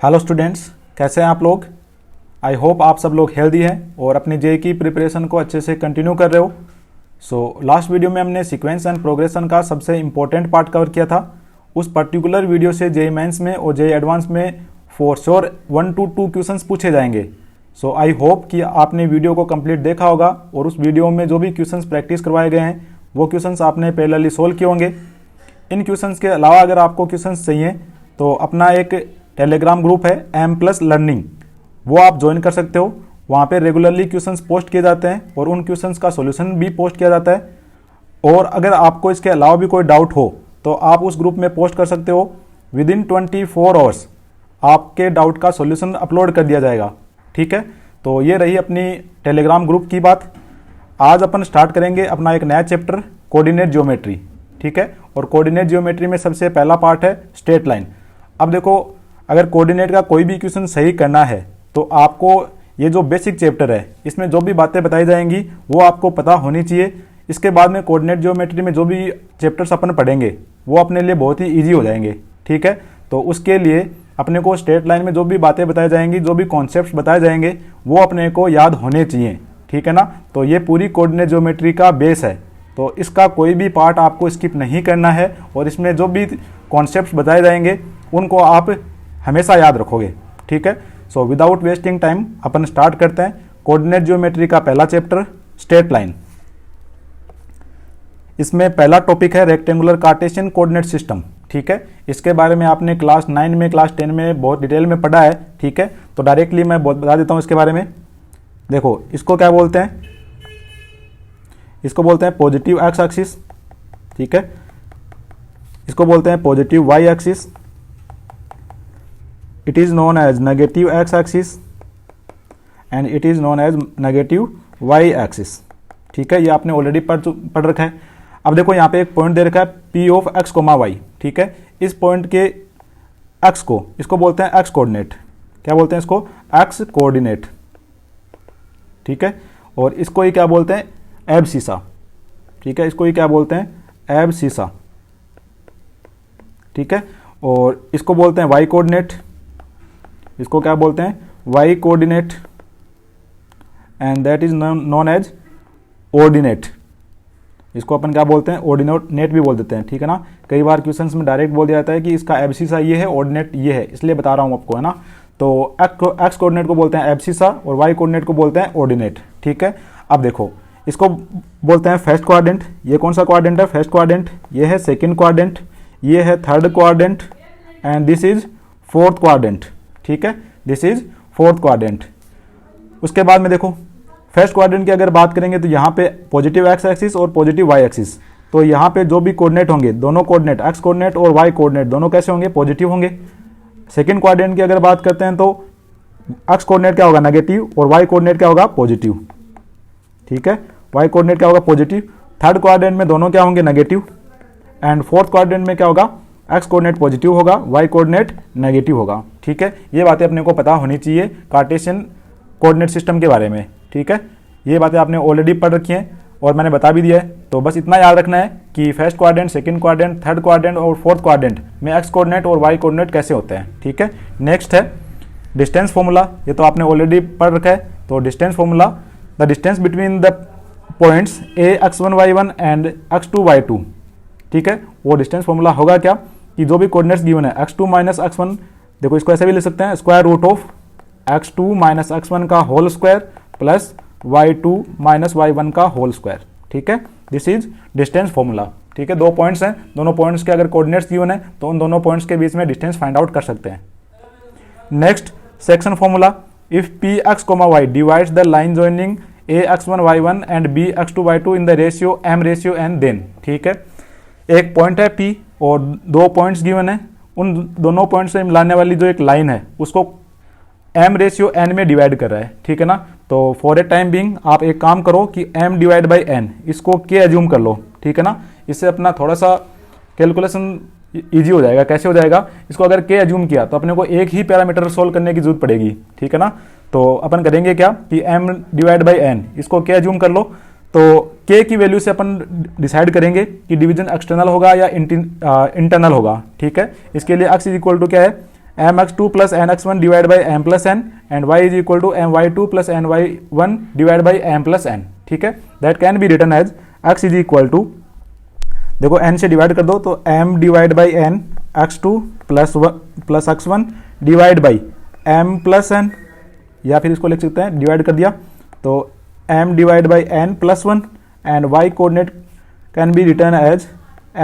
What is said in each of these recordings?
Hello students, कैसे हैं आप लोग। आई होप आप सब लोग हेल्दी हैं और अपनी जेई की प्रिपरेशन को अच्छे से कंटिन्यू कर रहे हो। लास्ट वीडियो में हमने सीक्वेंस एंड प्रोग्रेशन का सबसे इम्पोर्टेंट पार्ट कवर किया था। उस पर्टिकुलर वीडियो से जेई मेंस में और जेई एडवांस में फॉर श्योर 1 to 2 क्वेश्चंस पूछे जाएंगे। आई होप कि आपने वीडियो को कंप्लीट देखा होगा और उस वीडियो में जो भी क्वेश्चंस प्रैक्टिस करवाए गए हैं वो क्वेश्चंस आपने पैरेलली सोल्व किए होंगे। इन क्वेश्चंस के अलावा अगर आपको क्वेश्चंस चाहिए तो अपना एक टेलीग्राम ग्रुप है M+ लर्निंग, वो आप ज्वाइन कर सकते हो। वहाँ पे रेगुलरली क्वेश्चंस पोस्ट किए जाते हैं और उन क्वेश्चंस का सॉल्यूशन भी पोस्ट किया जाता है। और अगर आपको इसके अलावा भी कोई डाउट हो तो आप उस ग्रुप में पोस्ट कर सकते हो। विदिन 24 आवर्स आपके डाउट का सॉल्यूशन अपलोड कर दिया जाएगा। ठीक है, तो ये रही अपनी टेलीग्राम ग्रुप की बात। आज अपन स्टार्ट करेंगे अपना एक नया चैप्टर, कोऑर्डिनेट ज्योमेट्री। ठीक है, और कोऑर्डिनेट ज्योमेट्री में सबसे पहला पार्ट है स्ट्रेट लाइन। अब देखो, अगर कोऑर्डिनेट का कोई भी क्वेश्चन सही करना है तो आपको ये जो बेसिक चैप्टर है इसमें जो भी बातें बताई जाएंगी वो आपको पता होनी चाहिए। इसके बाद में कोऑर्डिनेट ज्योमेट्री में जो भी चैप्टर्स अपन पढ़ेंगे वो अपने लिए बहुत ही ईजी हो जाएंगे। ठीक है, तो उसके लिए अपने को स्ट्रेट लाइन में जो भी बातें बताई जाएंगी, जो भी कॉन्सेप्ट्स बताए जाएंगे वो अपने को याद होने चाहिए। ठीक है ना, तो ये पूरी कोऑर्डिनेट ज्योमेट्री का बेस है। तो इसका कोई भी पार्ट आपको स्किप नहीं करना है और इसमें जो भी कॉन्सेप्ट्स बताए जाएंगे उनको आप हमेशा याद रखोगे। ठीक है, सो विदाउट वेस्टिंग टाइम अपन स्टार्ट करते हैं कोऑर्डिनेट ज्योमेट्री का पहला चैप्टर, स्ट्रेट लाइन। इसमें पहला टॉपिक है रेक्टेंगुलर कार्टेशियन कोऑर्डिनेट सिस्टम। ठीक है, इसके बारे में आपने क्लास 9 में, क्लास 10 में बहुत डिटेल में पढ़ा है। ठीक है, तो डायरेक्टली मैं बता देता हूँ इसके बारे में। देखो, इसको क्या बोलते हैं, इसको बोलते हैं पॉजिटिव एक्स एक्सिस। ठीक है, इसको बोलते हैं positive Y axis. It is known as negative X axis and it is known as negative Y axis. ठीक है, ये आपने ऑलरेडी पढ़ रखा है। अब देखो, यहाँ पे एक पॉइंट दे रखा है P ऑफ x, y। ठीक है, इस पॉइंट के x को, इसको बोलते हैं x कोऑर्डिनेट। क्या बोलते हैं इसको? x coordinate. ठीक है, और इसको ही क्या बोलते हैं? एबसीसा। ठीक है, इसको ही क्या बोलते हैं? एबसीसा। ठीक है, और इसको बोलते हैं y कोऑर्डिनेट। इसको क्या बोलते हैं? y coordinate and that is known as ordinate. इसको अपन क्या बोलते हैं? ऑर्डिनेट भी बोल देते हैं। ठीक है ना, कई बार क्वेश्चंस में डायरेक्ट बोल दिया जाता है कि इसका एबसीसा ये है, ऑर्डिनेट ये है, इसलिए बता रहा हूँ आपको, है ना। तो एक्स कोऑर्डिनेट को बोलते हैं एबसीसा और वाई कोऑर्डिनेट को बोलते हैं ऑर्डिनेट। ठीक है, अब देखो, इसको बोलते हैं फर्स्ट क्वाड्रेंट। ये कौन सा क्वाड्रेंट है? First quadrant. ये है सेकंड क्वाड्रेंट, ये है third quadrant and this is fourth quadrant. ठीक है, दिस इज फोर्थ क्वाड्रेंट। उसके बाद में देखो, फर्स्ट क्वाड्रेंट की अगर बात करेंगे तो यहाँ पे पॉजिटिव एक्स एक्सिस और पॉजिटिव वाई एक्सिस। तो यहाँ पे जो भी कोऑर्डिनेट होंगे, दोनों कोऑर्डिनेट, एक्स कोऑर्डिनेट और वाई कोऑर्डिनेट, दोनों कैसे होंगे? पॉजिटिव होंगे। सेकंड क्वाड्रेंट की अगर बात करते हैं तो एक्स कोऑर्डिनेट क्या होगा? नेगेटिव, और वाई कोऑर्डिनेट क्या होगा? पॉजिटिव। ठीक है, वाई कोऑर्डिनेट क्या होगा? पॉजिटिव। थर्ड क्वाड्रेंट में दोनों क्या होंगे? नेगेटिव। एंड फोर्थ क्वाड्रेंट में क्या होगा? एक्स कोऑर्डिनेट पॉजिटिव होगा, वाई कोऑर्डिनेट नेगेटिव होगा। ठीक है, ये बातें अपने को पता होनी चाहिए कार्टेशियन कोऑर्डिनेट सिस्टम के बारे में। ठीक है, ये बातें आपने ऑलरेडी पढ़ रखी हैं और मैंने बता भी दिया है। तो बस इतना याद रखना है कि first quadrant, second quadrant, third quadrant और फोर्थ क्वाड्रेंट में एक्स कोऑर्डिनेट और वाई कोऑर्डिनेट कैसे होते हैं। ठीक है, नेक्स्ट है डिस्टेंस फॉर्मूला। ये तो आपने ऑलरेडी पढ़ रखा है। तो distance formula, the distance between the points a x1 y1 and x2 y2। ठीक है, वो डिस्टेंस फॉर्मूला होगा क्या कि जो भी कोऑर्डिनेट्स गिवन है x2 माइनस x1, देखो इसको ऐसे भी लिख सकते हैं, square root of x2 minus x1 का whole square plus y2 minus y1 का होल स्क्वायर। ठीक है, दिस इज डिस्टेंस फॉर्मूला। ठीक है, दो पॉइंट्स हैं, दोनों पॉइंट्स के अगर कोऑर्डिनेट्स गिवन है तो उन दोनों पॉइंट्स के बीच में डिस्टेंस फाइंड आउट कर सकते हैं। Next section formula, if px, y divides the line joining a x1 y1 and b x2 y2 in the ratio m ratio n then. ठीक है, एक पॉइंट है P और दो पॉइंट्स गिवन है, उन दोनों पॉइंट्स से मिलाने वाली जो एक लाइन है उसको m रेशियो n में डिवाइड कर रहा है। ठीक है ना, तो फॉर ए टाइम बिंग आप एक काम करो कि m डिवाइड बाई n, इसको k एज्यूम कर लो। ठीक है ना, इससे अपना थोड़ा सा कैलकुलेशन इजी हो जाएगा। कैसे हो जाएगा? इसको अगर k एज्यूम किया तो अपने को एक ही पैरामीटर सोल्व करने की जरूरत पड़ेगी। ठीक है ना, तो अपन करेंगे क्या कि m डिवाइड बाई n, इसको k एज्यूम कर लो। तो k की वैल्यू से अपन डिसाइड करेंगे कि डिवीजन एक्सटर्नल होगा या इंटरनल होगा। ठीक है, इसके लिए x इज इक्वल टू क्या है? M X two plus N X one divide by M plus N and Y is equal to M Y two plus N Y one divide by M plus N, ठीक है। That can be written as X is equal to, देखो N से divide कर दो तो M divide by N X two plus X one divide by M plus N, या फिर इसको लिख सकते हैं डिवाइड कर दिया तो m divide by N plus one and y coordinate can be written as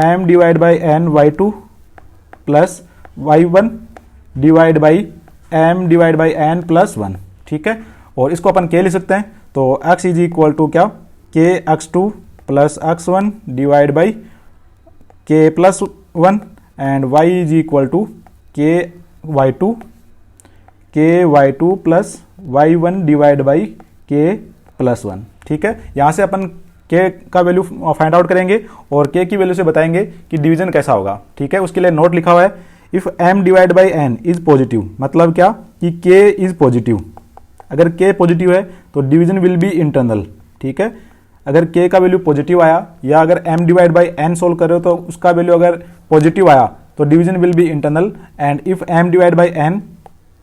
m divide by N Y two plus Y one divide by m divide by N plus one, ठीक है। और इसको अपन k लिख सकते हैं तो x is equal to क्या, k X two plus X one divide by k plus one and y is equal to k Y two plus Y one divide by K plus one, ठीक है। यहाँ से अपन k का value find out करेंगे और k की value से बताएंगे कि डिवीजन कैसा होगा, ठीक है। उसके लिए नोट लिखा हुआ है, if m divide by n is positive, मतलब क्या कि k इज पॉजिटिव, अगर k पॉजिटिव है तो डिवीजन विल बी इंटरनल, ठीक है। अगर k का वैल्यू पॉजिटिव आया या अगर m divide by n solve कर रहे हो तो उसका वैल्यू अगर पॉजिटिव आया तो division will be internal and if m divide by n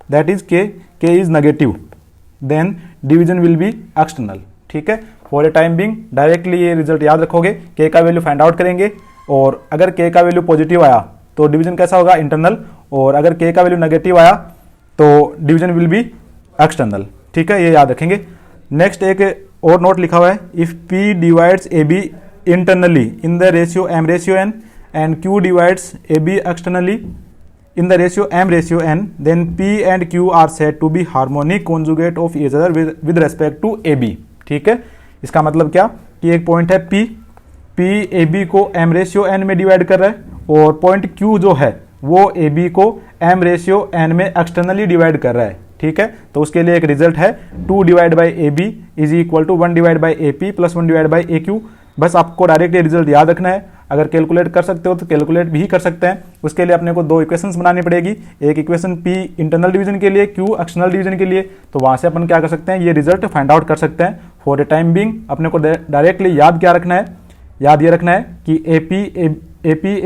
that is k is negative then division will be external, ठीक है। For a time being directly ये रिजल्ट याद रखोगे, k का वैल्यू फाइंड आउट करेंगे और अगर k का वैल्यू पॉजिटिव आया तो डिवीजन कैसा होगा, इंटरनल, और अगर k का वैल्यू नेगेटिव आया तो डिवीजन विल बी एक्सटर्नल, ठीक है। ये याद रखेंगे। नेक्स्ट एक और नोट लिखा हुआ है, if p divides A B internally in the ratio m ratio n and q divides A B externally in the ratio m ratio n, then p and q are said to be harmonic conjugate of each other with respect to ab, ठीक है। इसका मतलब क्या कि एक point है p ab को m ratio n में डिवाइड कर रहा है और पॉइंट q जो है वो ab को m रेशियो n में एक्सटर्नली डिवाइड कर रहा है, ठीक है। तो उसके लिए एक रिजल्ट है 2 divide by A B is equal to 1 divide by A P plus 1 divide by A Q. बस आपको डायरेक्ट ये रिजल्ट याद रखना है, अगर कैलकुलेट कर सकते हो तो कैलकुलेट भी कर सकते हैं। उसके लिए अपने को दो इक्वेशंस बनानी पड़ेगी, एक इक्वेशन p इंटरनल डिवीजन के लिए, q एक्सटर्नल डिवीजन के लिए, तो वहां से अपन क्या कर सकते हैं, ये रिजल्ट फाइंड आउट कर सकते हैं। फॉर ए टाइम बिंग अपने को डायरेक्टली याद क्या रखना है, याद ये रखना है कि A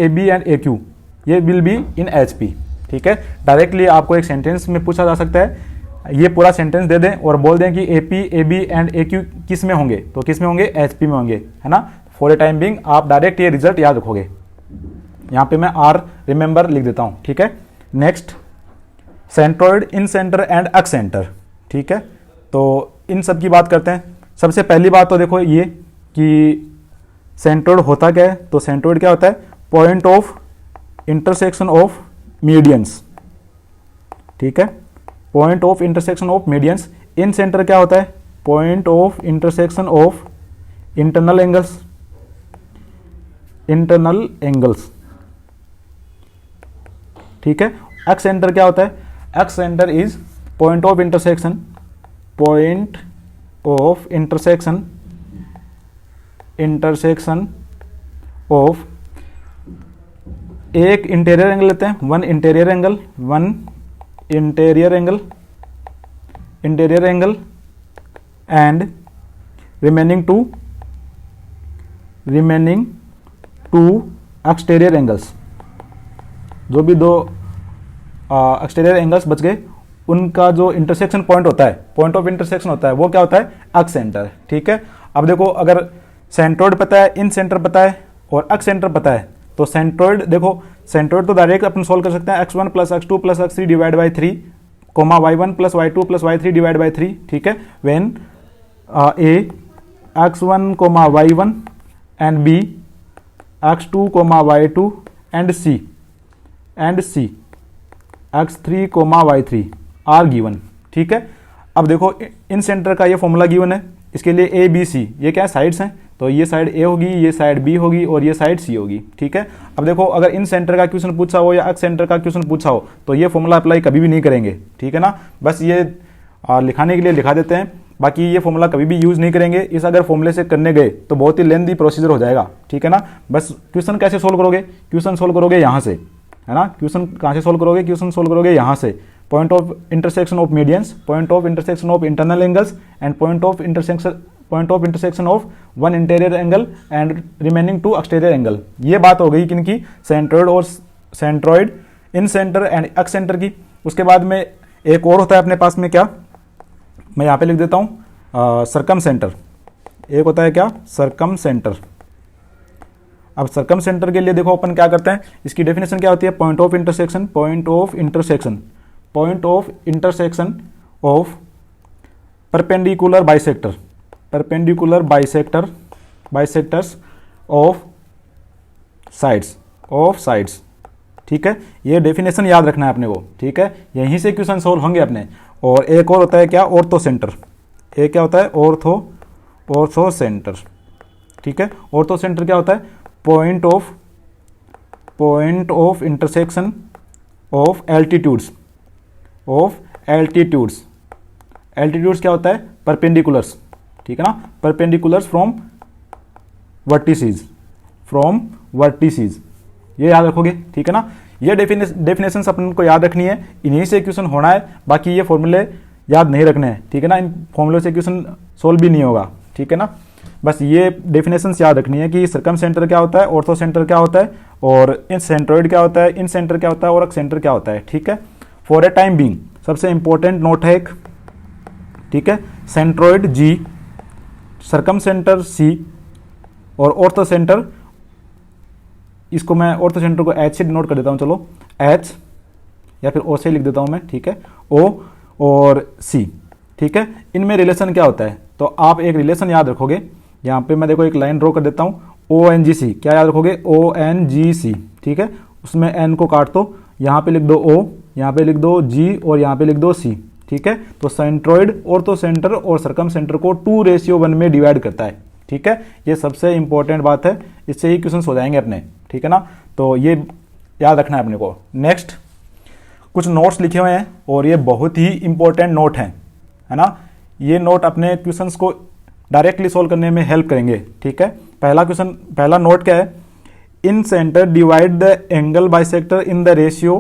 B and A Q ये will be in H P, ठीक है। डायरेक्टली आपको एक सेंटेंस में पूछा जा सकता है, ये पूरा सेंटेंस दे दें और बोल दें कि A B and A Q किस में होंगे, तो किस में होंगे, एच पी में होंगे, है ना। फॉर ए टाइम बिंग आप डायरेक्ट ये रिजल्ट याद रखोगे। यहाँ पे मैं आर रिमेंबर लिख देता हूँ, ठीक है। Next centroid, in centre and x centre, ठीक है। तो इन सब की बात करते हैं। सबसे पहली बात तो देखो ये कि सेंट्रोइड होता क्या है, तो सेंट्रोइड क्या होता है, point of intersection of medians, ठीक है, point of intersection of medians. In centre क्या होता है, point of intersection of internal angles, internal angles, ठीक है। एक्स सेंटर क्या होता है, x centre is point of intersection, point of intersection, intersection of एक इंटीरियर एंगल लेते हैं, one interior angle, one interior angle, interior angle and remaining to exterior angles. जो भी दो एक्सटीरियर एंगल्स बच गए उनका जो इंटरसेक्शन पॉइंट होता है, पॉइंट ऑफ इंटरसेक्शन होता है, वो क्या होता है, एक्स सेंटर, ठीक है। अब देखो अगर सेंट्रोइड पता है, इन सेंटर पता है और एक्स सेंटर पता है, तो सेंट्रोइड देखो, सेंट्रोइड तो डायरेक्ट अपन सोल्व कर सकते हैं, x1 plus x2 plus x3 divide by 3 comma y1 plus y2 plus y3 divide by 3, ठीक है। When a x1 comma y1 and b x2 comma y2 and c x3 comma y3 are given, ठीक है। अब देखो इन centre का ये formula given है, इसके लिए ए बी सी ये क्या है, साइड्स हैं, तो ये साइड ए होगी, ये साइड बी होगी और ये साइड सी होगी, ठीक है। अब देखो अगर इन सेंटर का क्वेश्चन पूछा हो या एक्स सेंटर का क्वेश्चन पूछा हो तो ये फॉर्मूला अप्लाई कभी भी नहीं करेंगे, ठीक है ना। बस ये लिखाने के लिए लिखा देते हैं, बाकी ये फॉर्मूला कभी भी यूज नहीं करेंगे। इस अगर फॉर्मूले से करने गए तो बहुत ही लेंथी प्रोसीजर हो जाएगा, ठीक है ना। बस क्वेश्चन कैसे सोल्व करोगे, क्वेश्चन सोल्व करोगे यहाँ से, है ना। क्वेश्चन कहाँ से सोल्व करोगे, क्वेश्चन सोल्व करोगे यहाँ से, point of intersection of medians, point of intersection of internal angles and point of intersection of one interior angle and remaining to exterior angle. ये बात हो गई किनकी, सेंट्रोइड और centroid, in centre and x centre की। उसके बाद में एक और होता है अपने पास में, क्या मैं यहाँ पे लिख देता हूँ, सरकम सेंटर। एक होता है क्या, सरकम सेंटर। अब सरकम सेंटर के लिए देखो अपन क्या करते हैं, इसकी डेफिनेशन क्या होती है, point of intersection, point of intersection, point of intersection of perpendicular bisector, perpendicular bisector, bisectors of sides, of sides. ठीक है, ये डेफिनेशन याद रखना है अपने को। ठीक है, यहीं से क्वेश्चन सोल्व होंगे अपने। और एक और होता है क्या, ऑर्थो सेंटर। एक क्या होता है, ऑर्थो, ऑर्थो सेंटर। ठीक है, ऑर्थो सेंटर क्या होता है, point of intersection of altitudes, of altitudes. Altitudes क्या होता है, परपेंडिकुलर्स। ठीक है ना, perpendiculars from vertices, from vertices, ये याद रखोगे। ठीक है ना, ये डेफिनेशन अपन को याद रखनी है, इन्हीं से क्वेश्चन होना है। बाकी ये फॉर्मूले याद नहीं रखने हैं। ठीक है ना, इन फॉर्मूले से क्वेश्चन सोल्व भी नहीं होगा। ठीक है ना, बस ये डेफिनेशंस याद रखनी है कि सर्कम सेंटर क्या होता है, ऑर्थो सेंटर क्या होता है, और इन सेंट्रोइड क्या होता है, इन सेंटर क्या होता है, और एक सेंटर क्या होता है। ठीक है, फॉर ए टाइम बीइंग सबसे इंपॉर्टेंट नोट है एक। ठीक है, सेंट्रोइड जी, सर्कम सेंटर सी, और ऑर्थो सेंटर, इसको मैं ऑर्थो सेंटर को एच से डिनोट कर देता हूँ। चलो एच या फिर ओ से लिख देता हूँ मैं। ठीक है, ओ और सी। ठीक है, इनमें रिलेशन क्या होता है, तो आप एक रिलेशन याद रखोगे। यहाँ पे मैं देखो एक लाइन ड्रॉ कर देता हूँ, ओ एन जी सी। क्या याद रखोगे, ओ एन जी सी। ठीक है, उसमें एन को काट दो, यहाँ पे लिख दो ओ, यहाँ पे लिख दो जी, और यहाँ पे लिख दो सी। ठीक है, तो सेंट्रोइड ऑर्थो सेंटर और सर्कम सेंटर को 2:1 में डिवाइड करता है। ठीक है, ये सबसे इंपॉर्टेंट बात है, इससे ही क्वेश्चन हो जाएंगे अपने। ठीक है ना, तो ये याद रखना है अपने को। नेक्स्ट कुछ नोट्स लिखे हुए हैं, और ये बहुत ही इंपॉर्टेंट नोट हैं, है ना। ये नोट अपने क्वेश्चंस को डायरेक्टली सोल्व करने में हेल्प करेंगे। ठीक है, पहला क्वेश्चन, पहला नोट क्या है, incentre divide the angle bisector in the ratio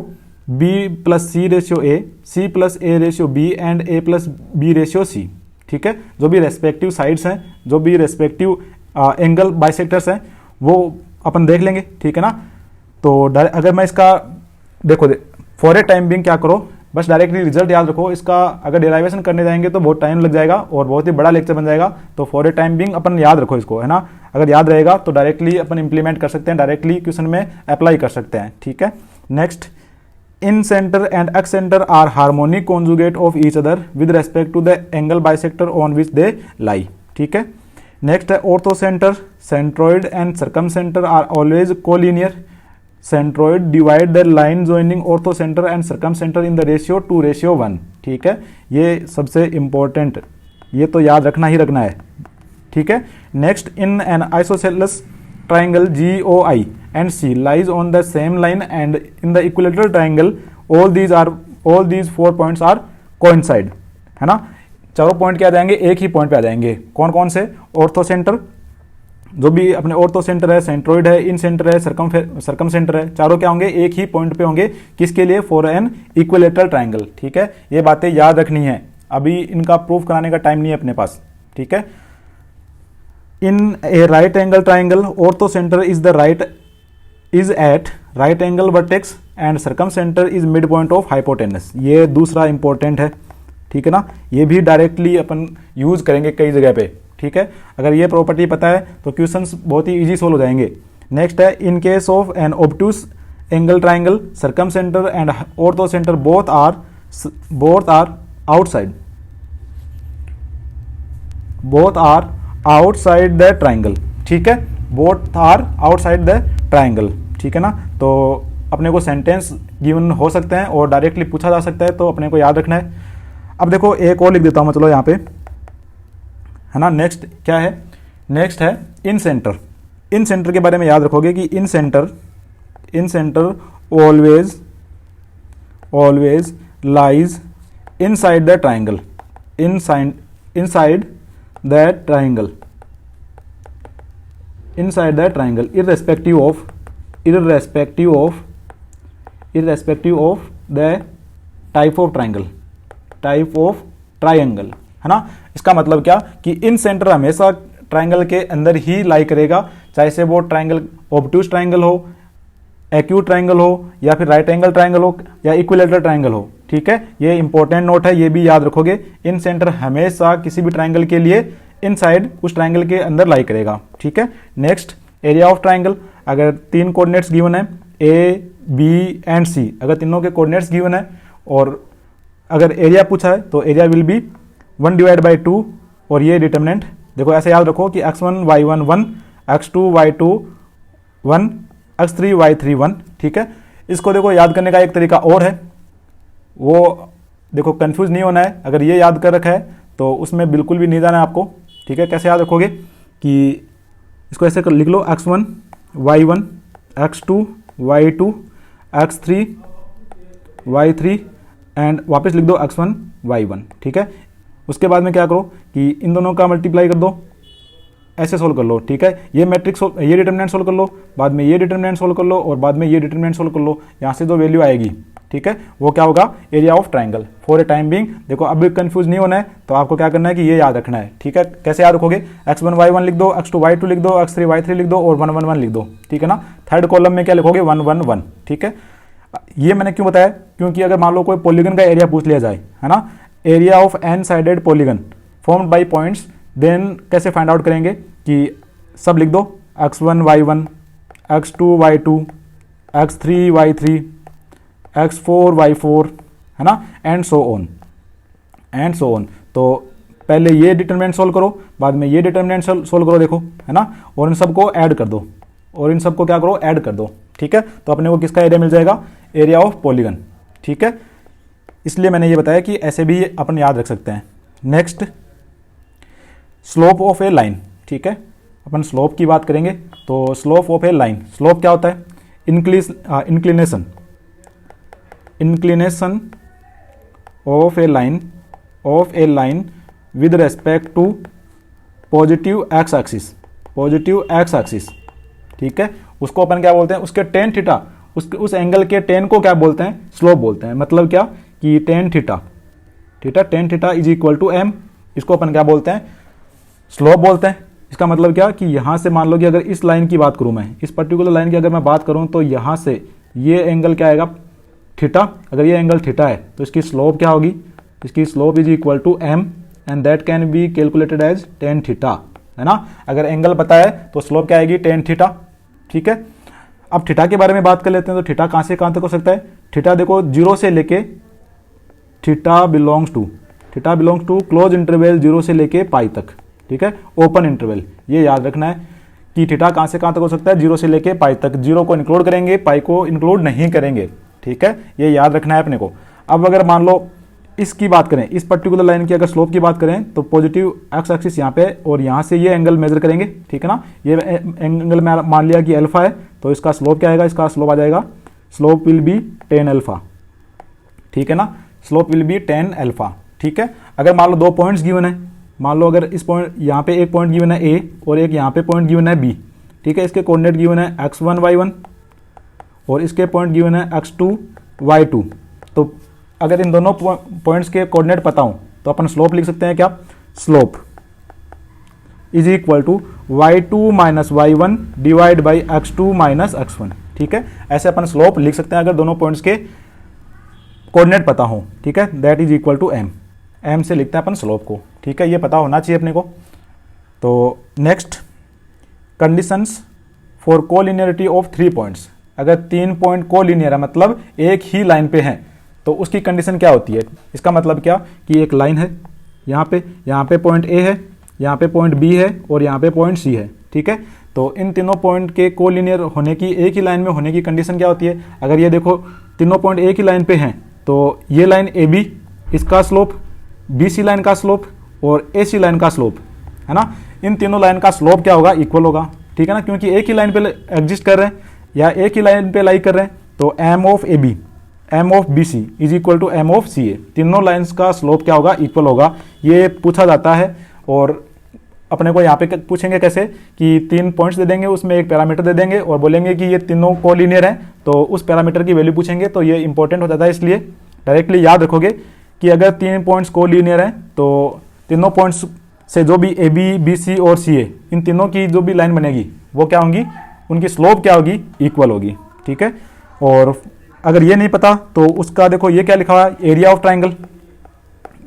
B plus C ratio A, C plus A ratio B, and A plus B ratio C. ठीक है, जो भी रेस्पेक्टिव साइड्स हैं, जो भी रेस्पेक्टिव एंगल बाइसेक्टर्स हैं, वो अपन देख लेंगे। ठीक है ना, तो अगर मैं इसका देखो फॉर ए टाइम बिंग क्या करो, बस डायरेक्टली रिजल्ट याद रखो। इसका अगर डेराइवेशन करने जाएंगे तो बहुत टाइम लग जाएगा और बहुत ही बड़ा लेक्चर बन जाएगा। तो फॉर ए टाइम बिंग अपन याद रखो इसको, है ना। अगर याद रहेगा तो डायरेक्टली अपन इंप्लीमेंट कर सकते हैं, डायरेक्टली क्वेश्चन में अप्लाई कर सकते हैं। ठीक है, next, incentre and excentre are harmonic conjugate of each other with respect to the angle bisector on which they lie. ठीक है, नेक्स्ट है orthocentre, centroid and circumcentre are always collinear. Centroid divide the line joining orthocentre and circumcentre in the ratio 2:1। ठीक है, ये सबसे important, ये तो याद रखना ही रखना है। ठीक है, next, in an isosceles triangle GOI and C lies on the same line and in the equilateral triangle all these 4 points are coincide, है ना। चारों पॉइंट क्या आ जाएंगे, एक ही पॉइंट पे आ जाएंगे। कौन कौन से, ऑर्थो सेंटर, जो भी अपने ऑर्थो सेंटर है, सेंट्रोइड है, इन सेंटर है, सर्कम सेंटर है, चारों क्या होंगे, एक ही पॉइंट पे होंगे। किसके लिए, फॉर एन इक्विलेटरल ट्राइंगल। ठीक है, ये बातें याद रखनी है, अभी इनका प्रूफ कराने का टाइम नहीं है अपने पास। ठीक है, in a right angle triangle ortho center is at right angle vertex and circum center is midpoint of hypotenuse। ये दूसरा इंपॉर्टेंट है। ठीक है ना, ये भी डायरेक्टली अपन यूज करेंगे कई जगह पे। ठीक है, अगर ये प्रॉपर्टी पता है तो क्वेश्चंस बहुत ही इजी सोल्व हो जाएंगे। नेक्स्ट है, in case of an obtuse angle triangle circumcentre and orthocentre both are outside, both are outside the triangle. ठीक है, both are outside the triangle. ठीक है ना, तो अपने को सेंटेंस गिवन हो सकते हैं और डायरेक्टली पूछा जा सकता है, तो अपने को याद रखना है। अब देखो एक और लिख देता हूं मैं, चलो यहाँ पे, है ना। नेक्स्ट क्या है, नेक्स्ट है इन सेंटर। इन सेंटर के बारे में याद रखोगे कि incentre always lies inside the triangle, inside the triangle irrespective of the type of triangle, है ना। इसका मतलब क्या कि इन सेंटर हमेशा ट्राइंगल के अंदर ही लाई करेगा, चाहे से वो ट्राइंगल ऑब्ट्यूज ट्राइंगल हो, एक्यूट ट्राइंगल हो, या फिर राइट एंगल ट्राइंगल हो, या इक्विलेटरल ट्राइंगल हो। ठीक है, ये इंपॉर्टेंट नोट है, ये भी याद रखोगे। इन सेंटर हमेशा किसी भी ट्राइंगल के लिए इनसाइड उस ट्राइंगल के अंदर लाई करेगा, ठीक है। Next, area of triangle. अगर 3 कोऑर्डिनेट्स गिवन है ए बी एंड सी, अगर तीनों के कोऑर्डिनेट्स गिवन है और अगर एरिया पूछा है तो एरिया विल बी 1/2 और ये डिटरमिनेंट देखो ऐसे याद रखो कि x1 y1 1, x2 y2 1, x3 y3 1, ठीक है। इसको देखो याद करने का एक तरीका और है, वो देखो कंफ्यूज नहीं होना है। अगर ये याद कर रखा है तो उसमें बिल्कुल भी नहीं जाना है आपको, ठीक है। कैसे याद रखोगे कि इसको ऐसे लिख लो x1 y1, x2 y2, x3 y3 and वापस लिख दो x1 y1, ठीक है। उसके बाद में क्या करो कि इन दोनों का मल्टीप्लाई कर दो, ऐसे सोल्व कर लो, ठीक है। ये मैट्रिक्स ये डिटरमिनेंट सोल्व कर लो, बाद में ये डिटरमिनेंट सोल्व कर लो और बाद में ये डिटरमिनेंट सोल्व कर लो। यहाँ से जो वैल्यू आएगी, ठीक है, वो क्या होगा, area of triangle for a time being. देखो अब कंफ्यूज नहीं होना है, तो आपको क्या करना है कि ये याद रखना है, ठीक है। कैसे याद रखोगे, x1 y1 लिख दो, x2 y2 लिख दो, x3 y3 लिख दो और 1 1 1 लिख दो, ठीक है ना। थर्ड कॉलम में क्या लिखोगे, 1 1 1, ठीक है। ये मैंने क्यों बताया, क्योंकि अगर मान लो कोई पॉलीगन का एरिया पूछ लिया जाए, है ना, area of N sided polygon formed by points, then कैसे फाइंड आउट करेंगे कि सब लिख दो, x1 y1, x2 y2, x3 y3, x4 y4, है ना, एंड सो ऑन। तो पहले ये डिटरमिनेंट सोल्व करो, बाद में ये डिटरमिनेंट सोल्व करो, देखो, है ना, और इन सबको ऐड कर दो, और इन सबको क्या करो, ऐड कर दो, ठीक है। तो अपने को किसका एरिया मिल जाएगा, एरिया ऑफ पॉलीगन, ठीक है। इसलिए मैंने ये बताया कि ऐसे भी अपन याद रख सकते हैं। Next, slope of a line, ठीक है। अपन स्लोप की बात करेंगे तो slope of a line, slope क्या होता है, inclination of a line with respect to positive X axis, ठीक है। उसको अपन क्या बोलते हैं, उसके टेन थीटा, उस एंगल के टेन को क्या बोलते हैं, स्लोप बोलते हैं। मतलब क्या कि tan theta is equal to M, इसको अपन क्या बोलते हैं, स्लोप बोलते हैं। इसका मतलब क्या कि यहां से मान लो कि अगर इस लाइन की बात करूं मैं, इस पर्टिकुलर लाइन की अगर मैं बात करूं तो यहां से ये एंगल क्या आएगा, थीटा। अगर ये एंगल थीटा है तो इसकी स्लोप क्या होगी, इसकी slope is equal to M and that can be calculated as tan theta, है ना। अगर एंगल पता है तो स्लोप क्या आएगी, टेन थीटा, ठीक है। अब थीटा के बारे में बात कर लेते हैं। तो थीटा कहां से कहां तक हो सकता है, थीटा देखो 0 से लेके, theta belongs to close interval 0 से लेके पाई तक, ठीक है, ओपन इंटरवल। ये याद रखना है कि थीटा कहां से कहां तक हो सकता है, 0 से लेके पाई तक। 0 को इंक्लूड करेंगे, पाई को इंक्लूड नहीं करेंगे, ठीक है। ये याद रखना है अपने को। अब अगर मान लो इसकी बात करें, इस पर्टिकुलर लाइन की अगर स्लोप की बात करें तो पॉजिटिव एक्स एक्सिस यहाँ पे और यहाँ से ये एंगल मेजर करेंगे, ठीक है ना। ये एंगल में मान लिया कि अल्फा है, तो इसका स्लोप क्या आएगा, इसका स्लोप आ जाएगा, स्लोप विल बी 10 अल्फा, ठीक है ना, स्लोप विल बी 10 अल्फा, ठीक है। अगर मान लो 2 पॉइंट्स गिवन है, मान लो अगर इस पॉइंट यहाँ पे एक पॉइंट गिवन है ए और एक यहाँ पे पॉइंट गिवन है बी, ठीक है। इसके कोऑर्डिनेट गिवन है x1 y1 और इसके पॉइंट गिवन है x2 y2। तो अगर इन दोनों पॉइंट्स के कोऑर्डिनेट पता हो तो अपन स्लोप लिख सकते हैं क्या, slope is equal to y2 minus y1 divide by x2 minus x1, ठीक है। ऐसे अपन स्लोप लिख सकते हैं अगर दोनों पॉइंट्स के कोऑर्डिनेट पता हो, ठीक है। That is equal to M से लिखते हैं अपन स्लोप को, ठीक है। ये पता होना चाहिए अपने को। तो next, conditions for collinearity of 3 points. अगर 3 पॉइंट कोलिनियर है मतलब एक ही लाइन पे हैं तो उसकी कंडीशन क्या होती है। इसका मतलब क्या कि एक लाइन है, यहाँ पे पॉइंट ए है, यहाँ पे पॉइंट बी है और यहाँ पे पॉइंट सी है, ठीक है। तो इन तीनों पॉइंट के कोलिनियर होने की, एक ही लाइन में होने की कंडीशन क्या होती है। अगर ये देखो तीनों पॉइंट एक ही लाइन पे हैं तो ये लाइन ए बी, इसका स्लोप, बी सी लाइन का स्लोप और ए सी लाइन का स्लोप, है ना, इन तीनों लाइन का स्लोप क्या होगा, इक्वल होगा, ठीक है ना। क्योंकि एक ही लाइन पे एग्जिस्ट कर रहे हैं या एक ही लाइन पे लाई कर रहे हैं, तो M of A B, M of B C is equal to M of C A, तीनों लाइन्स का स्लोप क्या होगा, इक्वल होगा। ये पूछा जाता है और अपने को यहाँ पे पूछेंगे कैसे कि 3 पॉइंट्स दे देंगे, उसमें एक पैरामीटर दे देंगे और बोलेंगे कि ये तीनों कोलिनियर हैं, तो उस पैरामीटर की वैल्यू पूछेंगे। तो ये इंपॉर्टेंट हो जाता है, इसलिए डायरेक्टली याद रखोगे कि अगर 3 पॉइंट्स कोलिनियर हैं तो तीनों पॉइंट्स से जो भी ए बी, बी सी और सी ए, इन तीनों की जो भी लाइन बनेगी वो क्या होंगी, उनकी स्लोप क्या होगी, इक्वल होगी, ठीक है। और अगर ये नहीं पता तो उसका देखो ये क्या लिखा हुआ है, एरिया ऑफ ट्राइंगल।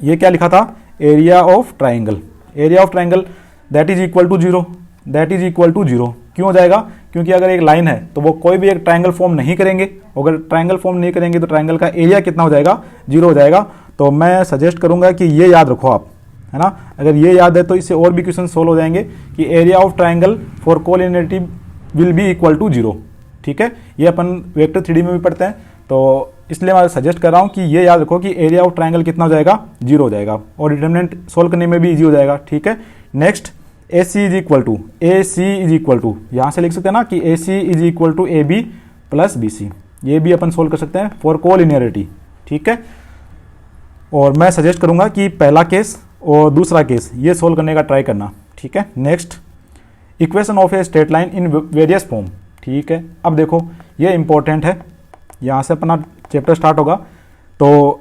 ये क्या लिखा था, area of triangle. Area of triangle that is equal to zero, that is equal to zero. क्यों हो जाएगा, क्योंकि अगर एक लाइन है तो वो कोई भी एक ट्राइंगल फॉर्म नहीं करेंगे, अगर ट्राइंगल फॉर्म नहीं करेंगे तो ट्राइंगल का एरिया कितना हो जाएगा, जीरो हो जाएगा। तो मैं सजेस्ट करूंगा कि ये याद रखो आप, है ना। अगर ये याद है तो इससे और भी क्वेश्चन सोल्व हो जाएंगे कि area of triangle for collinearity will be equal to zero. ठीक है, ये अपन वेक्टर 3D में भी पढ़ते हैं, तो इसलिए मैं सजेस्ट कर रहा हूँ कि ये याद रखो कि एरिया ऑफ ट्राइंगल कितना हो जाएगा, जीरो हो जाएगा, और डिटरमिनेंट सोल्व करने में भी इजी हो जाएगा। ठीक है, next A C is equal to, A C is equal to, यहाँ से लिख सकते हैं ना कि A C is equal to A B plus B C, ये भी अपन सोल्व कर सकते हैं फॉर कोलिनियरिटी। ठीक है, और मैं सजेस्ट करूंगा कि पहला केस और दूसरा केस ये सोल्व करने का ट्राई करना। ठीक है, next equation of a straight line in various form. ठीक है, अब देखो ये इंपॉर्टेंट है, यहाँ से अपना चैप्टर स्टार्ट होगा। तो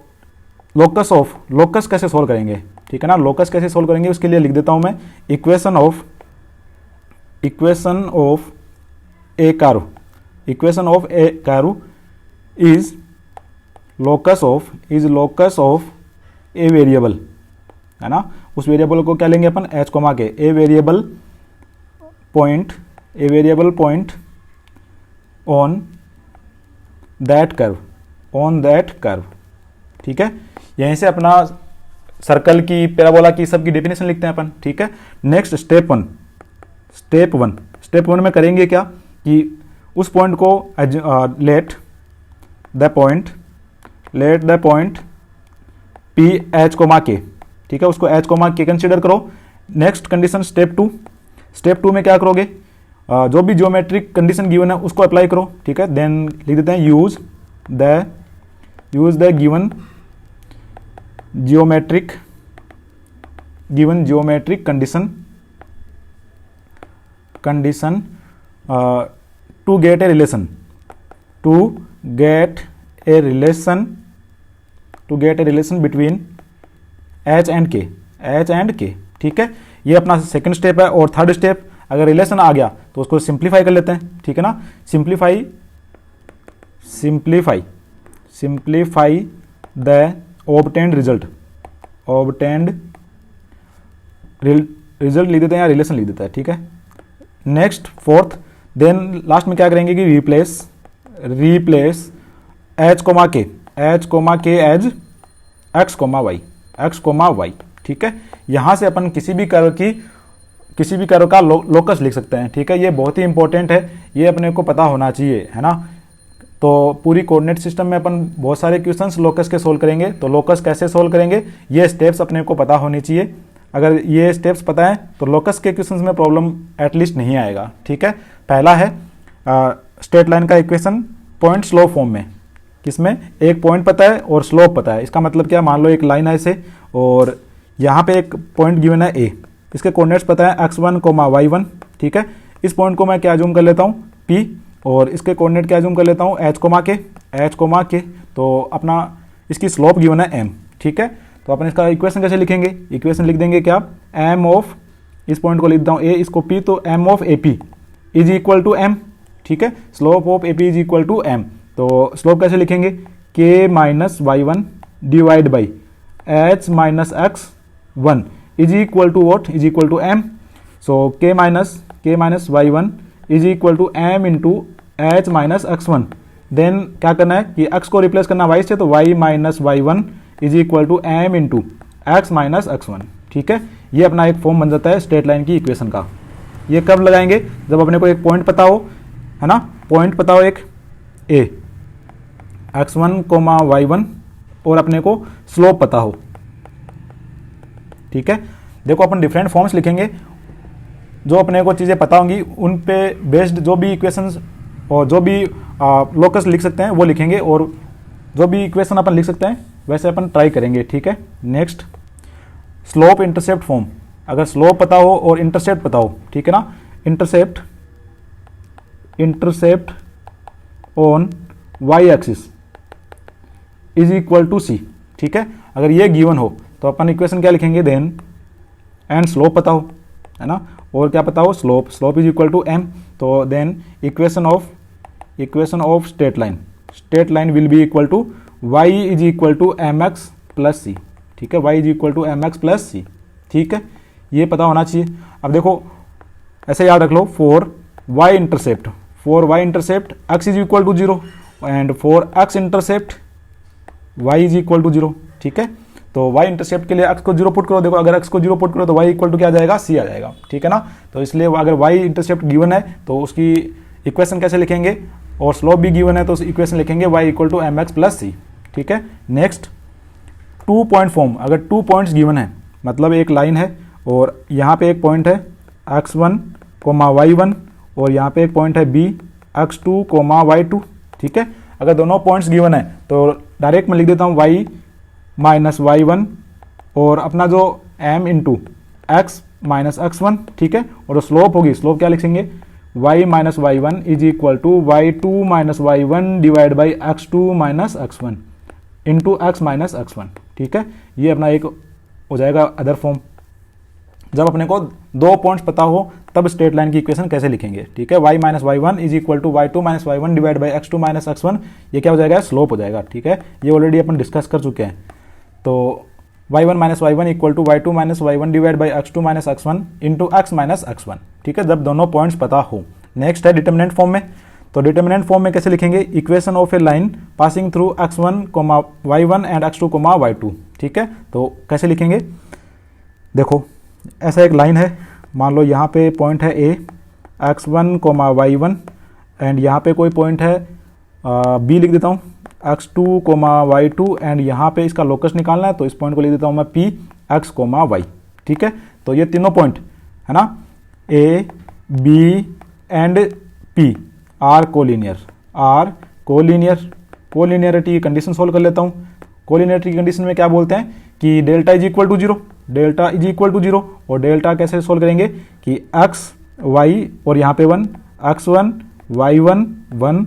लोकस कैसे सोल्व करेंगे, ठीक है ना, लोकस कैसे सोल्व करेंगे उसके लिए लिख देता हूं मैं equation of A curve, equation of A curve is locus of a variable, है ना। उस वेरिएबल को क्या लेंगे अपन, एच कोमा के, a variable point on that curve. ठीक है, यहीं से अपना सर्कल की, पैराबोला की, सबकी डेफिनेशन लिखते हैं अपन। ठीक है, नेक्स्ट स्टेप वन में करेंगे क्या कि उस पॉइंट को let the point P H coma के, ठीक है, उसको एच कोमा के कंसिडर करो। नेक्स्ट कंडीशन स्टेप टू में क्या करोगे, जो भी ज्योमेट्रिक कंडीशन गिवन है उसको अप्लाई करो। ठीक है, देन लिख देते हैं use the given geometric condition to get a relation between H and K. ठीक है, ये अपना सेकंड स्टेप है। और थर्ड स्टेप, अगर रिलेशन आ गया तो उसको सिंप्लीफाई कर लेते हैं। ठीक है ना, सिंप्लीफाई द ऑब्टेन्ड रिजल्ट लिख देते हैं या रिलेशन लिख देता है। ठीक है, नेक्स्ट फोर्थ, देन लास्ट में क्या करेंगे कि रिप्लेस एच कोमा के एज एक्स कोमा वाई। ठीक है, यहां से अपन किसी भी कर्व का लोकस लिख सकते हैं। ठीक है, ये बहुत ही इंपॉर्टेंट है, ये अपने को पता होना चाहिए, है ना। तो पूरी कोऑर्डिनेट सिस्टम में अपन बहुत सारे क्वेश्चंस लोकस के सोल्व करेंगे। तो लोकस कैसे सोल्व करेंगे, ये स्टेप्स अपने को पता होनी चाहिए। अगर ये स्टेप्स पता है तो लोकस के क्वेश्चंस में प्रॉब्लम एटलीस्ट नहीं आएगा। ठीक है, पहला है स्ट्रेट लाइन का इक्वेशन पॉइंट स्लोप फॉर्म में, किसमें एक पॉइंट पता है और स्लोप पता है। इसका मतलब क्या, मान लो एक लाइन है ऐसे और यहाँ पे एक पॉइंट गिवन है ए, इसके कोऑर्डिनेट्स पता है x1, y1। ठीक है, इस पॉइंट को मैं क्या जूम कर लेता हूँ P, और इसके कोऑर्डिनेट क्या जूम कर लेता हूँ h के। तो अपना इसकी स्लोप गिवन है m। ठीक है, तो अपन इसका इक्वेशन कैसे लिखेंगे, इक्वेशन लिख देंगे क्या, m ऑफ, इस पॉइंट को लिख देता हूँ a, इसको p, तो m of AP is equal to m। ठीक है, slope of AP is equal to m। तो स्लोप कैसे लिखेंगे, k minus y1 divide by h minus x1 is equal to what, is equal to m। So k minus y1 is equal to m into H minus x1। Then क्या करना है कि x को replace करना y से, तो y minus y1 is equal to m into x minus x1। ठीक है, ये अपना एक फॉर्म बन जाता है स्ट्रेट लाइन की इक्वेशन का। ये कब लगाएंगे, जब अपने को एक पॉइंट पता हो, है ना, पॉइंट पता हो एक a, x1, y1, और अपने को स्लोप पता हो। ठीक है, देखो अपन डिफरेंट फॉर्म्स लिखेंगे, जो अपने को चीज़ें पता होंगी उन पे बेस्ड जो भी इक्वेशंस और जो भी लोकस लिख सकते हैं वो लिखेंगे, और जो भी इक्वेशन अपन लिख सकते हैं वैसे अपन ट्राई करेंगे। ठीक है, नेक्स्ट स्लोप इंटरसेप्ट फॉर्म, अगर स्लोप पता हो और इंटरसेप्ट पता हो, ठीक है ना, intercept on y axis is equal to c। ठीक है, अगर ये गिवन हो तो अपन इक्वेशन क्या लिखेंगे, देन एंड स्लोप पता हो, है ना, और क्या पता हो, slope is equal to m। तो then equation of straight line straight line will be equal to Y is equal to M X plus C, ठीक है, Y is equal to M X plus C, ठीक है, ये पता होना चाहिए। अब देखो ऐसे याद रख लो, for Y intercept X is equal to 0 and for X intercept Y is equal to 0, ठीक है। तो वाई इंटरसेप्ट के लिए एक्स को 0 पुट करो, देखो अगर एक्स को 0 पुट करो तो वाई इक्वल टू क्या आ जाएगा, सी आ जाएगा, ठीक है ना। तो इसलिए अगर वाई इंटरसेप्ट गिवन है तो उसकी इक्वेशन कैसे लिखेंगे, और स्लोप भी गिवन है तो इक्वेशन लिखेंगे Y equal to M X plus C, ठीक है। नेक्स्ट 2 पॉइंट फॉर्म, अगर 2 पॉइंट्स गिवन है, मतलब एक लाइन है और यहाँ पे एक पॉइंट है x1, y1 और यहाँ पे एक पॉइंट है b x2, y2, ठीक है। अगर दोनों पॉइंट्स गिवन है तो डायरेक्ट मैं लिख देता हूँ y माइनस y1 और अपना जो m into x minus x1, ठीक है, और स्लोप होगी, स्लोप क्या लिखेंगे, y minus y1 is equal to y2 minus y1 divide by x2 minus x1 into x minus x1, ठीक है। ये अपना एक हो जाएगा अदर फॉर्म। जब अपने को 2 पॉइंट्स पता हो तब स्ट्रेट लाइन की इक्वेशन कैसे लिखेंगे, ठीक है। y minus y1 is equal to y2 minus y1 divide by x2 minus x1, ये क्या हो जाएगा, स्लोप हो जाएगा, ठीक है। ये ऑलरेडी अपन डिस्कस कर चुके हैं। तो y1 minus y1 equal to y2 minus y1 divide by x2 minus x1 into x minus x1, ठीक है, जब दोनों पॉइंट्स पता हो। नेक्स्ट है डिटर्मिनेंट फॉर्म में। तो डिटर्मिनेंट फॉर्म में कैसे लिखेंगे, equation of a line passing through x1, y1 and x2, y2, ठीक है। तो कैसे लिखेंगे, देखो ऐसा एक लाइन है, मान लो यहाँ पे पॉइंट है a x1, y1 एंड यहाँ पे कोई पॉइंट है b लिख देता हूँ x2, y2 एंड यहाँ पे इसका लोकस निकालना है तो इस पॉइंट को लिख देता हूँ मैं p x, y, ठीक है। तो ये तीनों पॉइंट है ना, a, b and p are collinear. Collinearity की कंडीशन सोल्व कर लेता हूँ। कोलिनियरिटी की कंडीशन में क्या बोलते हैं कि delta is equal to 0, delta is equal to 0, और डेल्टा कैसे सोल्व करेंगे कि x, y और यहाँ पे 1, x1, y1 1,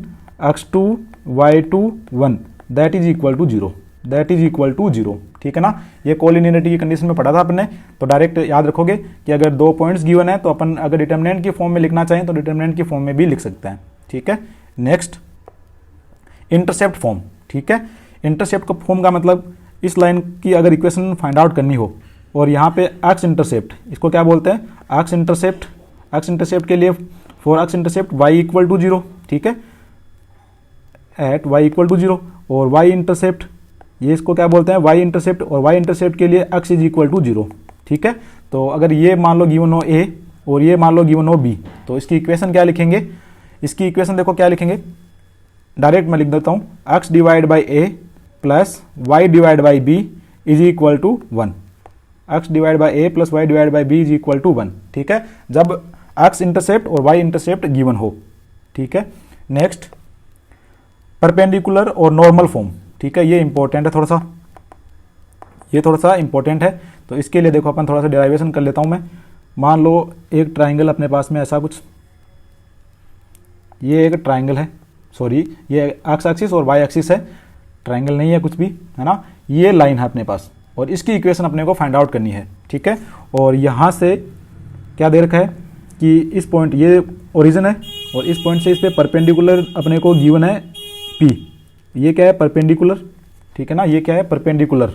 x2, y2 1, that is equal to 0, that is equal to 0, ठीक है ना। ये कोलिनियरिटी की कंडीशन में पढ़ा था आपने, तो डायरेक्ट याद रखोगे कि अगर 2 पॉइंट्स गिवन है तो अपन अगर डिटर्मिनेंट की फॉर्म में लिखना चाहें तो डिटर्मिनेंट की फॉर्म में भी लिख सकते हैं, ठीक है। नेक्स्ट इंटरसेप्ट फॉर्म, ठीक है। इंटरसेप्ट का फॉर्म का मतलब इस लाइन की अगर इक्वेशन फाइंड आउट करनी हो और यहाँ पे एक्स इंटरसेप्ट, इसको क्या बोलते हैं, एक्स इंटरसेप्ट के लिए for X intercept y equal to 0, ठीक है, एट y इक्वल टू 0, और y इंटरसेप्ट ये इसको क्या बोलते हैं, y इंटरसेप्ट, और y इंटरसेप्ट के लिए x इज इक्वल टू 0, ठीक है। तो अगर ये मान लो गिवन हो a और ये मान लो गिवन हो b, तो इसकी इक्वेशन क्या लिखेंगे, इसकी इक्वेशन देखो क्या लिखेंगे, डायरेक्ट मैं लिख देता हूँ x divide by a plus y divide by b is equal to 1, x divide by a plus y divide by b is equal to 1, ठीक है, जब x इंटरसेप्ट और y इंटरसेप्ट गिवन हो, ठीक है। नेक्स्ट परपेंडिकुलर और normal form, ठीक है, ये इंपॉर्टेंट है, थोड़ा सा इंपॉर्टेंट है। तो इसके लिए देखो अपन थोड़ा सा डेरिवेशन कर लेता हूँ मैं। मान लो एक ट्राइंगल अपने पास में ऐसा कुछ, ये एक ट्राइंगल है, सॉरी ये एक्स एक्सिस और वाई एक्सिस है, ट्राइंगल नहीं है कुछ भी, है ना। ये लाइन है अपने पास और इसकी इक्वेशन अपने को फाइंड आउट करनी है, ठीक है। और यहाँ से क्या दे रखा है कि इस पॉइंट, ये ओरिजिन है और इस पॉइंट से इस पे परपेंडिकुलर अपने को गिवन है P, ये क्या है परपेंडिकुलर, ठीक है ना, ये क्या है परपेंडिकुलर,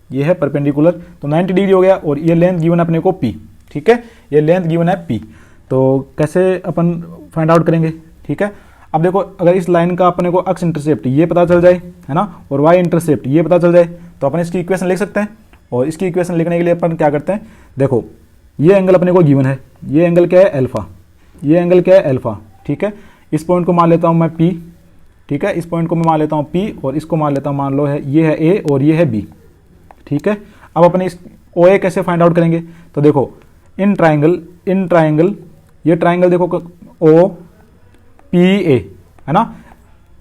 ये है परपेंडिकुलर, तो 90 डिग्री हो गया, और ये लेंथ गिवन है अपने को P, ठीक है, ये लेंथ गिवन है P। तो कैसे अपन फाइंड आउट करेंगे, ठीक है। अब देखो अगर इस लाइन का अपने को एक्स इंटरसेप्ट ये पता चल जाए, है ना, और वाई इंटरसेप्ट ये पता चल जाए, तो अपन इसकी इक्वेशन लिख सकते हैं। और इसकी इक्वेशन लिखने के लिए अपन क्या करते हैं, देखो ये एंगल अपने को गिवन है, ये एंगल क्या है अल्फा, ये एंगल क्या है अल्फा, ठीक है। इस पॉइंट को मान लेता हूँ मैं P, ठीक है, इस पॉइंट को मैं मान लेता हूँ P और इसको मान लेता हूँ, मान लो है ये है A और ये है B, ठीक है। अब अपने इस OA कैसे फाइंड आउट करेंगे, तो देखो इन ट्राइंगल ये ट्राइंगल देखो OPA है ना,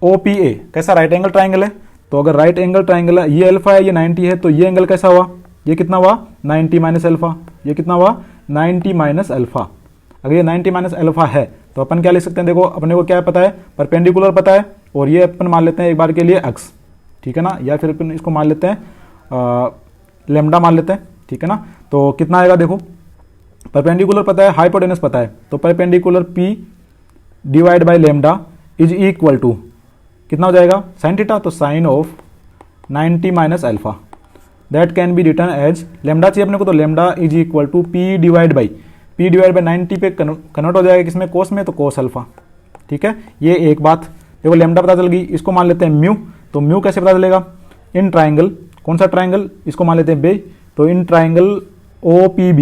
OPA कैसा राइट एंगल ट्राइंगल है, तो अगर राइट एंगल ट्राइंगल है, ये अल्फा है, ये 90 है, तो ये एंगल कैसा हुआ, ये कितना हुआ 90 माइनस अल्फा, ये कितना हुआ 90 माइनस अल्फा। अगर ये 90 माइनस अल्फा है तो अपन क्या लिख सकते हैं, देखो अपने को क्या पता है, परपेंडिकुलर पता है, और ये अपन मान लेते हैं एक बार के लिए x, ठीक है ना, या फिर अपन इसको मान लेते हैं लेमडा मान लेते हैं, ठीक है ना। तो कितना आएगा देखो, परपेंडिकुलर पता है, हाइपोटेनस पता है, तो perpendicular P divide by lambda is equal to कितना हो जाएगा साइन थीटा, तो sine of 90 minus alpha, that can be written as lambda चाहिए अपने को, तो lambda is equal to P divide by 90 पे कन्वर्ट हो जाएगा किसमें कोस में, तो कोस अल्फा। ठीक है, ये एक बात। देखो लेमडा पता चल गई, इसको मान लेते हैं म्यू, तो म्यू कैसे पता चलेगा, इन ट्राइंगल, कौन सा ट्राइंगल, इसको मान लेते हैं बे, तो in triangle O P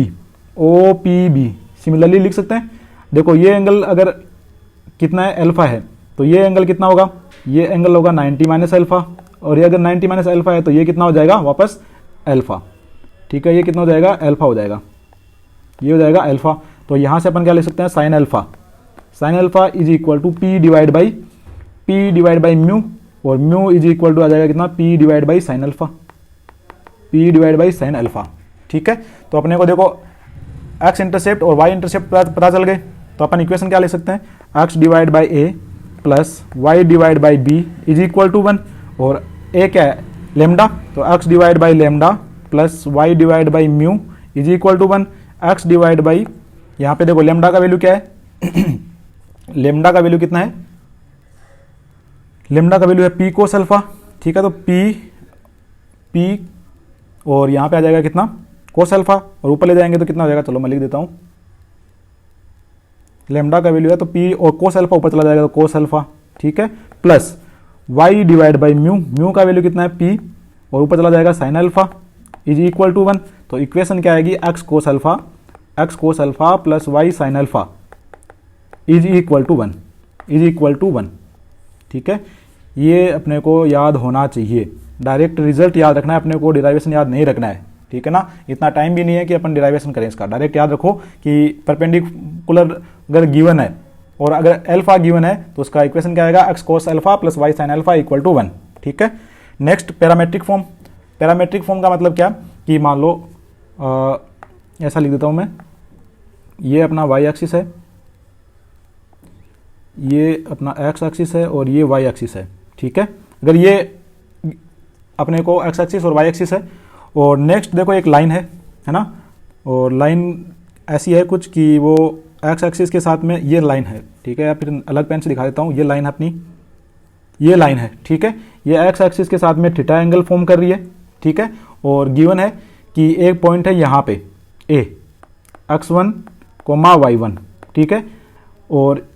B similarly लिख सकते हैं। देखो ये एंगल अगर कितना है अल्फा है, तो ये एंगल कितना होगा, ये एंगल होगा 90 माइनस अल्फा, और ये अगर 90 माइनस अल्फा है तो ये कितना हो जाएगा वापस अल्फा। ठीक है, ये कितना हो जाएगा अल्फा हो जाएगा, ये हो जाएगा अल्फा। तो यहाँ से अपन क्या लिख सकते हैं sine alpha is equal to P divide by mu, और म्यू इज इक्वल टू आ जाएगा कितना P divide by sine alpha. ठीक है, तो अपने को देखो एक्स इंटरसेप्ट और वाई इंटरसेप्ट पता चल गए, तो अपन इक्वेशन क्या लिख सकते हैं, X divide by A plus Y divide by B is equal to 1, और ए क्या है लेमडा, तो X divide by lambda plus Y divide by mu is equal to 1, X divide by, यहाँ पे देखो लेमडा का वैल्यू क्या है लेमडा का वैल्यू कितना है, लेमडा का वैल्यू है पी कोस अल्फा। ठीक है, तो पी और यहाँ पे आ जाएगा कितना कोस अल्फा, और ऊपर ले जाएंगे तो कितना हो जाएगा, चलो मैं लिख देता हूँ, लेमडा का वैल्यू है तो पी और कोस अल्फा ऊपर चला जाएगा तो कोस अल्फा। ठीक है, plus Y divide by mu का वैल्यू कितना है पी, और ऊपर चला जाएगा sine alpha is equal to 1, तो इक्वेशन क्या आएगी X cos alpha plus Y sine alpha is equal to 1। ठीक है, ये अपने को याद होना चाहिए, डायरेक्ट रिजल्ट याद रखना है अपने को, डिराइवेशन याद नहीं रखना है। ठीक है ना, इतना टाइम भी नहीं है कि अपन डिराइवेशन करें इसका, डायरेक्ट याद रखो कि परपेंडिकुलर अगर गिवन है और अगर अल्फा गिवन है तो उसका इक्वेशन क्या आएगा X cos alpha plus Y sine alpha equal to 1। ठीक है, नेक्स्ट पैरामेट्रिक फॉर्म का मतलब क्या कि मान लो ऐसा लिख देता हूं मैं, ये अपना वाई एक्सिस है, ये अपना एक्स एक्सिस है और ये वाई एक्सिस है। ठीक है, अगर ये अपने को एक्स एक्सिस और वाई एक्सिस है, और नेक्स्ट देखो एक लाइन है ना, और लाइन ऐसी है कुछ कि वो एक्स एक्सिस के साथ में ये लाइन है। ठीक है, या फिर अलग पेन से दिखा देता हूँ, ये लाइन अपनी ये लाइन है। ठीक है, ये एक्स एक्सिस के साथ में थीटा एंगल फॉर्म कर रही है। ठीक है, और गिवन है कि एक पॉइंट है यहाँ पे ए x1 y1। ठीक है, और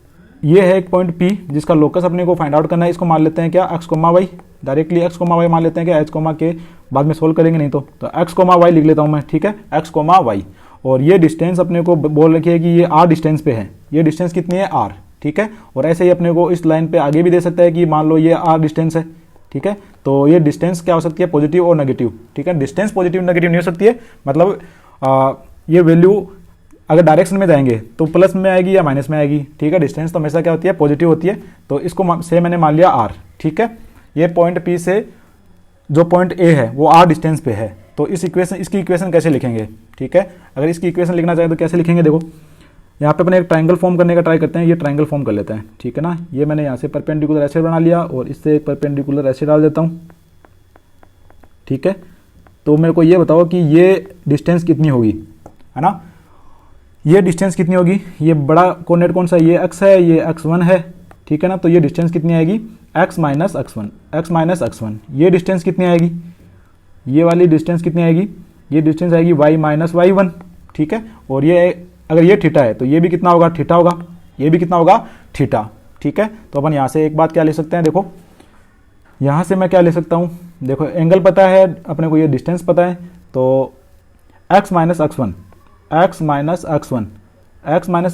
ये है एक पॉइंट P जिसका लोकस अपने को फाइंड आउट करना है, इसको मान लेते हैं क्या x, y, directly x, y मान लेते हैं क्या, h, के बाद में सोल्व करेंगे नहीं तो x, y लिख लेता हूँ मैं। ठीक है, x, y, और ये डिस्टेंस अपने को बोल रखी है कि ये r डिस्टेंस पे है, ये डिस्टेंस कितनी है r। ठीक है, और ऐसे ही अपने को इस लाइन पे आगे भी दे सकता है कि मान लो ये r डिस्टेंस है। ठीक है, तो ये डिस्टेंस क्या हो सकती है पॉजिटिव और नेगेटिव। ठीक है, डिस्टेंस पॉजिटिव नेगेटिव नहीं हो सकती है, मतलब ये वैल्यू अगर डायरेक्शन में जाएंगे तो प्लस में आएगी या माइनस में आएगी। ठीक है, डिस्टेंस तो हमेशा क्या होती है पॉजिटिव होती है, तो इसको से मैंने मान लिया r। ठीक है, ये पॉइंट P से जो पॉइंट A है वो r डिस्टेंस पे है, तो इसकी इक्वेशन कैसे लिखेंगे। ठीक है, अगर इसकी इक्वेशन लिखना चाहे तो कैसे लिखेंगे, देखो यहाँ पे अपने एक ट्राइंगल फॉर्म करने का ट्राई करते हैं, ये ट्राइंगल फॉर्म कर लेते हैं। ठीक है ना, ये मैंने यहाँ से परपेंडिकुलर ऐसे बना लिया और इससे एक परपेंडिकुलर ऐसे डाल देता हूँ। ठीक है, तो मेरे को ये बताओ कि ये डिस्टेंस कितनी होगी, है ना, ये डिस्टेंस कितनी होगी, ये बड़ा कोऑर्डिनेट कौन सा है, ये x है, ये x1 है। ठीक है ना, तो ये डिस्टेंस कितनी आएगी x माइनस x1, ये डिस्टेंस कितनी आएगी, ये वाली डिस्टेंस कितनी आएगी, ये डिस्टेंस आएगी y माइनस y1। ठीक है, और ये अगर ये थीटा है तो ये भी कितना होगा थीटा होगा, ये भी कितना होगा थीटा। ठीक है, तो अपन यहाँ से एक बात क्या ले सकते हैं, देखो यहाँ से मैं क्या ले सकता हूँ, देखो एंगल पता है अपने को, ये डिस्टेंस पता है, तो x minus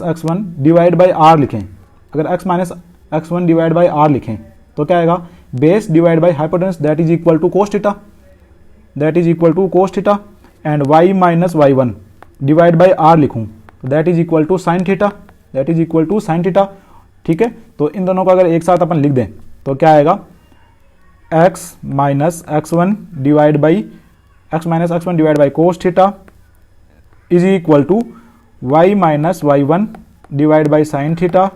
x1 divide by r लिखें, अगर x minus x1 divide by r लिखें तो क्या आएगा base divide by hypotenuse that is equal to cos theta, and y minus y1 divide by r लिखूँ तो that is equal to sine theta. ठीक है, तो इन दोनों को अगर एक साथ अपन लिख दें तो क्या आएगा x minus x1 divide by cos theta is equal to y minus y1 divide by sine theta,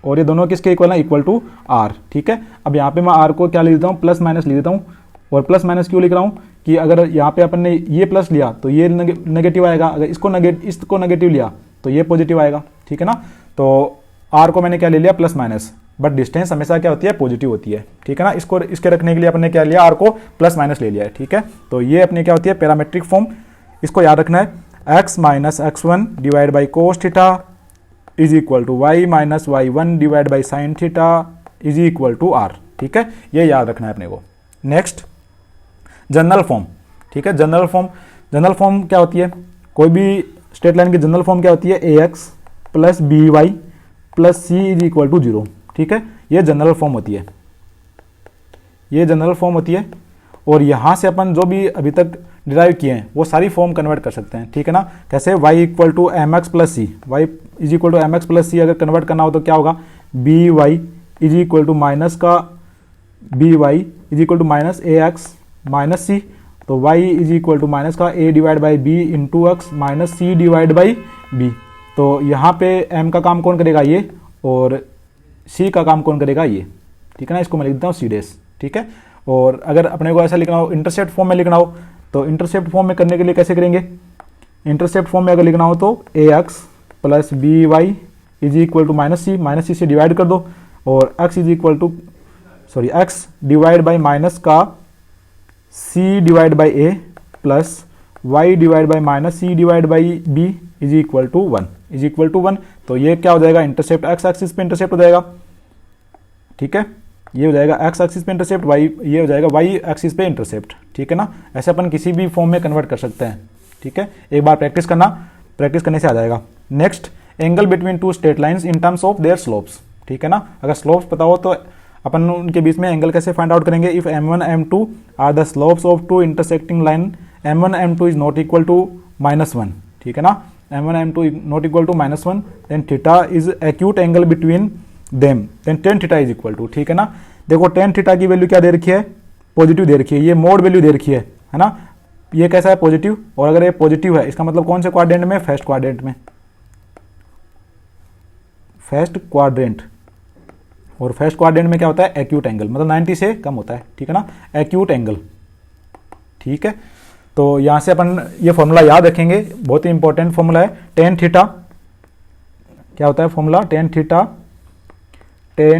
और ये दोनों किसके इक्वल है, इक्वल टू r। ठीक है, अब यहाँ पे मैं r को क्या लिख देता हूँ प्लस माइनस लिख देता हूँ, और प्लस माइनस क्यों लिख रहा हूँ कि अगर यहाँ पे अपन ने ये प्लस लिया तो ये नेगेटिव आएगा, अगर इसको नेगेटिव लिया तो ये पॉजिटिव आएगा। ठीक है ना, तो r को मैंने क्या ले लिया प्लस माइनस, बट डिस्टेंस हमेशा क्या होती है, पॉजिटिव होती है, ठीक है ना। इसको इसके रखने के लिए अपने क्या लिया, आर को प्लस माइनस ले लिया है, ठीक है। तो ये अपनी क्या होती है, पैरामेट्रिक फॉर्म, इसको याद रखना है, x minus x1 divide by cos theta is equal to y minus y1 divide by sine theta is equal to r, ठीक है, ये याद रखना है अपने को। नेक्स्ट जनरल फॉर्म, ठीक है। जनरल फॉर्म क्या होती है, कोई भी स्ट्रेट लाइन की जनरल फॉर्म क्या होती है, ax plus B Y plus C is equal to 0, ठीक है, ये जनरल फॉर्म होती है, ये जनरल फॉर्म होती है। और यहाँ से अपन जो भी अभी तक डिराइव किए हैं वो सारी फॉर्म कन्वर्ट कर सकते हैं, ठीक है ना। कैसे, y equal to M X plus C, Y is equal to M X plus C अगर कन्वर्ट करना हो तो क्या होगा, B Y is equal to minus का B Y is equal to minus A X minus C, तो y is equal to minus का a divide by B into x minus C divide by B. तो यहाँ पे m का काम कौन करेगा, ये, और c का काम कौन करेगा, ये, ठीक है ना। इसको मैं लिख देता हूँ सी डेस, ठीक है। और अगर अपने को ऐसा लिखना हो, इंटरसेप्ट फॉर्म में लिखना हो, तो इंटरसेप्ट फॉर्म में करने के लिए कैसे करेंगे, इंटरसेप्ट फॉर्म में अगर लिखना हो तो A X plus B Y is equal to minus C से डिवाइड कर दो, और x is equal to X divide by minus का c divide by A plus y divide by minus C divide by B is equal to 1, तो ये क्या हो जाएगा, इंटरसेप्ट x एक्सिस पे इंटरसेप्ट हो जाएगा, ठीक है, ये हो जाएगा x एक्सिस पे इंटरसेप्ट, y ये हो जाएगा y एक्सिस पे इंटरसेप्ट, ठीक है ना। ऐसे अपन किसी भी फॉर्म में कन्वर्ट कर सकते हैं, ठीक है। एक बार प्रैक्टिस करने से आ जाएगा। Next, angle between two straight lines in terms of their slopes, ठीक है ना। अगर स्लोप्स पता हो तो अपन उनके बीच में एंगल कैसे फाइंड आउट करेंगे, if m1 m2 are the slopes of two intersecting line m1 m2 is not equal to -1, ठीक है ना, m1 m2 not equal to -1, then theta is acute angle between them, then tan theta is equal to, ठीक है ना। देखो tan theta की value क्या दे रखी है, पॉजिटिव दे रखी है, ये मोड वैल्यू दे रखी है ना, ये कैसा है, पॉजिटिव, और अगर ये पॉजिटिव है इसका मतलब कौन से क्वाड्रेंट में, फर्स्ट क्वाड्रेंट में, फर्स्ट क्वाड्रेंट, और फर्स्ट क्वाड्रेंट में क्या होता है, एक्यूट एंगल, मतलब 90 से कम होता है, ठीक है ना, एक्यूट एंगल, ठीक है। तो यहां से अपन ये फॉर्मूला याद रखेंगे, बहुत ही इंपॉर्टेंट फॉर्मूला है, टेन थीटा क्या होता है formula, tan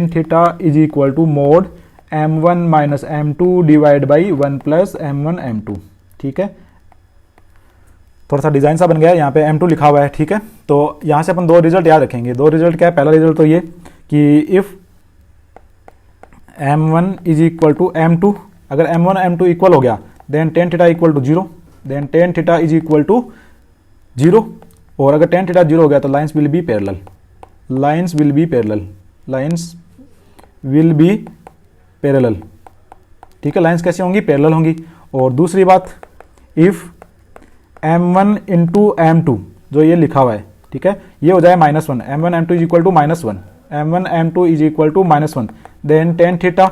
theta is equal to mod m1 minus m2 divide by 1 plus m1 m2, ठीक है। थोड़ा सा डिजाइन सा बन गया है, यहाँ पे m2 लिखा हुआ है, ठीक है। तो यहाँ से अपन दो रिजल्ट याद रखेंगे, दो रिजल्ट क्या है, पहला रिजल्ट तो ये कि if m1 is equal to m2, अगर m1 m2 इक्वल हो गया then tan theta equal to 0, then tan theta is equal to 0, और अगर टेन थीटा 0 हो गया तो लाइन्स विल बी पैरेलल, ठीक है, लाइन्स कैसे होंगी, पैरेलल होंगी। और दूसरी बात, इफ m1 इंटू m2 जो ये लिखा हुआ है, ठीक है, ये हो जाए -1, m1 m2 is equal to -1, m1 m2 is equal to -1, then tan theta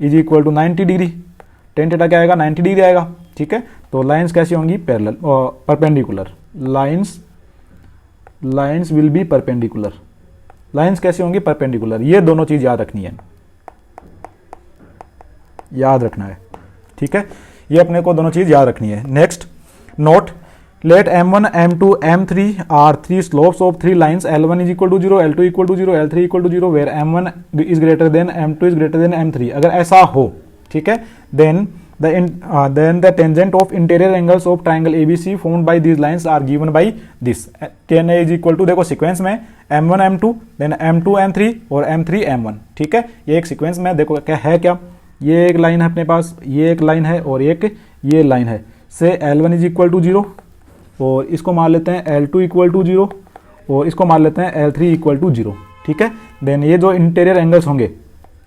is equal to 90 degree, tan theta क्या आएगा, 90 डिग्री आएगा, ठीक है। तो लाइन्स कैसी होंगी, parallel, perpendicular, lines will be perpendicular, lines कैसी होंगी, परपेंडिकुलर, ये दोनों चीज याद रखनी है, याद रखना है, ठीक है, ये अपने को दोनों चीज याद रखनी है। Next, note, let m1 m2 m3 are three slopes of three lines l1 is equal to 0, l2 equal to 0, l3 equal to 0, where m1 is greater than m2 is greater than m3, अगर ऐसा हो, ठीक है, then the tangent of interior angles of triangle ABC formed by these lines are given by this, tan A is equal to, देखो sequence में m1 m2 then m2 m3 और m3 m1, ठीक है, ये एक सीक्वेंस में देखो क्या है, क्या ये एक लाइन है अपने पास, ये एक लाइन है और एक ये लाइन है, से l1 इज इक्वल टू 0, और इसको मान लेते हैं l2 इक्वल टू 0, और इसको मान लेते हैं l3 इक्वल टू 0, ठीक है। देन ये जो इंटीरियर एंगल्स होंगे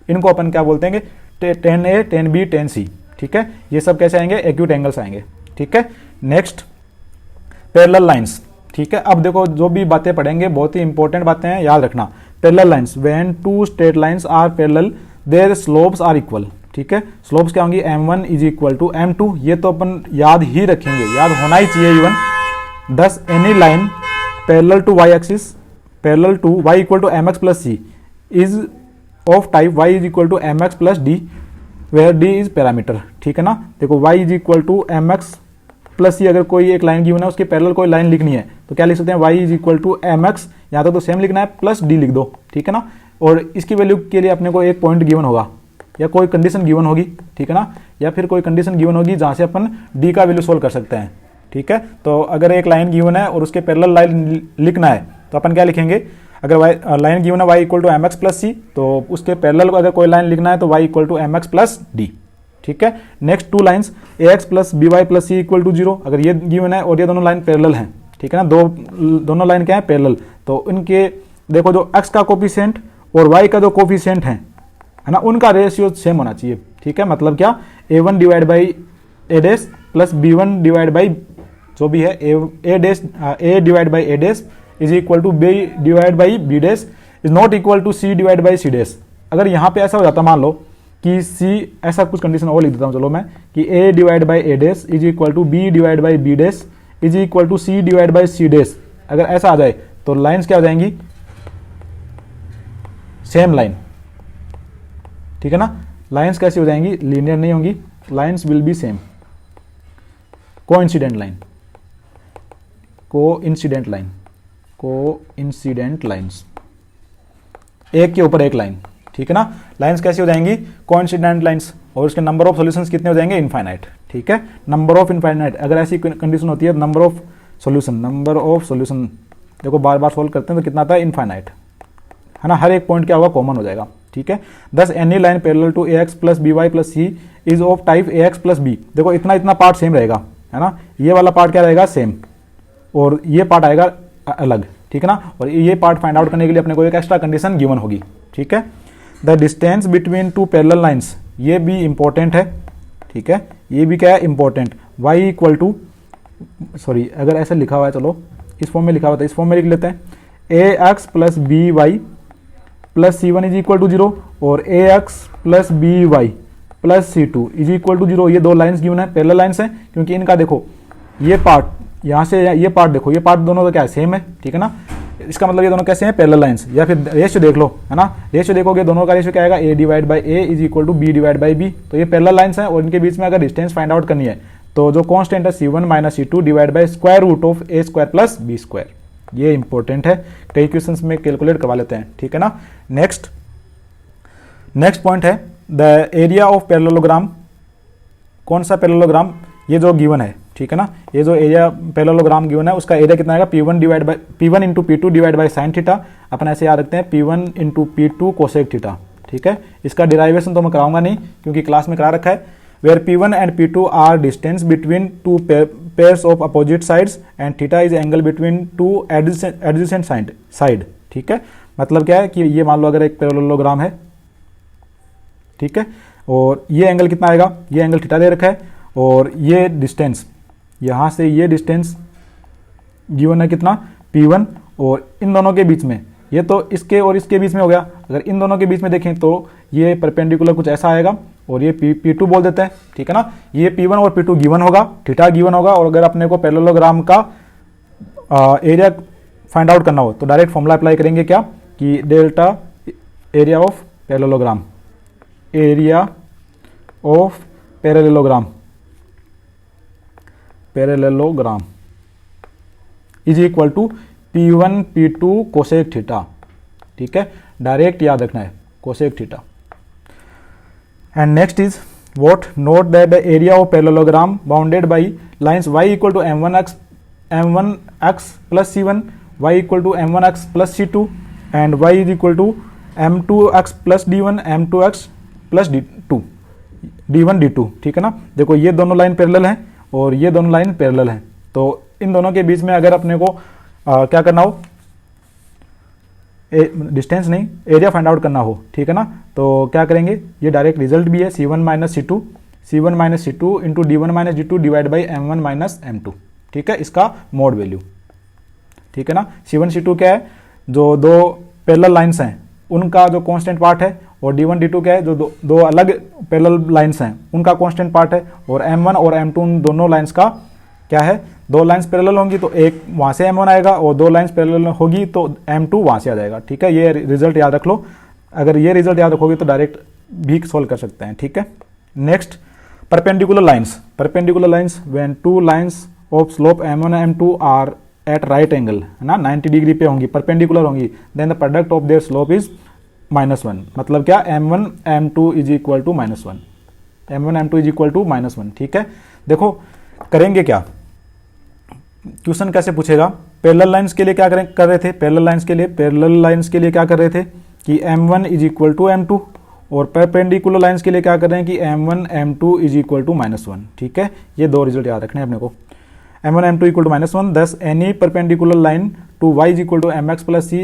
इनको अपन क्या बोलते हैं, टेन ए, टेन बी, टेन सी, ठीक है, ये सब कैसे आएंगे, एक्यूट एंगल्स आएंगे, ठीक है। नेक्स्ट, पैरेलल लाइंस, ठीक है। अब देखो जो भी बातें पढ़ेंगे बहुत ही इंपॉर्टेंट बातें हैं, याद रखना। Parallel lines, when two straight lines are parallel their slopes are equal, ठीक है। स्लोप्स क्या होंगी, m1 is equal to m2, ये तो अपन याद ही रखेंगे, याद होना ही चाहिए even. Thus any line parallel to y axis, parallel to y equal to mx plus c is of type y is equal to mx plus d, where d is parameter, ठीक है ना। देखो y is equal to mx plus c, अगर कोई एक line given है उसके parallel कोई लाइन लिखनी है तो क्या लिख सकते हैं, y is equal to mx, यहाँ तक तो सेम लिखना है, प्लस d लिख दो, ठीक है ना। और इसकी वैल्यू के लिए अपने को एक पॉइंट गिवन होगा या कोई कंडीशन गिवन होगी, ठीक है ना, या फिर कोई कंडीशन गिवन होगी जहाँ से अपन डी का वैल्यू सोल्व कर सकते हैं, ठीक है। तो अगर एक लाइन गिवन है और उसके पैरेलल लाइन लिखना है तो अपन क्या लिखेंगे, अगर लाइन गिवन है y equal to M X plus C, तो उसके पैरेलल को अगर कोई लाइन लिखना है तो y equal to M X plus D, ठीक है। Next two lines A X plus B Y plus C equal to 0, अगर ये गिवन है और ये दोनों लाइन पैरेलल हैं, ठीक है ना, दोनों लाइन क्या है, पैरेलल, तो इनके देखो जो x का कोफिशिएंट और y का जो कोफिशिएंट है ना, उनका रेशियो सेम होना चाहिए, ठीक है। मतलब क्या, a1 divide by A dash plus b1 divide by जो भी है a divide by A dash is equal to b divide by b dash is not equal to c divide by c dash. अगर यहाँ पे ऐसा हो जाता, मान लो कि c, ऐसा कुछ कंडीशन और लिख देता हूँ चलो मैं, कि a divide by A dash is equal to b divide by b dash is equal to c divide by c dash, अगर ऐसा आ जाए तो लाइन्स क्या हो जाएंगी, सेम लाइन, ठीक है ना। लाइन्स कैसी हो जाएंगी, लीनियर नहीं होंगी, lines will be same, coincident line, coincident lines, एक के ऊपर एक लाइन, ठीक है ना। लाइन्स कैसी हो जाएंगी, कोइंसिडेंट लाइन्स, और उसके नंबर ऑफ सॉल्यूशंस कितने हो जाएंगे, इनफाइनाइट, ठीक है, नंबर ऑफ इनफाइनाइट। अगर ऐसी कंडीशन होती है नंबर ऑफ सॉल्यूशन देखो बार बार सोल्व करते हैं तो कितना आता है, इनफाइनाइट, है ना, हर एक पॉइंट क्या होगा, कॉमन हो जाएगा, ठीक है। Thus any line parallel to A X plus B Y plus C is of type A X plus B, देखो इतना पार्ट सेम रहेगा, है ना, ये वाला पार्ट क्या रहेगा, सेम, और ये पार्ट आएगा अलग, ठीक है ना, और ये पार्ट फाइंड आउट करने के लिए अपने को एक एक्स्ट्रा कंडीशन गिवन होगी, ठीक है। The distance between two parallel lines, ये भी इंपॉर्टेंट है, ठीक है, ये भी क्या है, important, Y equal to, sorry अगर ऐसे लिखा हुआ है, चलो इस फॉर्म में लिखा हुआ था, इस फॉर्म में लिख लेते हैं, A X plus B Y plus C one is equal to 0 और A X plus B Y plus C two is equal to 0, ये दो लाइन्स गिवन है, पैरेलल लाइन्स हैं, क्योंकि इनका देखो ये पार्ट यहाँ से ये पार्ट देखो, ये पार्ट दोनों तो क्या है, सेम है, ठीक है ना, इसका मतलब ये दोनों कैसे हैं, पैरेलल लाइन्स। या फिर रेशियो देख लो, है ना, रेशियो देखोगे दोनों का रेशियो क्या आएगा, A divide by A is equal to B divide by B, तो ये पैरेलल लाइन्स हैं और इनके बीच में अगर डिस्टेंस फाइंड आउट करनी है तो जो कांस्टेंट है c1 minus c2 divide by square root of a square plus b square, ये इंपॉर्टेंट है, कई क्वेश्चंस में कैलकुलेट करवा लेते हैं, ठीक है ना। नेक्स्ट पॉइंट है द एरिया ऑफ पैरेललोग्राम, कौन सा पैरेललोग्राम, ये जो गिवन है, ठीक है ना, ये जो एरिया पैरेललोग्राम गिवन है उसका एरिया कितना आएगा, p1 into p2 divide by sine theta, अपन ऐसे याद रखते हैं p1 into p2 cosec theta, ठीक है। इसका डिराइवेशन तो मैं कराऊंगा नहीं क्योंकि क्लास में करा रखा है, where p1 and p2 are distance between two pairs of opposite sides and theta is angle between two adjacent side, ठीक है। मतलब क्या है कि ये मान लो अगर एक पैरेललोग्राम है, ठीक है, और ये एंगल कितना आएगा, ये एंगल थीटा दे रखा है, और ये डिस्टेंस यहाँ से ये डिस्टेंस गिवन है कितना, p1, और इन दोनों के बीच में, ये तो इसके और इसके बीच में हो गया, अगर इन दोनों के बीच में देखें तो ये परपेंडिकुलर कुछ ऐसा आएगा और ये p2 बोल देते हैं, ठीक है ना। ये p1 और p2 गिवन होगा, थीटा गिवन होगा, और अगर अपने को पैरेललोग्राम का एरिया फाइंड आउट करना हो तो डायरेक्ट फॉर्मूला अप्लाई करेंगे क्या, कि delta area of parallelogram, area of parallelogram is equal to p1 p2 cosec theta, ठीक है, डायरेक्ट याद रखना है, cosec theta. And next is what? Note that the area of parallelogram bounded by lines y equal to m1x plus c1, y equal to m1x plus c2, and y is equal to m2x plus d1, m2x plus d2, d1 d2, ठीक है ना। देखो ये दोनों line parallel हैं और ये दोनों लाइन पैरेलल हैं, तो इन दोनों के बीच में अगर अपने को क्या करना हो, डिस्टेंस नहीं एरिया फाइंड आउट करना हो, ठीक है ना, तो क्या करेंगे, ये डायरेक्ट रिजल्ट भी है c1 minus c2 into d1 minus d2 divide by m1 minus m2, ठीक है, इसका मोड वैल्यू, ठीक है ना। c1 c2 क्या है, जो दो पैरेलल लाइंस हैं उनका जो कांस्टेंट पार्ट है, और d1 d2 क्या है, जो दो अलग पैरेलल लाइंस हैं उनका कांस्टेंट पार्ट है, और m1 और m2 उन दोनों लाइंस का क्या है, दो लाइंस पैरेलल होंगी तो एक वहाँ से m1 आएगा, और दो लाइंस पैरेलल होगी तो m2 वहाँ से आ जाएगा, ठीक है। ये रिजल्ट याद रख लो, अगर ये रिजल्ट याद रखोगे तो डायरेक्ट भी सोल्व कर सकते हैं, ठीक है। Next perpendicular lines when two lines of slope m1 और m2 are eight right angle, है ना, 90 डिग्री पे होंगी, परपेंडिकुलर होंगी, then the product of their slope is -1, मतलब क्या m1 m2 is equal to -1, m1 m2 is equal to -1। ठीक है, देखो करेंगे क्या, क्वेश्चन कैसे पूछेगा, पैरेलल लाइंस के लिए क्या कर रहे थे, पैरेलल लाइंस के लिए क्या कर रहे थे कि m1 is equal to m2, और परपेंडिकुलर लाइंस के लिए क्या कर रहे हैं कि m1 m2 is equal to -1। ठीक है, ये दो रिजल्ट याद रखने हैं अपने को, m1 m2 equal to -1, thus any perpendicular line to y is equal to mx plus c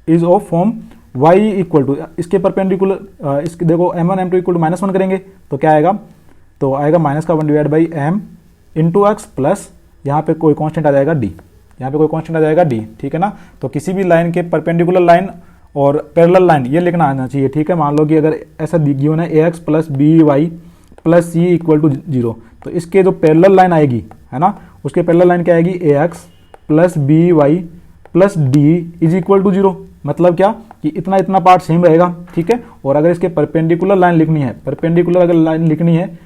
is of form y equal to, इसके परपेंडिकुलर इसके देखो m1 m2 इक्वल टू -1 करेंगे तो क्या आएगा, तो आएगा माइनस का 1 divide by m into x plus यहाँ पे कोई कांस्टेंट आ जाएगा d, यहाँ पे कोई कांस्टेंट आ जाएगा d। ठीक है ना, तो किसी भी लाइन के परपेंडिकुलर लाइन और पैरेलल लाइन ये लिखना आना चाहिए। ठीक है, मान लो कि अगर ऐसा गिवन है ax plus by plus c equal to 0, तो इसके जो पैरेलल लाइन आएगी है ना, उसके पैरेलल लाइन क्या आएगी ax plus by plus d is equal to 0, मतलब क्या कि इतना इतना पार्ट सेम रहेगा। ठीक है, और अगर इसके परपेंडिकुलर लाइन लिखनी है, परपेंडिकुलर अगर लाइन लिखनी है,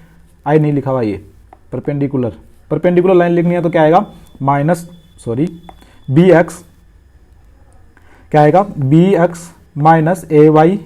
आई नहीं लिखा हुआ ये, परपेंडिकुलर लाइन लिखनी है तो क्या आएगा bx, क्या आएगा bx minus ay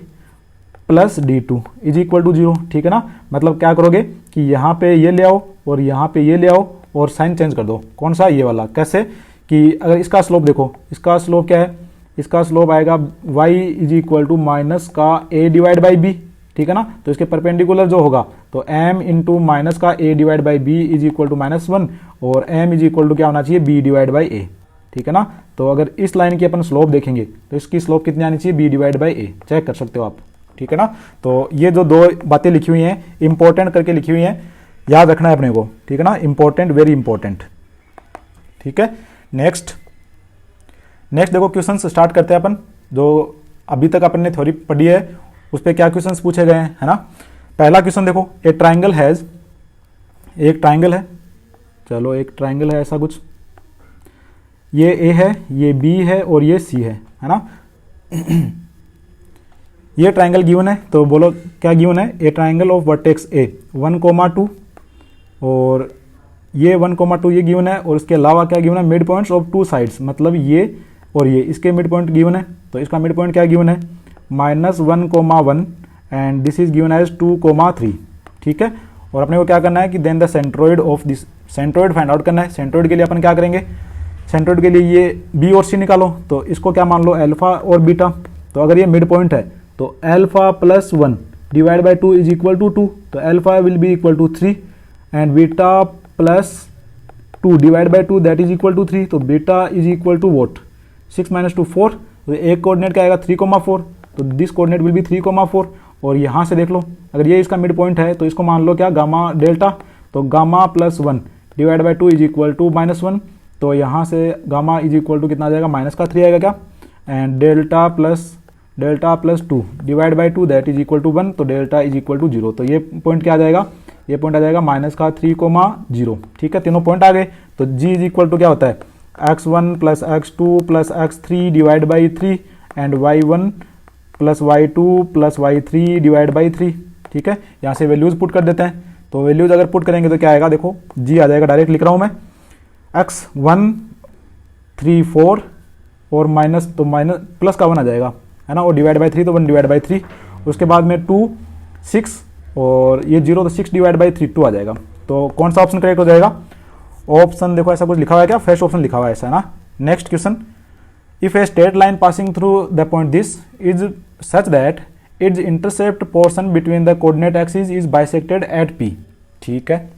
plus d2 is equal to 0। ठीक है ना, मतलब क्या करोगे कि यहाँ पे ये ले आओ और यहाँ पे ये ले आओ और साइन चेंज कर दो, कौन सा, ये वाला। कैसे कि अगर इसका स्लोप देखो, इसका स्लोप क्या है, इसका स्लोप आएगा y is equal to minus का a डिवाइड बाई b। ठीक है ना, तो इसके परपेंडिकुलर जो होगा तो m इंटू माइनस का a divide by b is equal to -1, और m इज इक्वल टू क्या होना चाहिए, b डिवाइड बाई a। ठीक है ना, तो अगर इस लाइन की अपन स्लोप देखेंगे तो इसकी स्लोप कितनी आनी चाहिए, b divide by a, check कर सकते हो आप। ठीक है ना, तो ये जो दो बातें लिखी हुई हैं इंपॉर्टेंट करके लिखी हुई हैं, याद रखना है अपने को। ठीक है ना, इंपॉर्टेंट, वेरी इंपॉर्टेंट। ठीक है, नेक्स्ट देखो क्वेश्चन स्टार्ट करते हैं अपन, जो अभी तक अपन ने थ्योरी पढ़ी है उस पर क्या क्वेश्चन पूछे गए हैं, है ना। पहला क्वेश्चन देखो, एक ट्राइंगल है, चलो एक ट्राइंगल है ऐसा कुछ, ये A है, ये B है और ये C है ना। ये ट्राइंगल गिवन है, तो बोलो क्या गिवन है, ए ट्राइंगल ऑफ वर्टेक्स A 1,2 और ये 1,2 ये गिवन है, और इसके अलावा क्या गिवन है, mid points of two sides, मतलब ये और ये, इसके मिड पॉइंट गिवन है। तो इसका मिड पॉइंट क्या गिवन है, -1,1 and this is given as 2,3। ठीक है, और अपने को क्या करना है कि then the centroid of this, centroid find out करना है। सेंट्रोइड के लिए अपन क्या करेंगे, सेंट्रोइड के लिए ये B और C निकालो, तो इसको क्या मान लो, अल्फा और बीटा। तो अगर ये मिड पॉइंट है तो alpha plus 1 divide by 2 is equal to 2, तो alpha will be equal to 3 and beta plus 2 divide by 2 that is equal to 3, तो beta is equal to what, 6 - 2 4, तो एक कोऑर्डिनेट क्या आएगा 3,4, तो दिस कोऑर्डिनेट विल बी 3,4। और यहाँ से देख लो, अगर ये इसका मिड पॉइंट है तो इसको मान लो क्या, गामा डेल्टा, तो gamma plus 1 divide by 2 is equal to -1, तो यहाँ से गामा इज इक्वल टू कितना आ जाएगा, -3 आएगा क्या, and delta plus 2 divide by 2 that is equal to 1, तो डेल्टा इज इक्वल टू 0। तो ये पॉइंट क्या आ जाएगा, ये पॉइंट आ जाएगा -3,0। ठीक है, तीनों पॉइंट आ गए। तो g इज इक्वल टू क्या होता है, x1 plus x2 plus x3 divide by 3 and y1 plus y2 plus y3 divide by 3। ठीक है, यहाँ से वैल्यूज पुट कर देते हैं, तो वैल्यूज अगर पुट करेंगे तो क्या आएगा, देखो g आ जाएगा, डायरेक्ट लिख रहा हूँ मैं, x1 3 4 और माइनस, तो माइनस प्लस का 1 आ जाएगा, है ना, और डिवाइड बाई 3, तो 1 डिवाइड बाई 3, उसके बाद में 2 6 और ये 0, तो 6 डिवाइड बाई 3 2 आ जाएगा। तो कौन सा ऑप्शन करेक्ट हो जाएगा, ऑप्शन देखो ऐसा कुछ लिखा हुआ है क्या, फर्स्ट ऑप्शन लिखा हुआ है ऐसा, है ना। Next question, if a straight line passing through the point this is such that it's intercept portion between the coordinate axis is bisected eight P। ठीक है,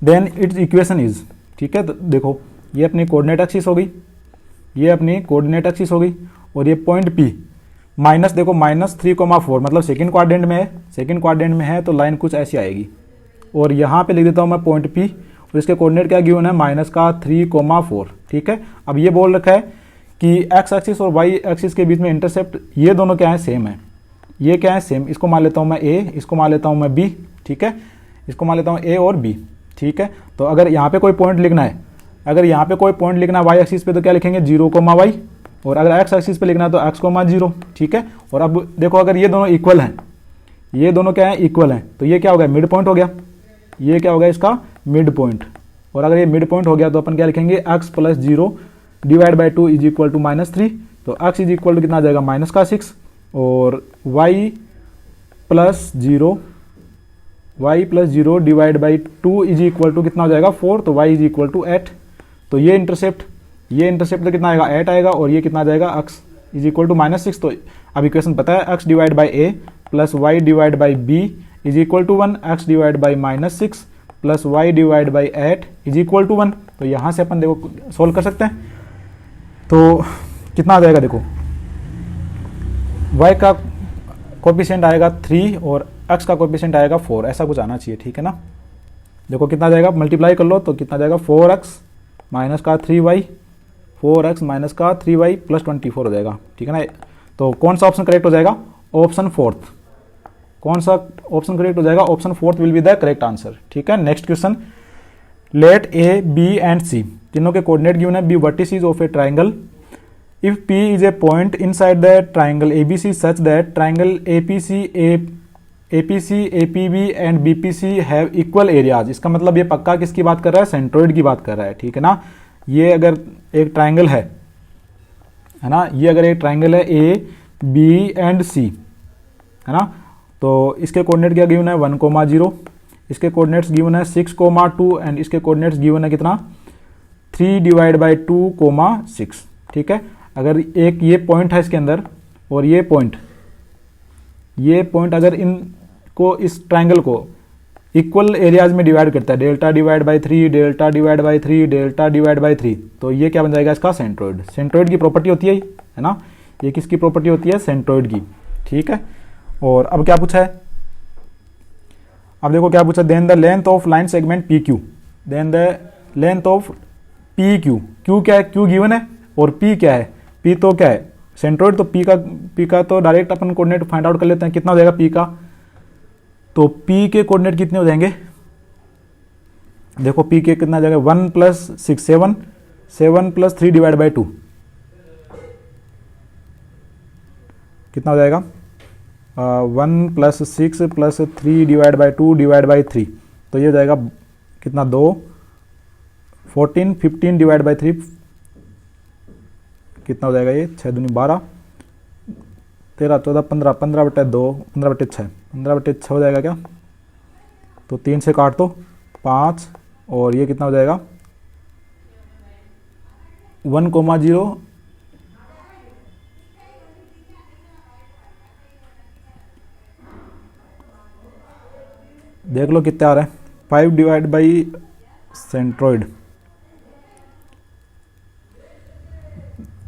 देन इट्स इक्वेशन इज, ठीक है, तो देखो ये अपनी कोऑर्डिनेट एक्सिस हो गई, ये अपनी कोऑर्डिनेट एक्सिस हो गई, और ये पॉइंट P माइनस, देखो -3,4, मतलब सेकंड क्वाड्रेंट में है, तो लाइन कुछ ऐसी आएगी। और यहाँ पे लिख देता हूँ मैं पॉइंट P, और इसके कोऑर्डिनेट क्या गिवन है, -3,4। ठीक है, अब ये बोल रखा है कि x एक्सिस और y एक्सिस के बीच में इंटरसेप्ट, ये दोनों क्या है, सेम है। ये क्या है, सेम, इसको मान लेता हूँ मैं A, इसको मान लेता हूँ मैं B। ठीक है, इसको मान लेता हूँ A और B। ठीक है, तो अगर यहाँ पे कोई पॉइंट लिखना है, y एक्सिस पे, तो क्या लिखेंगे 0,y, और अगर x एक्सिस पे लिखना है तो x,0। ठीक है, और अब देखो अगर ये दोनों इक्वल हैं, ये दोनों क्या है, इक्वल हैं, तो ये क्या हो गया, मिड पॉइंट हो गया, ये क्या हो गया इसका मिड पॉइंट। और अगर ये मिड पॉइंट हो गया तो अपन क्या लिखेंगे, x plus 0 divide by 2 is equal to -3, तो x इज इक्वल टू कितना आ जाएगा, -6 और y plus zero divide by 2 is equal to कितना हो जाएगा 4, तो y इज इक्वल टू 8। तो ये इंटरसेप्ट तो कितना आएगा 8 आएगा, और ये कितना आ जाएगा x इज इक्वल टू -6। तो अब इक्वेशन पता है x divide by a plus Y divide by b is equal to 1, x divide by -6 plus Y divide by 8 is equal to 1। तो यहाँ से अपन देखो सोल्व कर सकते हैं। तो कितना आ जाएगा देखो, y का कोफिशिएंट आएगा 3 और x का कोफिशिएंट आएगा 4, ऐसा कुछ आना चाहिए, ठीक है ना। देखो कितना जाएगा, मल्टीप्लाई कर लो तो कितना जाएगा 4x माइनस का 3y, 4x माइनस का 3y प्लस 24 हो जाएगा, ठीक है ना। तो कौन सा ऑप्शन करेक्ट हो जाएगा, ऑप्शन फोर्थ। कौन सा ऑप्शन करेक्ट हो जाएगा, option fourth will be the correct answer, ठीक है। Next question, let A B and C, तीनों के कोऑर्डिनेट गिवन है, be vertices of a triangle. If P is a point inside the triangle ABC such that triangle APC, APB and BPC have equal areas, इसका मतलब ये पक्का किसकी बात कर रहा है, सेंट्रोइड की बात कर रहा है, ठीक है ना। ये अगर एक ट्राइंगल है ना, ये अगर एक ट्राइंगल है A B एंड C है ना, तो इसके कोऑर्डिनेट क्या गिवन है 1,0, इसके कोऑर्डिनेट्स गिवन है 6,2 एंड इसके कोऑर्डिनेट्स गिवन है कितना 3 डिवाइड बाई 2,6, ठीक है। अगर एक ये पॉइंट है इसके अंदर और ये पॉइंट अगर इनको इस ट्राइंगल को इक्वल एरियाज में डिवाइड करता है, delta divide by 3, delta divide by 3, delta divide by 3, तो ये क्या बन जाएगा इसका सेंट्रोइड। सेंट्रोइड की प्रॉपर्टी होती है ना, ये किसकी प्रॉपर्टी होती है, सेंट्रोइड की, ठीक है। और अब क्या पूछा है, अब देखो क्या पूछा, then the length of line segment P Q, then the length of P Q, Q क्या है, क्यू गिवन है और पी क्या है, पी तो क्या है सेंट्रोइड, तो पी का तो डायरेक्ट अपन कोऑर्डिनेट फाइंड आउट कर लेते हैं, कितना हो जाएगा पी का, तो पी के कोऑर्डिनेट कितने हो जाएंगे, देखो पी के कितना हो जाएगा 1 प्लस 6 7, 7 प्लस 3 डिवाइड बाई 2 कितना हो जाएगा 1 plus 6 plus 3 divide by 2 divide by 3, तो ये हो जाएगा कितना 2, 14, 15 डिवाइड बाई 3 कितना हो जाएगा, ये 6 दूनी 12, 13 14 15, 15/2, 15/6, 15/6 हो जाएगा क्या, तो 3 से काट दो 5, और ये कितना हो जाएगा 1,0, देख लो कितने आ रहे हैं 5 डिवाइड बाई सेंट्रोइड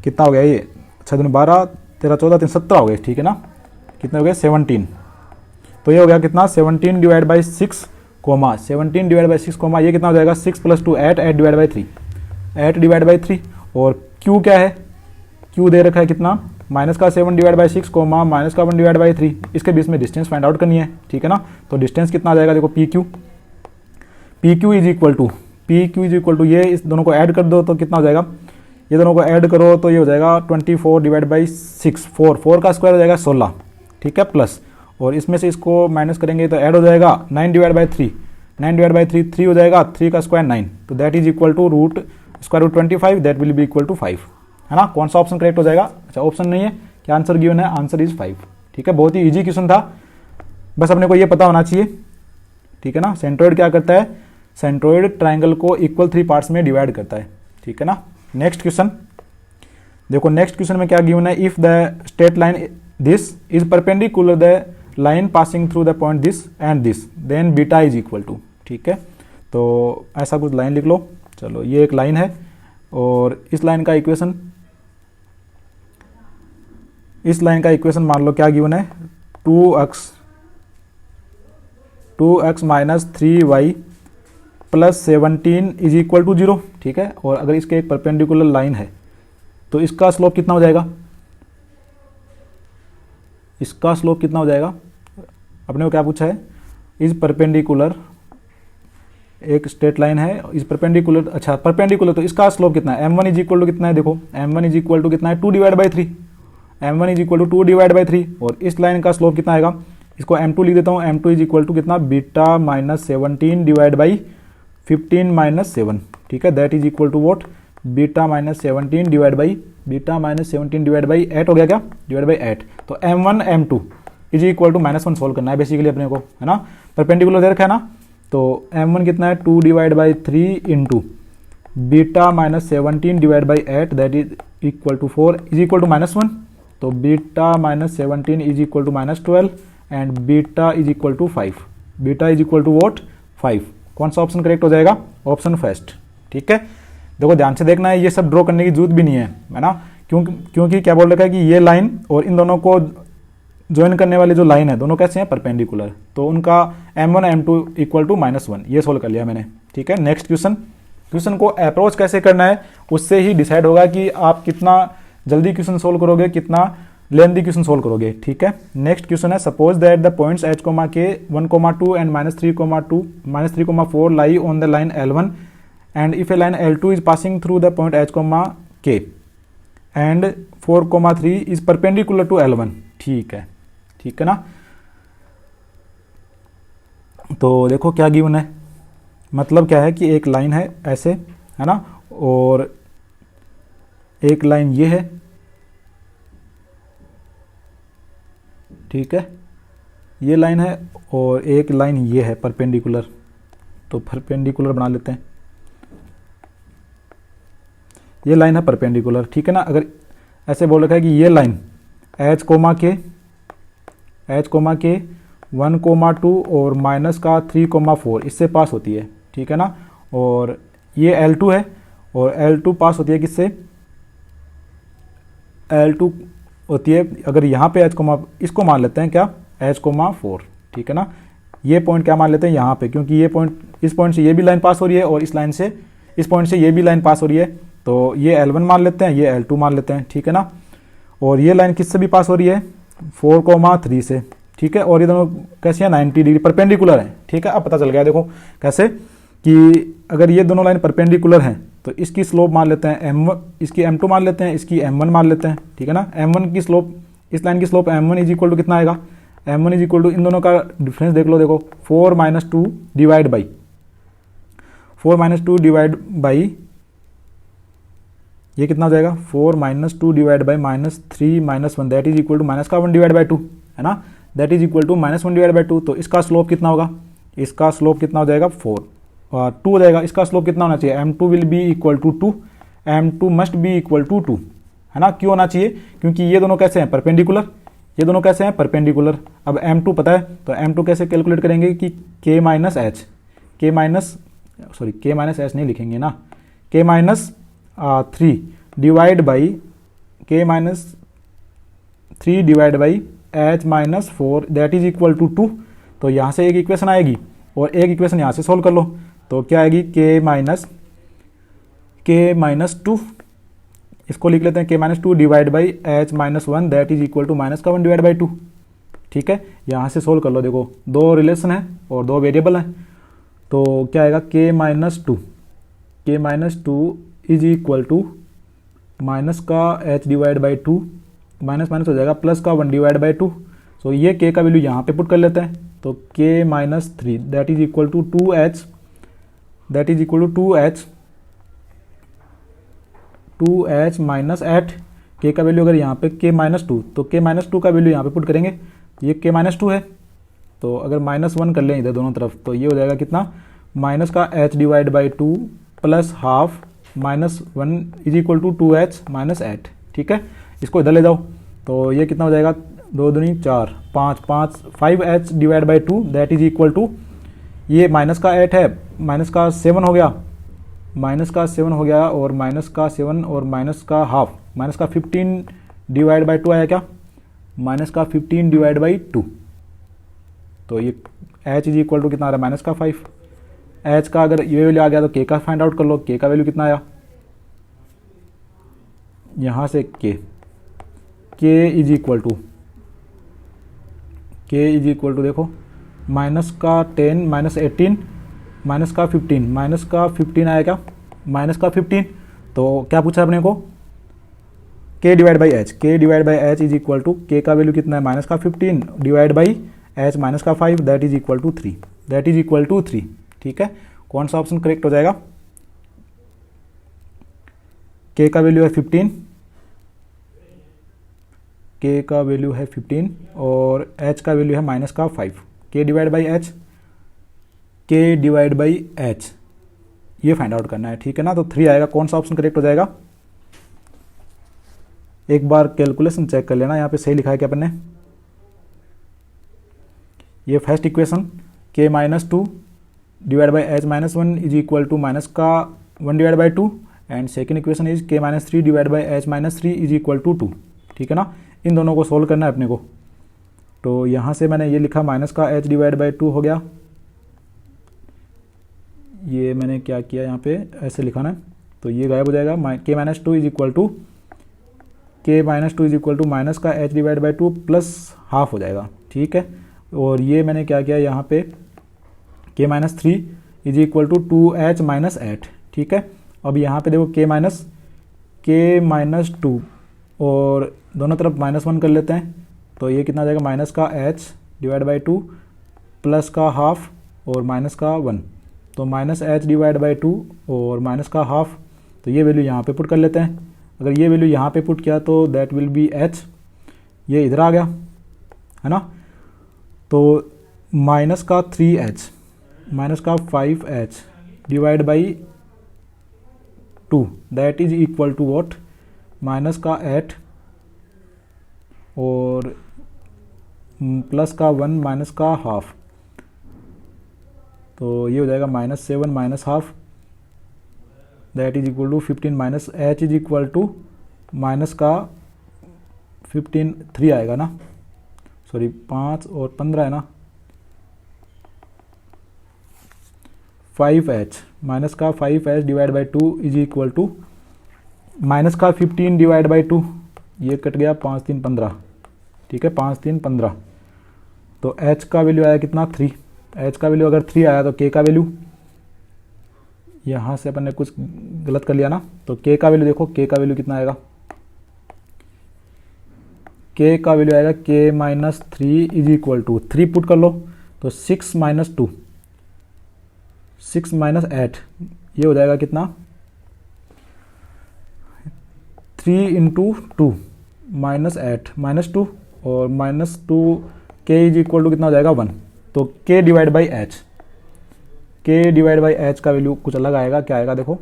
कितना हो गया, ये 6 दूनी 12, 13 14 3 17 हो गए, ठीक है ना। कितने हो गए 17, तो ये हो गया कितना 17 डिवाइड बाई 6, 17 डिवाइड बाई 6, ये कितना हो जाएगा 6 plus 2 8, 8 divide by 3, 8 divide by 3, और क्यू क्या है, क्यू दे रखा है कितना माइनस का 7 डिवाइड बाई 6, माइनस का 1 डिवाइड बाई 3, इसके बीच में डिस्टेंस फाइंड आउट करनी है, ठीक है ना। तो डिस्टेंस कितना आ जाएगा, देखो P Q is equal to ये इस दोनों को ऐड कर दो तो कितना हो जाएगा, ये दोनों को ऐड करो तो ये हो जाएगा 24 डिवाइड बाई 6, 4 का स्क्वायर हो जाएगा 16, ठीक है, प्लस, और इसमें से इसको माइनस करेंगे तो ऐड हो जाएगा 9 डिवाइड बाई 3, 9 डिवाइड बाई 3 3 हो जाएगा, 3 का स्क्वायर 9, तो that is equal to square root 25, that will be equal to 5, है ना। कौन सा ऑप्शन करेक्ट हो जाएगा, अच्छा ऑप्शन नहीं है, क्या आंसर गिवन है, आंसर इज 5, ठीक है। बहुत ही ईजी क्वेश्चन था, बस अपने को ये पता होना चाहिए, ठीक है ना। सेंट्रोइड क्या करता है, सेंट्रोइड ट्राइंगल को इक्वल 3 पार्ट्स में डिवाइड करता है, ठीक है ना। नेक्स्ट क्वेश्चन देखो, नेक्स्ट क्वेश्चन में क्या गिवन है, if the straight line this is perpendicular the line passing through the point this and this, then beta is equal to, ठीक है। तो ऐसा कुछ लाइन लिख लो, चलो ये एक लाइन है और इस लाइन का इक्वेशन मान लो क्या गिवन है, 2x minus 3y plus 17 is equal to 0, ठीक है। और अगर इसके एक परपेंडिकुलर लाइन है तो इसका स्लोप कितना हो जाएगा, अपने को क्या पूछा है, इज परपेंडिकुलर, एक स्ट्रेट लाइन है इज परपेंडिकुलर, अच्छा परपेंडिकुलर, तो इसका स्लोप कितना है, m1 इज इक्वल टू कितना है, देखो m1 इज इक्वल टू कितना है 2 divide by 3, m1 is equal to 2 divide by 3, और इस लाइन का स्लोप कितना आएगा, इसको m2 लिख देता हूँ, m2 इज इक्वल टू कितना beta minus 17 divide by 15 minus 7, ठीक है, that is equal to what beta minus 17 divide by eight हो गया क्या, डिवाइड बाई 8। तो m1 m2 is equal to -1 solve करना है बेसिकली अपने को, है ना, परपेंडिकुलर दे रखा है ना। तो m1 कितना है 2 divide by 3 into beta minus 17 divide by 8 that is equal to 4 is equal to -1। तो beta minus 17 is equal to -12 and beta is equal to 5। Beta is equal to what 5। कौन सा option correct हो जाएगा, option first. ठीक है, देखो ध्यान से देखना है, ये सब ड्रॉ करने की जरूरत भी नहीं है ना, क्योंकि क्या बोल रखा है कि ये लाइन और इन दोनों को ज्वाइन करने वाली जो लाइन है दोनों कैसे हैं, परपेंडिकुलर। तो उनका m1 m2 इक्वल टू -1 ये सोल्व कर लिया मैंने। ठीक है, नेक्स्ट क्वेश्चन को अप्रोच कैसे करना है उससे ही डिसाइड होगा कि आप कितना जल्दी क्वेश्चन सोल्व करोगे, कितना लेंथी क्वेश्चन सोल्व करोगे। ठीक है, नेक्स्ट क्वेश्चन है suppose that the points h, k 1,2 and -3,4 lie on the line L1 and if a line L2 is passing through the point h, k and 4,3 is perpendicular to L1। ठीक है ना। तो देखो क्या given है, मतलब क्या है कि एक लाइन है ऐसे, है ना, और एक लाइन ये है। ठीक है, ये लाइन है और एक लाइन ये है परपेंडिकुलर। तो परपेंडिकुलर बना लेते हैं, ये लाइन है परपेंडिकुलर। ठीक है ना, अगर ऐसे बोल रखा है कि ये लाइन h, k 1,2 और -3,4 इससे पास होती है। ठीक है ना, और ये L2 है और L2 पास होती है किससे, L2 होती है अगर यहाँ पे h, इसको मान लेते हैं क्या h, 4। ठीक है ना, ये पॉइंट क्या मान लेते हैं यहाँ पे, क्योंकि ये पॉइंट, इस पॉइंट से ये भी लाइन पास हो रही है और इस लाइन से, इस पॉइंट से ये भी लाइन पास हो रही है। तो ये L1 मान लेते हैं, ये L2 मान लेते हैं। ठीक है ना, और ये लाइन किससे भी पास हो रही है 4,3 से। ठीक है, और ये दोनों कैसे हैं 90 डिग्री परपेंडिकुलर है। ठीक है, अब पता चल गया देखो कैसे कि अगर ये दोनों लाइन परपेंडिकुलर हैं तो इसकी स्लोप मान लेते हैं m1, इसकी m2 मान लेते हैं, इसकी m1 मान लेते हैं। ठीक है ना, m1 की स्लोप, इस लाइन की slope m1 is equal to कितना आएगा, m1 इज इक्वल टू, इन दोनों का डिफरेंस देख लो, देखो 4 - 2 डिवाइड बाई ये कितना हो जाएगा 4 - 2 divide by -3 - 1 that is equal to -1 divide by 2, है ना, that is equal to -1 divide by 2। तो इसका स्लोप कितना होगा, इसका स्लोप कितना हो जाएगा 4 और 2 हो जाएगा। इसका स्लोप कितना होना चाहिए, m2 will be equal to 2, m2 must be equal to 2, है ना। क्यों होना चाहिए, क्योंकि ये दोनों कैसे हैं परपेंडिकुलर, ये दोनों कैसे हैं परपेंडिकुलर। अब m2 पता है तो m2 कैसे कैलकुलेट करेंगे कि k माइनस h नहीं लिखेंगे ना, k minus 3 divide by h minus 4 that is equal to 2। तो यहाँ से एक इक्वेशन आएगी और एक इक्वेशन यहाँ से सोल्व कर लो। तो क्या आएगी k माइनस 2, इसको लिख लेते हैं k minus 2 divide by h minus 1 that is equal to -1 divide by 2। ठीक है, यहाँ से सोल्व कर लो, देखो दो रिलेशन है और दो वेरिएबल हैं। तो क्या आएगा k minus 2 is equal to minus का h divide by 2, minus minus हो जाएगा प्लस का 1 डिवाइड बाई 2। सो ये k का वैल्यू यहाँ पे पुट कर लेते हैं। तो k minus 3 that is equal to 2h, that is equal to 2h minus 8। k का वैल्यू अगर यहाँ पे k माइनस 2, तो k माइनस 2 का वैल्यू यहाँ पे पुट करेंगे, ये k माइनस 2 है। तो अगर -1 कर लें इधर दोनों तरफ तो ये हो जाएगा कितना, माइनस का h divide by 2 plus half -1 is equal to 2h minus 8। ठीक है, इसको इधर ले जाओ तो ये कितना हो जाएगा, 2 दूनी 4, 5h divide by 2 that is equal to, ये माइनस का 8 है, माइनस का 7 हो गया, और माइनस का 7 और माइनस का हाफ, माइनस का 15 डिवाइड बाई 2 आया क्या, माइनस का 15 डिवाइड बाई 2। तो ये h इज इक्वल टू कितना आ रहा है माइनस का 5। h का अगर ये वैल्यू आ गया तो k का फाइंड आउट कर लो, k का वैल्यू कितना आया, यहाँ से k इज इक्वल टू देखो माइनस का 10 माइनस 18 माइनस का 15 आया क्या, माइनस का 15। तो क्या पूछा अपने को, k divide by h is equal to, k का वैल्यू कितना है माइनस का 15 डिवाइड बाई h माइनस का 5 दैट इज इक्वल टू 3। ठीक है, कौन सा ऑप्शन करेक्ट हो जाएगा, के का वैल्यू है 15, के का वैल्यू है 15 और एच का वैल्यू है माइनस का 5, के डिवाइड बाई एच, के डिवाइड बाई एच, ये फाइंड आउट करना है, ठीक है ना। तो 3 आएगा, कौन सा ऑप्शन करेक्ट हो जाएगा? एक बार कैलकुलेशन चेक कर लेना, यहाँ पे सही लिखा है क्या अपन ने? ये first equation k minus 2 divide by h minus 1 is equal to minus का 1 divide by 2 and second equation is k minus 3 divide by h minus 3 is equal to 2, ठीक है ना। इन दोनों को सोल्व करना है अपने को। तो यहाँ से मैंने ये लिखा माइनस का एच डिवाइड बाई 2 हो गया, ये मैंने क्या किया यहाँ पे ऐसे लिखा ना, तो ये गायब हो जाएगा। K minus 2 is equal to minus का h divide by 2 plus half हो जाएगा, ठीक है। और ये मैंने क्या किया यहाँ पे K minus 3 is equal to 2h minus 8, ठीक है। अब यहाँ पे देखो के माइनस 2 और दोनों तरफ -1 कर लेते हैं, तो ये कितना आ जाएगा? माइनस का h डिवाइड बाई 2 प्लस का हाफ और माइनस का 1, तो माइनस h डिवाइड बाई 2 और माइनस का हाफ, तो ये वैल्यू यहाँ पे पुट कर लेते हैं। अगर ये वैल्यू यहाँ पे पुट किया तो दैट विल बी h, ये इधर आ गया, है ना। तो माइनस का 3h माइनस का 5h divide by 2 that is equal to what? Minus का 8 और प्लस का 1 माइनस का हाफ, तो ये हो जाएगा -7 minus half that is equal to 15 minus h is equal to minus का 15 3 आएगा ना, सॉरी 5 और 15 है ना, 5h माइनस का 5h divide by 2 is equal to minus का 15 डिवाइड बाई 2, ये कट गया 5 3 15, ठीक है, 5 3 15। तो h का वैल्यू आया कितना? 3। h का वैल्यू अगर 3 आया तो k का वैल्यू, यहाँ से अपन ने कुछ गलत कर लिया ना, तो k का वैल्यू देखो, k का वैल्यू कितना आएगा? k का वैल्यू आएगा k minus 3 is equal to 3 put कर लो तो 6 माइनस 2, 6 माइनस 8, ये हो जाएगा कितना? 3 इंटू 2 माइनस 8 माइनस 2 और minus 2, k is equal to कितना हो जाएगा? 1। तो k divide by h, k divide by h का वैल्यू कुछ अलग आएगा, क्या आएगा देखो?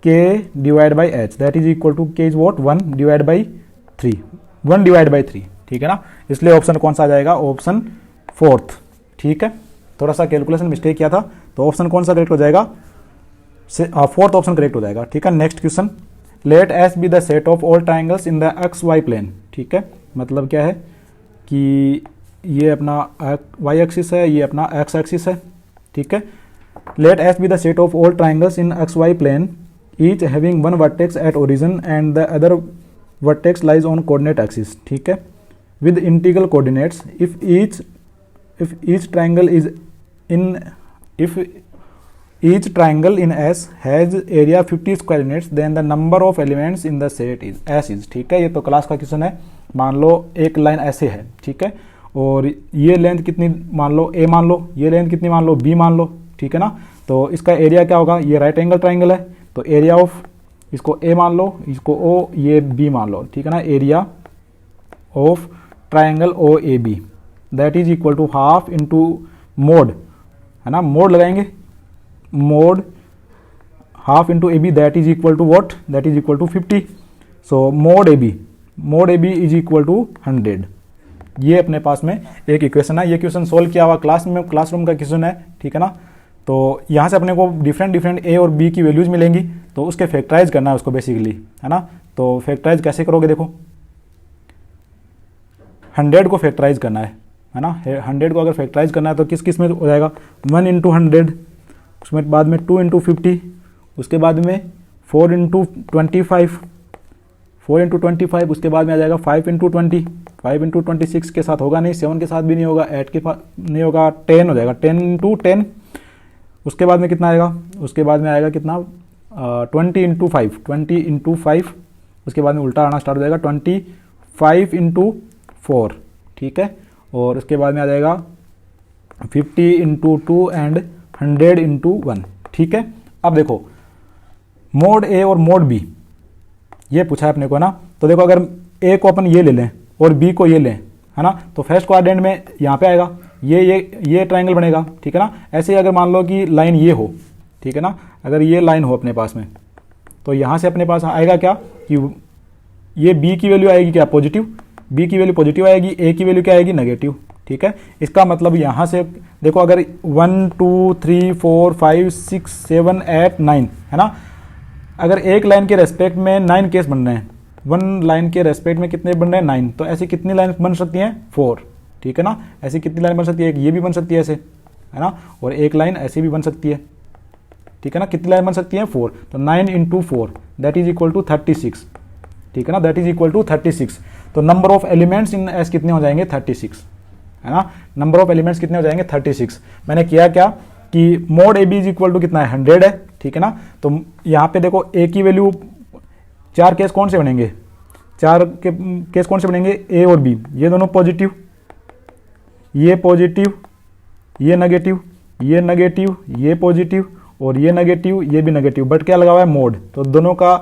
k divide by h that is equal to k is what? 1 divide by 3, 1 divide by 3, ठीक है ना। इसलिए ऑप्शन कौन सा आ जाएगा? ऑप्शन 4th, ठीक है। थोड़ा सा कैलकुलेशन मिस्टेक किया था, तो ऑप्शन कौन सा करेक्ट हो जाएगा? 4th ऑप्शन करेक्ट हो जाएगा, ठीक है। Next question, let S be the set of all triangles in the X Y plane, ठीक है। मतलब क्या है कि ये अपना वाई एक्सिस है, ये अपना एक्स एक्सिस है, ठीक है। Let S be the set of all triangles in X Y plane each having one vertex at origin and the other vertex lies on coordinate axis, ठीक है, with integral coordinates if each triangle is in if each triangle in S has area 50 square units then the number of elements in the set is S is, ठीक है। ये तो class का question है। मान लो एक लाइन ऐसे है, ठीक है, और ये लेंथ कितनी मान लो A मान लो, ये लेंथ कितनी मान लो B मान लो, ठीक है ना। तो इसका एरिया क्या होगा? ये राइट एंगल ट्राइंगल है, तो एरिया ऑफ इसको A मान लो, इसको O, ये B मान लो, ठीक है ना। Area of triangle OAB that is equal to half into mod, है ना, मोड लगाएंगे, mod half into A B that is equal to what? That is equal to 50। So mod A B is equal to 100। ये अपने पास में एक equation है, ये question solve किया हुआ क्लासरूम का क्वेश्चन है, ठीक है ना। तो यहाँ से अपने को डिफरेंट ए और बी की वैल्यूज मिलेंगी, तो उसके फैक्टराइज करना है उसको बेसिकली, है ना। तो फैक्टराइज कैसे करोगे? देखो 100 को फैक्टराइज करना है ना। 100 को अगर फैक्टराइज करना है तो किस किस में हो जाएगा? 1 इंटू 100, उसमें बाद में 2 इंटू 50, उसके बाद में 4 इंटू 25, 4 इंटू 25, उसके बाद में आ जाएगा 5 इंटू 20, 5 इंटू 26 के साथ होगा नहीं, 7 के साथ भी नहीं होगा, 8 के नहीं होगा, 10 हो जाएगा, 10 इंटू 10। उसके बाद में कितना आएगा? उसके बाद में आएगा कितना? 20 इंटू 5, 20 इंटू 5, उसके बाद में उल्टा आना स्टार्ट हो जाएगा 25 इंटू 4, ठीक है। और उसके बाद में आ जाएगा 50 इंटू 2 एंड 100 इंटू 1, ठीक है। अब देखो मोड ए और मोड बी ये पूछा है अपने को ना। तो देखो अगर ए को अपन ये ले लें और बी को ये लें, है ना, तो फर्स्ट क्वाड्रेंट में यहाँ पे आएगा ये ट्रायंगल बनेगा, ठीक है ना। ऐसे ही अगर मान लो कि लाइन ये हो, ठीक है ना, अगर ये लाइन हो अपने पास में, तो यहाँ से अपने पास आएगा क्या कि ये बी की वैल्यू आएगी क्या, पॉजिटिव, बी की वैल्यू पॉजिटिव आएगी, ए की वैल्यू क्या आएगी, नेगेटिव, ठीक है। इसका मतलब यहाँ से देखो अगर 1 2 3 4 5 6 7 8 9 है ना, अगर एक लाइन के रेस्पेक्ट में 9 केस बन रहे हैं, वन लाइन के रेस्पेक्ट में कितने बन रहे हैं 9, तो ऐसी कितनी लाइन बन सकती हैं 4, ठीक है ना। ऐसी कितनी लाइन बन सकती है, एक ये भी बन सकती है ऐसे, है ना, और एक लाइन ऐसी भी बन सकती है, ठीक है ना। कितनी लाइन बन सकती है 4, तो 9 × 4 दैट इज इक्वल टू 36, ठीक है ना, दैट इज इक्वल टू 36। तो number of elements in S कितने हो जाएंगे 36, है ना, नंबर ऑफ एलिमेंट्स कितने हो जाएंगे 36। मैंने किया क्या कि mod A B is equal to कितना है 100 है, ठीक है ना। तो यहाँ पे देखो ए की वैल्यू 4 केस कौन से बनेंगे, 4 के केस कौन से बनेंगे, ए और बी, ये दोनों पॉजिटिव, ये पॉजिटिव, ये नेगेटिव, ये नेगेटिव, ये पॉजिटिव और ये नेगेटिव, ये भी नेगेटिव, बट क्या लगा हुआ है मोड, तो दोनों का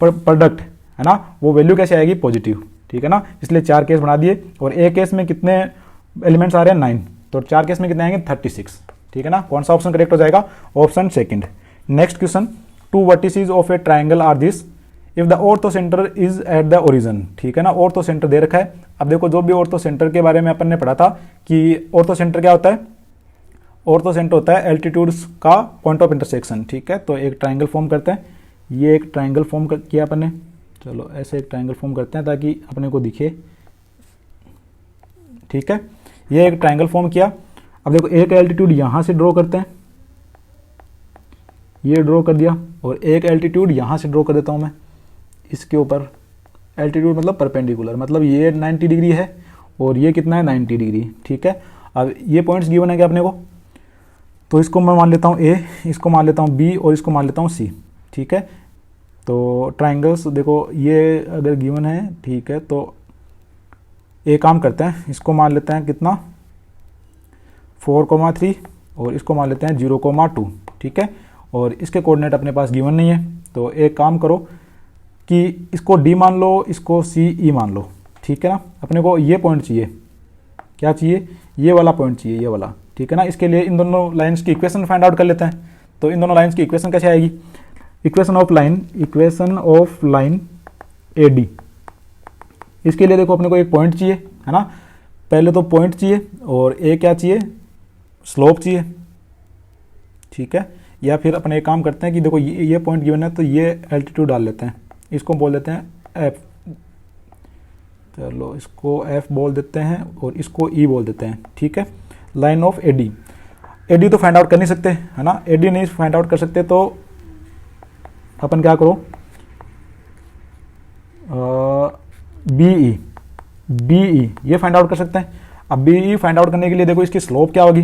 प्रोडक्ट है ना, वो वैल्यू कैसे आएगी पॉजिटिव, ठीक है ना। इसलिए 4 केस बना दिए और एक केस में कितने एलिमेंट्स आ रहे हैं 9, तो 4 केस में कितने आएंगे 36, ठीक है ना। कौन सा ऑप्शन करेक्ट हो जाएगा, option second. Next question, 2 vertices of a triangle are this if the orthocentre is at the origin, ठीक है ना। ऑर्थो सेंटर दे रखा है। अब देखो जो भी ऑर्थो सेंटर के बारे में अपन ने पढ़ा था कि ऑर्थो सेंटर क्या होता है, ऑर्थो सेंटर होता है एल्टीट्यूड्स का पॉइंट ऑफ इंटरसेक्शन, ठीक है। तो एक ट्रायंगल फॉर्म करते हैं, ये एक ट्रायंगल फॉर्म किया अपन ने, चलो ऐसे एक ट्रायंगल फॉर्म करते हैं ताकि अपने को दिखे, ठीक है। ये एक ट्रायंगल फॉर्म किया। अब देखो एक एल्टीट्यूड यहाँ से ड्रॉ करते हैं, ये ड्रॉ कर दिया, और एक एल्टीट्यूड यहाँ से ड्रॉ कर देता हूँ मैं इसके ऊपर। एल्टीट्यूड मतलब परपेंडिकुलर, मतलब ये 90 डिग्री है और ये कितना है 90 डिग्री, ठीक है। अब ये पॉइंट्स गिवन है क्या अपने को, तो इसको मैं मान लेता हूँ ए, इसको मान लेता हूँ बी और इसको मान लेता हूँ सी, ठीक है। तो ट्राइंगल्स देखो ये अगर गिवन है, ठीक है, तो एक काम करते हैं, इसको मान लेते हैं कितना 4,3 और इसको मान लेते हैं 0,2, ठीक है। और इसके कोऑर्डिनेट अपने पास गिवन नहीं है, तो एक काम करो कि इसको डी मान लो, इसको सी ई मान लो, ठीक है ना। अपने को ये पॉइंट चाहिए, क्या चाहिए, ये वाला पॉइंट चाहिए, ये वाला, ठीक है ना। इसके लिए इन दोनों लाइंस की इक्वेशन फाइंड आउट कर लेते हैं। तो इन दोनों लाइंस की इक्वेशन कैसे आएगी, equation of line A D. इसके लिए देखो अपने को एक पॉइंट चाहिए, है ना। पहले तो पॉइंट चाहिए और ए क्या चाहिए, स्लोप चाहिए, ठीक है। या फिर अपने एक काम करते हैं कि देखो ये पॉइंट गिवन है, तो ये एल्टीट्यूड डाल लेते हैं, इसको बोल देते हैं एफ, चलो इसको एफ बोल देते हैं और इसको ई बोल देते हैं, ठीक है। लाइन ऑफ एडी, एडी तो फाइंड आउट कर नहीं सकते, है ना, एडी नहीं फाइंड आउट कर सकते, तो अपन क्या करो बीई ये फाइंड आउट कर सकते हैं। अब बीई फाइंड आउट करने के लिए देखो इसकी स्लोप क्या होगी,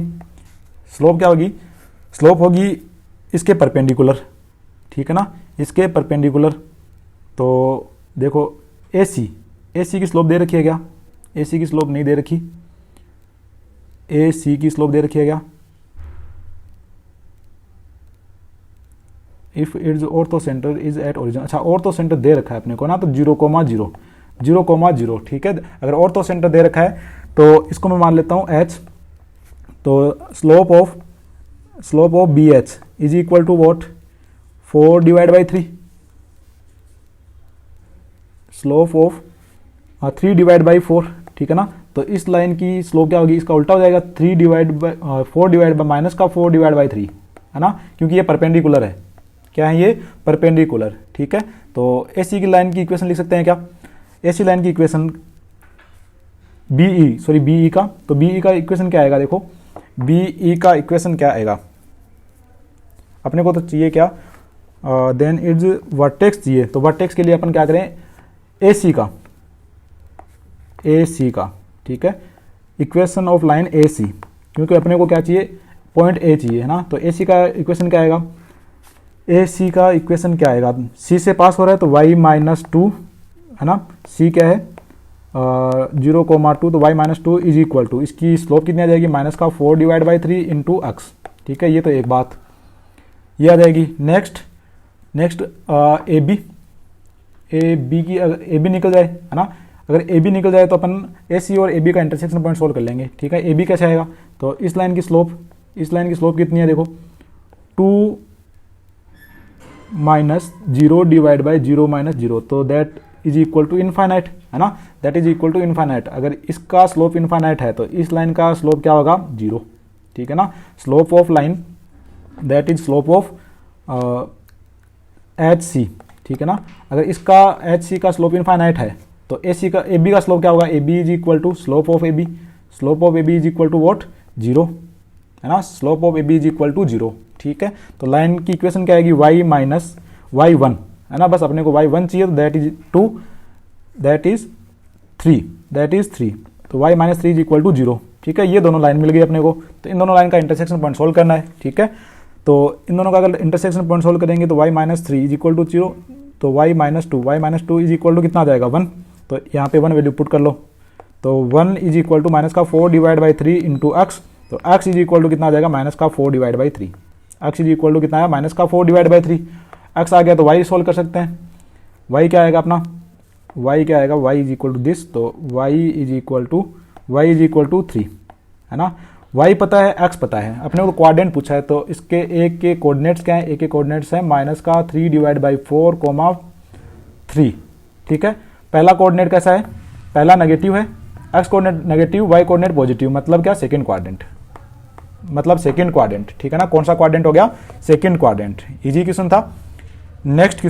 स्लोप होगी इसके परपेंडिकुलर, ठीक है ना, इसके परपेंडिकुलर। तो देखो एसी की स्लोप दे रखी है क्या, एसी की स्लोप नहीं दे रखी, एसी की स्लोप दे रखी है क्या, if it's ortho centre is at origin, अच्छा ऑर्थो सेंटर दे रखा है अपने को ना, तो 0,0, ठीक है। अगर ऑर्थो सेंटर दे रखा है तो इसको मैं मान लेता हूँ h, तो slope of B H is equal to what 4/3, slope of 3/4, ठीक है ना। तो इस लाइन की स्लोप क्या होगी, इसका उल्टा हो जाएगा 4 माइनस का 4/3, है ना, क्योंकि ये परपेंडिकुलर है, क्या है ये परपेंडिकुलर, ठीक है। तो एसी की लाइन की इक्वेशन लिख सकते हैं क्या, एसी लाइन की इक्वेशन बीई का, तो बीई का इक्वेशन क्या आएगा, देखो बीई का इक्वेशन क्या आएगा, अपने को तो चाहिए क्या, देन इट्स वर्टेक्स चाहिए। तो वर्टेक्स के लिए अपन क्या करें, एसी का, ठीक है, इक्वेशन ऑफ लाइन एसी, क्योंकि अपने को क्या चाहिए, पॉइंट ए चाहिए, है ना। तो एसी का इक्वेशन क्या आएगा, एसी का इक्वेशन क्या आएगा, सी से पास हो रहा है तो y-2, है ना, सी क्या है 0,2, तो y-2 इज इक्वल टू, इसकी स्लोप कितनी आ जाएगी, माइनस का 4/3 इंटू एक्स, ठीक है। ये तो एक बात ये आ जाएगी। नेक्स्ट नेक्स्ट ए बी की अगर ए बी निकल जाए, है ना, अगर ए बी निकल जाए तो अपन ए सी और ए बी का इंटरसेक्शन पॉइंट सोल्व कर लेंगे, ठीक है। ए बी कैसे आएगा, तो इस लाइन की स्लोप कितनी है, देखो 2 माइनस 0 डिवाइड बाई 0 माइनस 0, तो that is equal to infinite, है ना, that is equal to infinite. अगर इसका स्लोप इनफाइनाइट है तो इस लाइन का स्लोप क्या होगा, 0, ठीक है ना। Slope of line that is slope of H C, ठीक है ना। अगर इसका एच सी का स्लोप इनफाइनाइट है तो ए बी का स्लोप क्या होगा, A B is equal to slope of A B is equal to what, 0, है ना, slope of A B is equal to 0, ठीक है। तो लाइन की इक्वेशन क्या आएगी, y माइनस y1, है ना, बस अपने को y1 चाहिए तो दैट इज 2, दैट इज 3, तो y minus 3 is equal to 0, ठीक है। ये दोनों लाइन मिल गई अपने को, तो इन दोनों लाइन का इंटरसेक्शन पॉइंट सोल्व करना है, ठीक है। तो इन दोनों का अगर इंटरसेक्शन पॉइंट सोल्व करेंगे तो y minus 3 is equal to 0, तो y minus 2 is equal to कितना आ जाएगा, 1, तो यहाँ पे 1 वैल्यू पुट कर लो, तो 1 इज इक्वल टू माइनस का 4 डिवाइड बाई 3 इंटू एक्स, तो x इज इक्वल टू कितना आ जाएगा, माइनस का 4 divide by 3, x is equal to कितना आया, माइनस का 4 डिवाइड बाई 3, x आ गया तो y सोल्व कर सकते हैं। y क्या आएगा अपना, y क्या आएगा, y is equal to this, तो y इज इक्वल टू 3, है ना। y पता है, x पता है, अपने को कोऑर्डिनेट पूछा है, तो इसके एक के कोऑर्डिनेट्स क्या है, एक के कोऑर्डिनेट्स है माइनस का 3 डिवाइड बाई 4 कोमा 3, ठीक है। पहला कोऑर्डिनेट कैसा है, पहला नेगेटिव है, x coordinate negative, y coordinate positive, मतलब क्या, सेकंड क्वाड्रेंट, ठीक है ना। कौन सा क्वाड्रेंट हो गया, सेकंड क्वाड्रेंट। इजी क्वेश्चन था। नेक्स्ट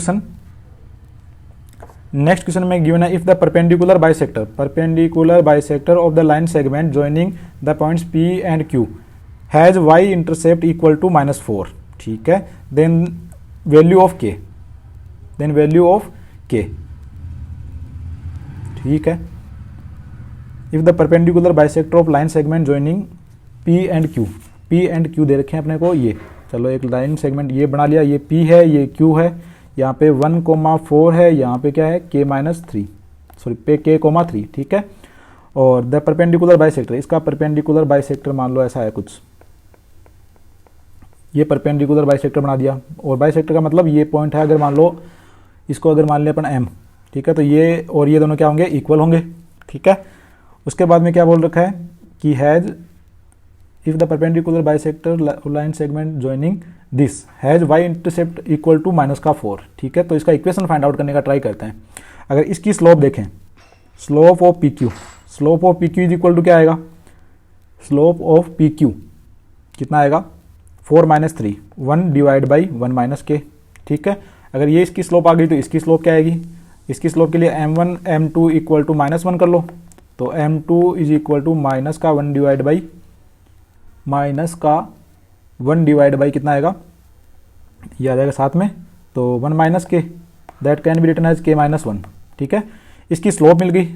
क्वेश्चन में गिवन है, if the perpendicular bisector of the line segment joining the points P and Q has y intercept equal to -4, ठीक है, देन वैल्यू ऑफ k, ठीक है। If the perpendicular bisector of line segment joining P and Q दे रखे हैं अपने को, ये चलो एक लाइन सेगमेंट ये बना लिया, ये P है, ये Q है, यहाँ पे 1,4 है, यहाँ पे क्या है k - 3, ठीक है। और द परपेंडिकुलर बाइसेक्टर, इसका परपेंडिकुलर बाइसेक्टर मान लो ऐसा है कुछ, ये परपेंडिकुलर बाइसेक्टर बना दिया, और बाइसेक्टर का मतलब ये पॉइंट है, अगर मान लो इसको अगर मान लिया अपन M, ठीक है, तो ये और ये दोनों क्या होंगे, इक्वल होंगे, ठीक है। उसके बाद में क्या बोल रखा है कि has if the perpendicular bisector line segment joining this has y intercept equal to -4, ठीक है। तो इसका इक्वेशन फाइंड आउट करने का ट्राई करते हैं। अगर इसकी स्लोप देखें, slope of PQ is equal to क्या आएगा, स्लोप ऑफ PQ कितना आएगा, 4 - 3, 1 डिवाइड बाई 1 माइनस k, ठीक है। अगर ये इसकी स्लोप आ गई तो इसकी स्लोप क्या आएगी, इसकी स्लोप के लिए m1 m2 इक्वल टू -1 कर लो, तो m2 is equal to minus का 1 डिवाइड बाई कितना आएगा, ये आ जाएगा साथ में, तो 1 माइनस के, that can be written as k - 1, ठीक है। इसकी स्लोप मिल गई,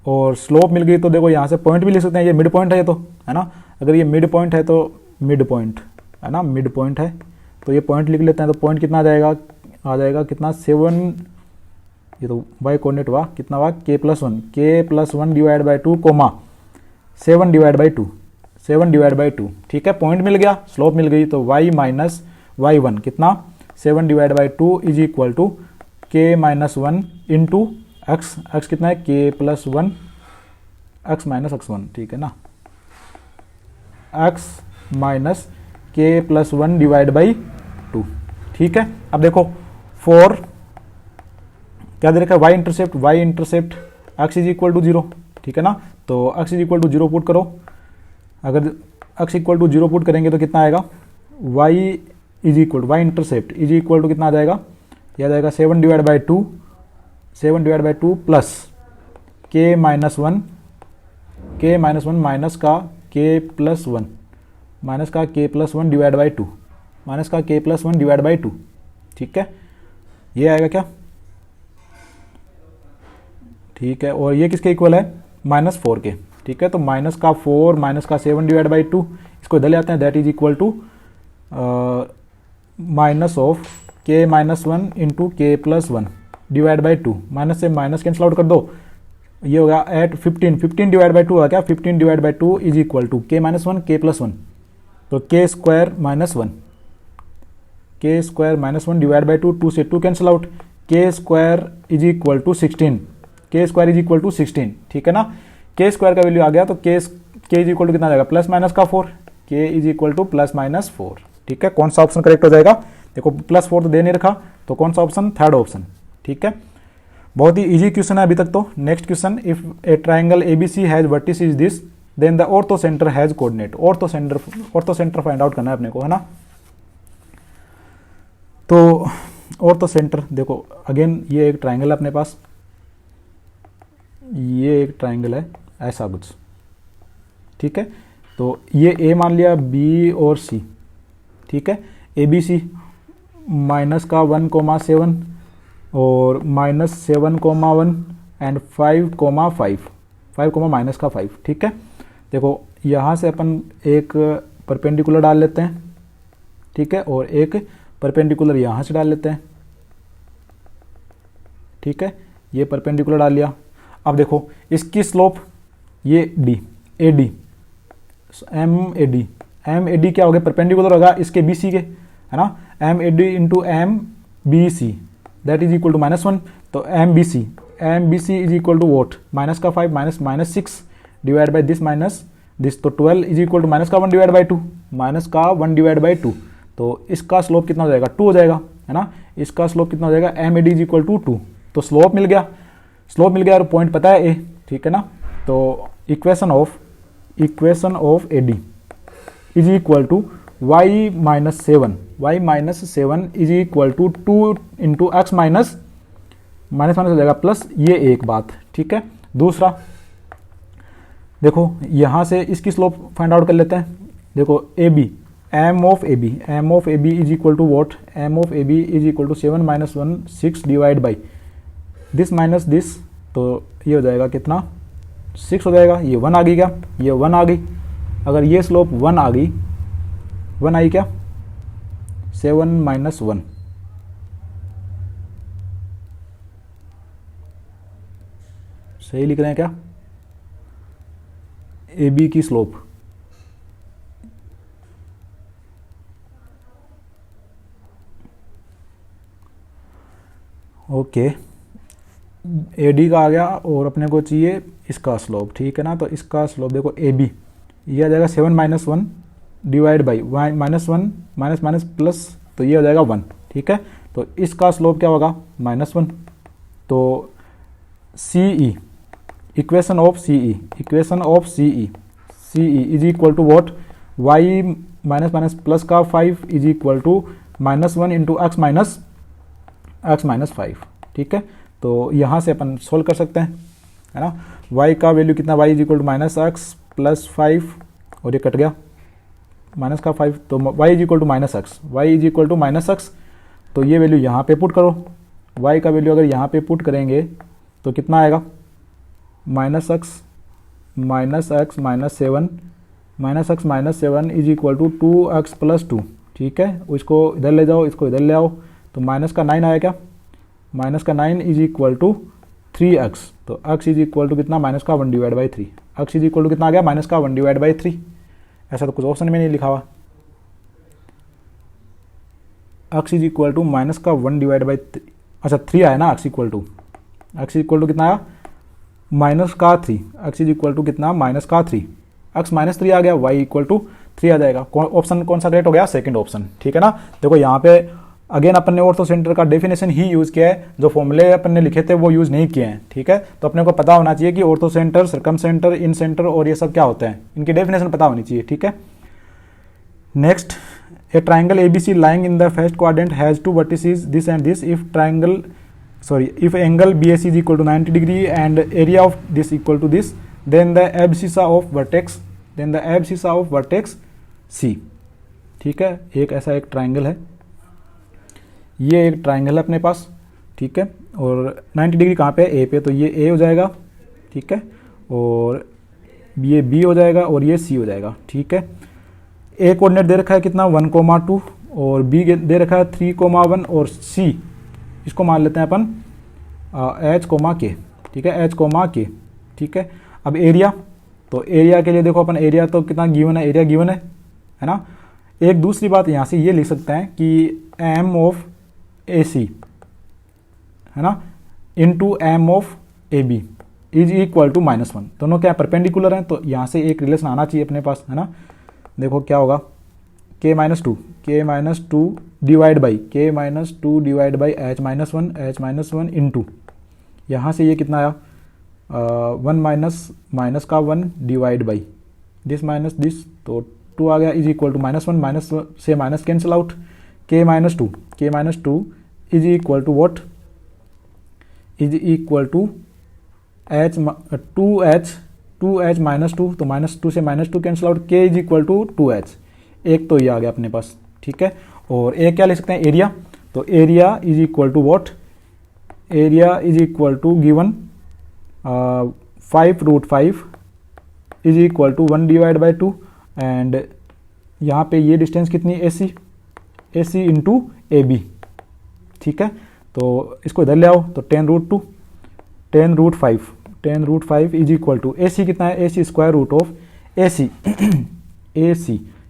और स्लोप मिल गई तो देखो यहाँ से पॉइंट भी लिख सकते हैं, ये मिड पॉइंट है, ये तो है ना, अगर ये मिड पॉइंट है तो मिड पॉइंट है ना, मिड पॉइंट है तो ये पॉइंट लिख लेते हैं, तो पॉइंट कितना आ जाएगा कितना 7, ये तो y कोऑर्डिनेट हुआ, कितना हुआ k + 1 divide by 2 comma 7 divide by 2, ठीक है। पॉइंट मिल गया, स्लोप मिल गई, तो y माइनस y1 कितना 7 divide by 2 is equal to k - 1 into x कितना है, k + 1 x माइनस x1, ठीक है ना, x minus k + 1 divide by 2, ठीक है। अब देखो 4 क्या दे रखा है, y intercept x is equal to 0, ठीक है ना, तो x is equal to 0 put करो। अगर x इक्वल टू 0 पुट करेंगे तो कितना आएगा, y intercept is equal to कितना आ जाएगा, यह आ जाएगा 7 divide by 2 plus k - 1 minus का k + 1 डिवाइड बाई 2, ठीक है, ये आएगा क्या, ठीक है। और ये किसके इक्वल है, -4 के, ठीक है। तो -4 माइनस का 7 डिवाइड बाई 2, इसको इधर ले आते हैं, that is equal to minus of k - 1 into k + 1 divide by 2, minus से माइनस कैंसिल आउट कर दो, ये होगा एट 15 डिवाइड बाई 2 होगा क्या, 15 divide by 2 is equal to k - 1 k + 1, तो k² - 1, के स्क्वायर माइनस 1 डिवाइड बाई 2, 2 से 2 कैंसिल आउट, के स्क्वायर इज इक्वल टू 16, के स्क्वायर इज इक्वल टू 16, ठीक है ना। के स्क्वायर का वैल्यू आ गया तो के इज इक्वल टू कितना आ जाएगा, प्लस माइनस का 4, के is equal two plus minus 4, ठीक है। कौन सा ऑप्शन करेक्ट हो जाएगा, देखो प्लस 4 तो दे नहीं रखा, तो कौन सा ऑप्शन, थर्ड ऑप्शन, ठीक है। बहुत ही इजी क्वेश्चन है अभी तक तो। Next question, if a triangle ABC has vertices this then the orthocentre has coordinate. Orthocentre find out करना है अपने को, है ना। तो ऑर्थो सेंटर देखो अगेन ये एक ट्राइंगल है अपने पास, ये एक ट्राइंगल है ऐसा कुछ, ठीक है। तो ये ए मान लिया, बी और सी, ठीक है। ए बी सी माइनस का 1,7 और माइनस 7,1 एंड 5,5, 5 माइनस का 5, ठीक है। देखो यहाँ से अपन एक परपेंडिकुलर डाल लेते हैं, ठीक है, और एक परपेंडिकुलर यहाँ से डाल लेते हैं, ठीक है। ये परपेंडिकुलर डाल लिया। अब देखो इसकी स्लोप ये D, A D, M A D क्या हो गया, परपेंडिकुलर होगा इसके बी सी के, है ना। M A D into M B C that is equal to -1, तो M B C is equal to what, minus का 5 minus 6 divide by this minus this, तो 12 इज इक्वल टू माइनस का 1 divide by 2, minus का 1 divide by 2, तो इसका slope कितना हो जाएगा, 2 हो जाएगा, है ना। इसका स्लोप कितना हो जाएगा, M A D is equal to 2, तो स्लोप मिल गया और पॉइंट पता है ए, ठीक है ना। तो equation of A D is equal to y minus 7 is equal to 2 into x minus हो जाएगा प्लस, ये एक बात, ठीक है। दूसरा देखो यहाँ से इसकी स्लोप फाइंड आउट कर लेते हैं। देखो A B, M of A B is equal to what, M of A B is equal to 7 minus 1 6 divide by this minus this, तो ये हो जाएगा कितना, 6 हो जाएगा। ये 1 आ गई क्या, ये 1 आ गई। अगर ये स्लोप 1 आ गई, 1 आई क्या, 7 माइनस 1, सही लिख रहे हैं क्या, ए बी की स्लोप, ओके। ए डी का आ गया और अपने को चाहिए इसका स्लोप, ठीक है ना। तो इसका स्लोप देखो ए बी, ये आ जाएगा 7 minus 1 divide by -1 minus plus, तो ये हो जाएगा 1, ठीक है। तो इसका स्लोप क्या होगा, -1। तो C E, equation of C E is equal to what, y minus plus का 5 is equal to -1 into x minus 5, ठीक है। तो यहाँ से अपन सोल्व कर सकते हैं, है ना। y का वैल्यू कितना, y is equal to -x plus 5 और ये कट गया माइनस का 5, तो y is equal to -x, तो ये वैल्यू यहाँ पे पुट करो। y का वैल्यू अगर यहाँ पे पुट करेंगे तो कितना आएगा, -x minus seven is equal to 2x plus 2, ठीक है। इसको इधर ले जाओ, इसको इधर ले आओ, तो माइनस का 9 आया क्या, माइनस का 9 इज इक्वल टू 3x, तो x इज इक्वल टू कितना, माइनस का 1 divide by 3, x is equal to कितना आ गया, माइनस का 1 डिवाइड बाई 3। ऐसा तो कुछ ऑप्शन में नहीं लिखा हुआ, x is equal to minus का 1 डिवाइड बाई, अच्छा 3 आया ना, x इक्वल टू कितना आया, माइनस का 3, x इज इक्वल टू कितना, माइनस का 3, x माइनस 3 आ गया, y इक्वल टू 3 आ जाएगा। ऑप्शन कौन सा करेक्ट हो गया, सेकंड ऑप्शन, ठीक है ना। देखो यहाँ पे अगेन अपन ने ऑर्थो सेंटर का डेफिनेशन ही यूज किया है, जो फॉर्मूले अपन ने लिखे थे वो यूज नहीं किए हैं, ठीक है। तो अपने को पता होना चाहिए कि ऑर्थो सेंटर, सर्कम सेंटर, इन सेंटर और ये सब क्या होते हैं, इनकी डेफिनेशन पता होनी चाहिए, ठीक है। Next, A triangle ABC lying in the first quadrant has 2 vertices this and this, if angle BAC is equal to 90 degree and area of this equal to this, then the abscissa of vertex C, ठीक है। एक ऐसा एक triangle है, ये एक triangle है अपने पास, ठीक है। और 90 डिग्री कहाँ पे, ए पे, तो ये ए हो जाएगा, ठीक है, और ये बी हो जाएगा और ये सी हो जाएगा, ठीक है। ए कोऑर्डिनेट दे रखा है कितना, 1,2 और बी दे रखा है 3,1 और सी इसको मान लेते हैं अपन h, k, ठीक है, h, k, ठीक है। अब एरिया, तो एरिया के लिए देखो अपन एरिया तो कितना गिवन है, एरिया गिवन है ना। एक दूसरी बात यहाँ से ये लिख सकते हैं कि एम ऑफ ए सी, है ना, into M of A B is equal to -1। दोनों क्या परपेंडिकुलर हैं, तो यहाँ से एक रिलेशन आना चाहिए अपने पास, है ना। देखो क्या होगा, k minus two divide by h minus one into, यहाँ से ये कितना आया 1 माइनस का 1 divide by this minus this, तो 2 आ गया, इज इक्वल टू -1, माइनस से minus cancel out, k minus two is equal to what, is equal to two H minus two, तो -2 से -2 cancel out, k is equal to 2h। एक तो ये आ गया अपने पास, ठीक है। और एक क्या ले सकते हैं, एरिया, तो area is equal to what, area is equal to given 5√5 is equal to 1 divide by 2, and यहाँ पे ये डिस्टेंस कितनी, ए सी इंटू ए बी, ठीक है। तो इसको इधर ले आओ, तो 10√5 इज इक्वल टू ए सी कितना है, ए सी स्क्वायर रूट ऑफ ए सी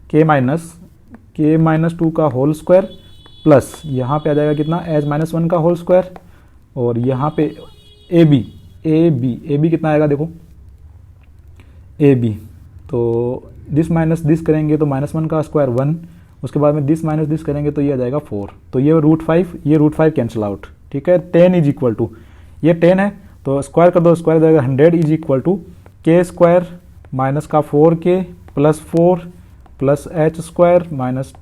के माइनस 2 का होल स्क्वायर प्लस यहाँ पे आ जाएगा कितना, h-1 का होल स्क्वायर, और यहाँ पे ए बी कितना आएगा, देखो ए बी, तो दिस माइनस दिस करेंगे तो -1 का स्क्वायर 1, उसके बाद में दिस माइनस दिस करेंगे तो ये आ जाएगा 4, तो ये √5 कैंसिल आउट, ठीक है। 10 इज इक्वल टू, ये 10 है तो स्क्वायर कर दो, स्क्वायर जाएगा 100 is equal to k square minus का 4k plus 4 plus h square minus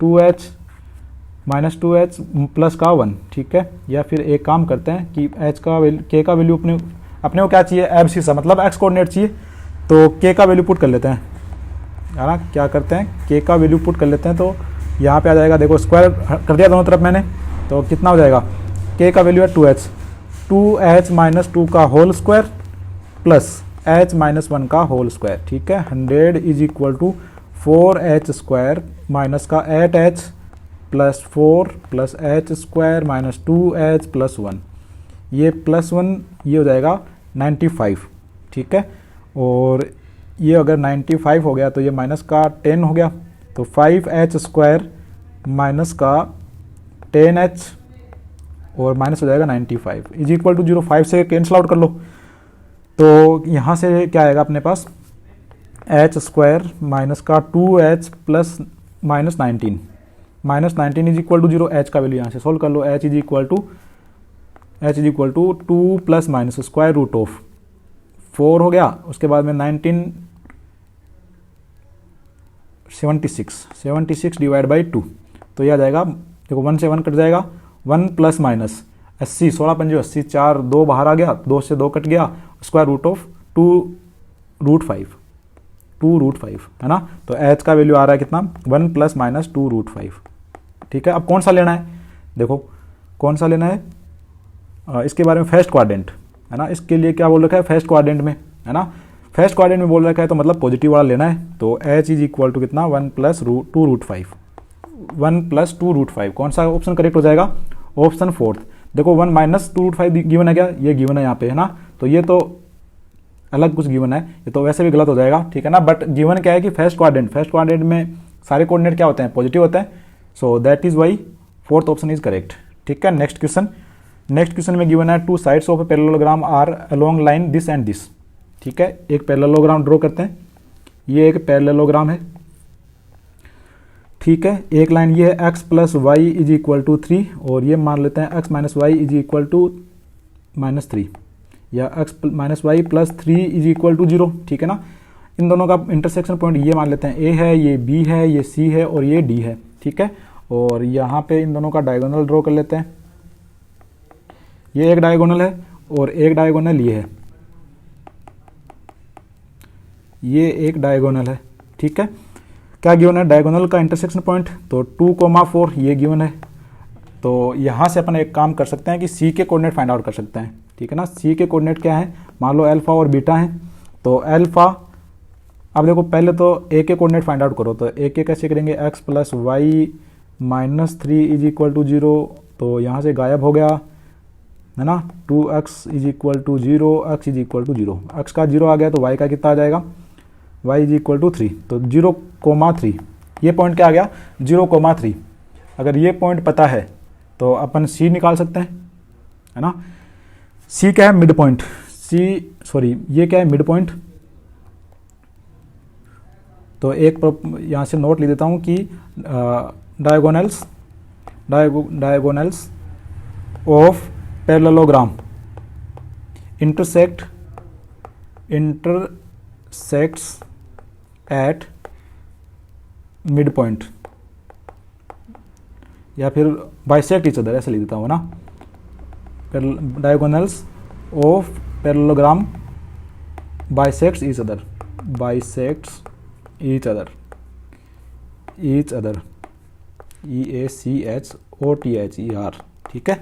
2h plus का 1, ठीक है। या फिर एक काम करते हैं कि h का k का वैल्यू अपने को क्या चाहिए, एब्सिसा मतलब x कोऑर्डिनेट चाहिए, तो k का वैल्यू पुट कर लेते हैं, है ना। क्या करते हैं, k का वैल्यू पुट कर लेते हैं, तो यहाँ पे आ जाएगा, देखो स्क्वायर कर दिया दोनों तरफ मैंने, तो कितना हो जाएगा, k का वैल्यू है 2h माइनस 2 का होल स्क्वायर प्लस h-1 का होल स्क्वायर, ठीक है। 100 is equal to 4h square minus का 8h plus 4 plus h square minus 2h plus 1, ये प्लस 1 ये हो जाएगा 95, ठीक है। और ये अगर 95 हो गया तो ये माइनस का 10 हो गया, तो 5h स्क्वायर माइनस का 10h और माइनस हो जाएगा 95 इज इक्वल टू 0, 5 से कैंसिल आउट कर लो, तो यहाँ से क्या आएगा अपने पास, h स्क्वायर माइनस का 2h plus -19 is equal to 0, h का वैल्यू यहाँ से सोल्व कर लो, h is equal to 2 plus minus square root of 4 हो गया, उसके बाद में 76 डिवाइड बाई 2, तो यह आ जाएगा, देखो 1 से 1 कट जाएगा, 1 प्लस माइनस 80, 16 पंजे 80, 4 2 बाहर आ गया, 2 से 2 कट गया, स्क्वायर रूट ऑफ 2√5, है ना। तो h का वैल्यू आ रहा है कितना, 1 प्लस माइनस 2√5, ठीक है। अब कौन सा लेना है, देखो कौन सा लेना है, इसके बारे में फर्स्ट क्वाड्रेंट, है ना। इसके लिए क्या बोल रखा है, फर्स्ट क्वाड्रेंट में, है ना, फर्स्ट क्वाड्रेंट में बोल रखा है, तो मतलब पॉजिटिव वाला लेना है, तो h इज इक्वल टू कितना, 1 प्लस 2√5, कौन सा ऑप्शन करेक्ट हो जाएगा, ऑप्शन 4। देखो 1 माइनस 2√5 गिवन है क्या, ये गिवन है यहाँ पे, है ना, तो ये तो अलग कुछ गिवन है, ये तो वैसे भी गलत हो जाएगा, ठीक है ना। बट गिवन क्या है कि फर्स्ट क्वाड्रेंट में सारे कोऑर्डिनेट क्या होते हैं, पॉजिटिव होते हैं, so that is why 4th option is correct, ठीक है। नेक्स्ट क्वेश्चन में गिवन है 2 sides of a parallelogram are along line this and this, ठीक है। एक पैरेललोग्राम ड्रॉ करते हैं, ये एक पैरेललोग्राम है, ठीक है। एक लाइन ये है x plus Y is equal to 3, और ये मान लेते हैं x minus Y is equal to -3, या x minus Y plus 3 is equal to 0, ठीक है ना। इन दोनों का इंटरसेक्शन पॉइंट ये मान लेते हैं a है, ये b है, ये c है और ये d है, ठीक है। और यहाँ पे इन दोनों का डायगोनल ड्रॉ कर लेते हैं, ये एक डायगोनल है और एक डायगोनल ये है, ये एक डायगोनल है, ठीक है। क्या गिवन है, डायगोनल का इंटरसेक्शन पॉइंट, तो 2,4 ये गिवन है। तो यहाँ से अपन एक काम कर सकते हैं कि सी के कोऑर्डिनेट फाइंड आउट कर सकते हैं, ठीक है ना। सी के कोऑर्डिनेट क्या है, मान लो अल्फा और बीटा है, तो अल्फा, अब देखो पहले तो ए के कोऑर्डिनेट फाइंड आउट करो, तो ए के कैसे करेंगे, x plus Y minus 3 is equal to 0, तो यहाँ से गायब हो गया, है ना। 2x is equal to 0, x is equal to 0, x का 0 आ गया तो y का कितना आ जाएगा, y इज इक्वल टू 3, तो 0,3, ये पॉइंट क्या आ गया, 0,3। अगर ये पॉइंट पता है तो अपन सी निकाल सकते हैं, है ना। सी क्या है, मिड पॉइंट। ये क्या है, मिड पॉइंट। तो एक यहाँ से नोट लिख देता हूँ कि diagonals of parallelogram intersects at mid point, या फिर बाइसेक्ट ईच अदर, ऐसे लिख देता हूँ ना। Diagonals of parallelogram bisects each other, EACHOTHER, ठीक है।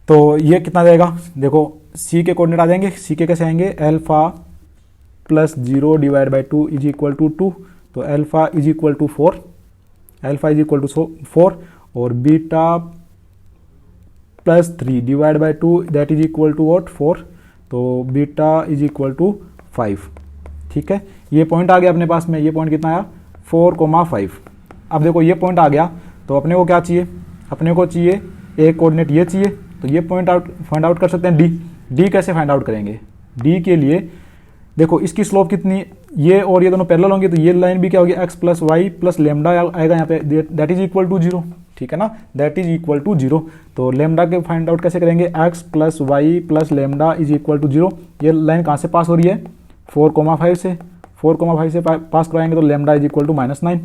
तो ये कितना जाएगा, देखो सी के कोऑर्डिनेट आ जाएंगे। सी के कैसे आएंगे, alpha plus 0 divide by 2 is equal to 2, तो अल्फा इज इक्वल टू 4, और beta plus 3 divide by 2 that is equal to what, 4, तो बीटा इज इक्वल टू 5, ठीक है। ये पॉइंट आ गया अपने पास में, ये पॉइंट कितना आया, 4,5। अब देखो ये पॉइंट आ गया, तो अपने को क्या चाहिए, अपने को चाहिए एक कोऑर्डिनेट ये चाहिए, तो ये पॉइंट फाइंड आउट कर सकते हैं। डी कैसे फाइंड आउट करेंगे, डी के लिए देखो इसकी स्लोप कितनी, ये और ये दोनों पैरेलल होंगे, तो ये लाइन भी क्या होगी, x plus Y plus lambda आएगा यहाँ पे, दैट इज इक्वल टू 0, ठीक है ना, दैट इज इक्वल टू 0। तो लेमडा के फाइंड आउट कैसे करेंगे, x plus Y plus lambda is equal to 0। ये लाइन कहाँ से पास हो रही है, 4,5 से, 4,5 से पास कराएंगे, तो lambda is equal to -9,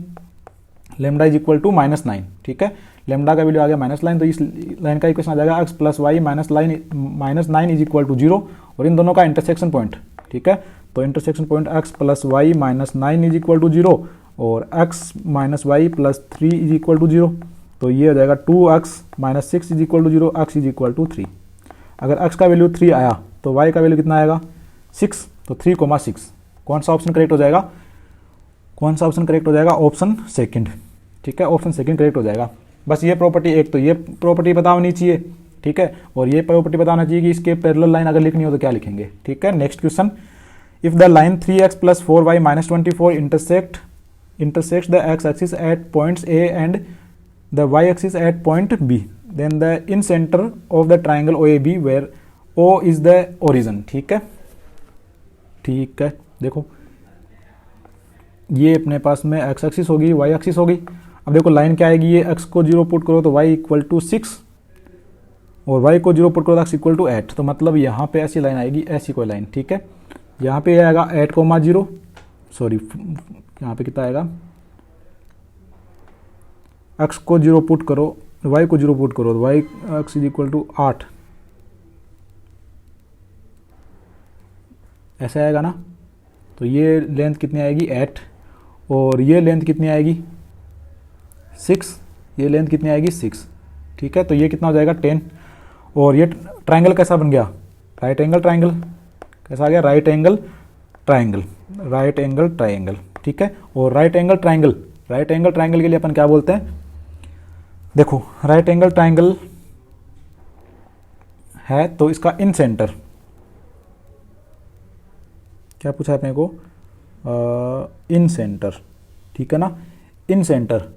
lambda is equal to -9, ठीक है। लेमडा का वैल्यू आ गया -9, तो इस लाइन का इक्वेशन आ जाएगा x plus Y -9 is equal to 0, और इन दोनों का इंटरसेक्शन पॉइंट, ठीक है। तो intersection point x plus Y -9 is equal to 0 और x minus Y plus 3 is equal to 0, तो ये हो जाएगा 2x minus 6 is equal to 0, x is equal to 3। अगर x का वैल्यू 3 आया तो y का वैल्यू कितना आएगा, 6, तो 3,6। कौन सा ऑप्शन करेक्ट हो जाएगा, ऑप्शन सेकंड, ठीक है, ऑप्शन सेकंड करेक्ट हो जाएगा। बस ये प्रॉपर्टी, एक तो ये प्रॉपर्टी पता होनी चाहिए, ठीक है, और ये प्रॉपर्टी बताना चाहिए कि इसके पैरेलल लाइन अगर लिखनी हो तो क्या लिखेंगे, ठीक है। Next question, if the line 3x plus 4y minus 24 intersects the x axis at points A and the y axis at point B, then the in center of the triangle OAB where O is the origin, ठीक है। देखो ये अपने पास में x axis होगी, y axis होगी। अब देखो लाइन क्या आएगी, ये x को 0 पुट करो तो y इक्वल टू 6, और y को 0 पुट करो तो x इक्वल टू 8, तो मतलब यहाँ पे ऐसी लाइन आएगी, ऐसी कोई लाइन, ठीक है। यहाँ पे आएगा 8,0, सॉरी यहाँ पे कितना आएगा, x को 0 पुट करो, y को 0 पुट करो, तो y x is equal to 8, ऐसा आएगा ना। तो ये लेंथ कितनी आएगी, 8, और ये लेंथ कितनी आएगी, 6, ये लेंथ कितनी आएगी, 6, ठीक है। तो ये कितना हो जाएगा, 10, और ये ट्राइंगल कैसा बन गया, राइट एंगल ट्राइंगल, कैसा आ गया, राइट एंगल ट्राइंगल, ठीक है। और राइट एंगल ट्राइंगल के लिए अपन क्या बोलते हैं, देखो राइट एंगल ट्राइंगल है तो इसका इन सेंटर, क्या पूछा है अपने को, इन सेंटर, ठीक है ना, इन सेंटर।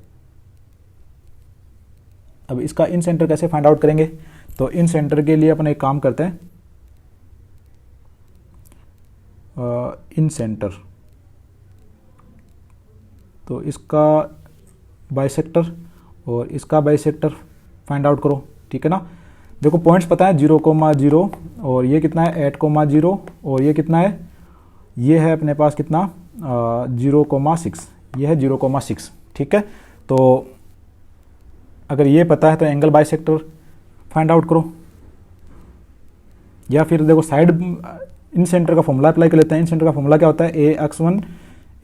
अब इसका इन सेंटर कैसे फाइंड आउट करेंगे, तो इन सेंटर के लिए अपन एक काम करते हैं, इन सेंटर, तो इसका बाइसेक्टर और इसका बाइसेक्टर फाइंड आउट करो, ठीक है ना। देखो पॉइंट्स पता है 0,0, और ये कितना है 8,0, और ये कितना है, ये है अपने पास कितना 0,6, ये है 0,6, ठीक है। तो अगर ये पता है तो एंगल बाइसेक्टर फाइंड आउट करो, या फिर देखो साइड इन सेंटर का फॉर्मूला अप्लाई कर लेते हैं। इन सेंटर का फॉर्मूला क्या होता है,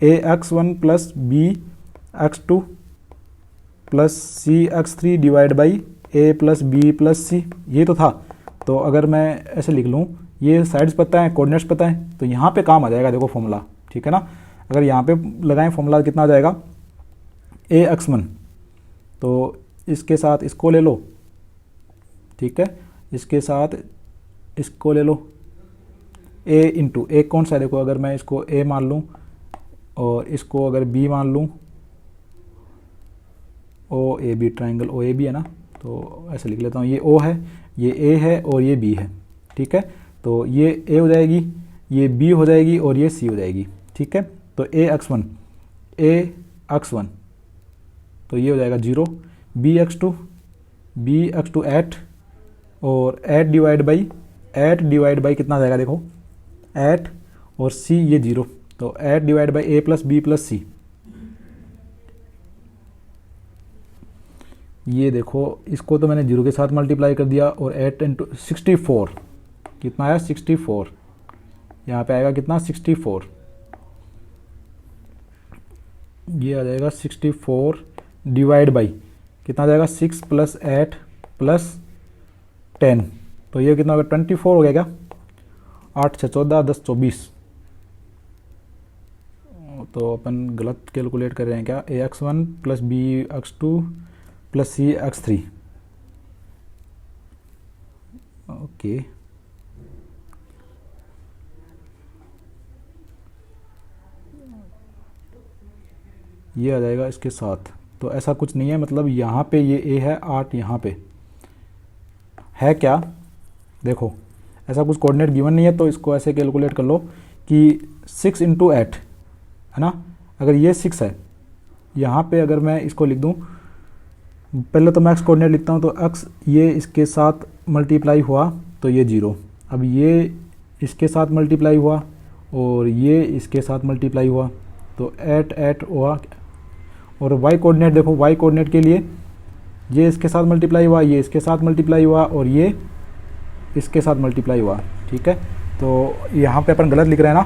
ax1 plus bx2 plus cx3 divide by a plus b plus c, ये तो था। तो अगर मैं ऐसे लिख लूँ, ये साइड्स पता है, कोऑर्डिनेट्स पता है, तो यहाँ पे काम आ जाएगा, देखो फॉर्मूला, ठीक है ना। अगर यहाँ पे लगाएं फॉर्मूला कितना आ जाएगा, ax1, तो इसके साथ इसको ले लो, ठीक है, इसके साथ इसको ले लो, a इंटू a कौन सा है, देखो अगर मैं इसको a मान लूँ और इसको अगर b मान लूँ, OAB ट्राइंगल OAB है ना, तो ऐसे लिख लेता हूँ, ये O है, ये A है और ये B है, ठीक है। तो ये A हो जाएगी, ये B हो जाएगी और ये C हो जाएगी, ठीक है। तो AX1 तो ये हो जाएगा 0, BX2 8 और 8 डिवाइड बाई कितना आ जाएगा देखो 8 और C ये 0, तो 8 divide by A plus B plus C। ये देखो इसको तो मैंने 0 के साथ मल्टीप्लाई कर दिया और 8 इंटू 64 कितना आया 64, यहाँ पे आएगा कितना 64, ये आ जाएगा 64 डिवाइड बाई कितना आ जाएगा 6 प्लस 8 प्लस 10, तो ये कितना होगा 24 हो गया क्या, 8 6 14 10 24, तो अपन गलत कैलकुलेट कर रहे हैं क्या, AX1 plus BX2 plus CX3, okay. ये आ जाएगा इसके साथ, तो ऐसा कुछ नहीं है, मतलब यहाँ पे ये A है 8, यहाँ पे है क्या, देखो ऐसा कुछ कोऑर्डिनेट गिवन नहीं है, तो इसको ऐसे कैलकुलेट कर लो कि 6 इंटू 8 है ना, अगर ये 6 है, यहाँ पे अगर मैं इसको लिख दूँ, पहले तो मैं एक्स कोऑर्डिनेट लिखता हूँ, तो एक्स ये इसके साथ मल्टीप्लाई हुआ तो ये 0, अब ये इसके साथ मल्टीप्लाई हुआ और ये इसके साथ मल्टीप्लाई हुआ तो 8 हुआ, और वाई कोऑर्डिनेट देखो, वाई कोऑर्डिनेट के लिए ये इसके साथ मल्टीप्लाई हुआ, ये इसके साथ मल्टीप्लाई हुआ और ये इसके साथ मल्टीप्लाई हुआ, ठीक है। तो यहाँ पे अपन गलत लिख रहे हैं ना,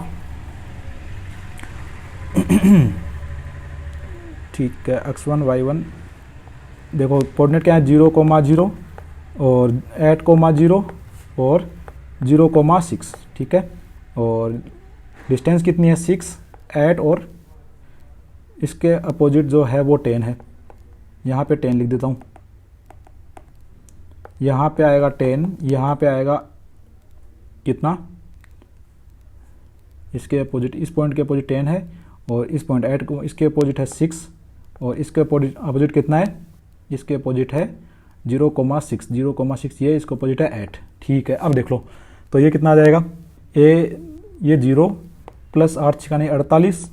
ठीक है। x1 y1 देखो कोऑर्डिनेट क्या है 0,0 और 8,0 और 0,6, ठीक है, और डिस्टेंस कितनी है 6 8 और इसके अपोजिट जो है वो 10 है, यहाँ पे 10 लिख देता हूँ, यहाँ पे आएगा 10, यहाँ पे आएगा कितना, इसके अपोजिट, इस पॉइंट के अपोजिट 10 है और इस पॉइंट 8 को, इसके अपोजिट है 6 और इसके अपोजिट कितना है, इसके अपोजिट है 0,6 ये इसके अपोजिट है 8, ठीक है। अब देख लो तो ये कितना आ जाएगा, ये 0 प्लस 8 छिकाने 48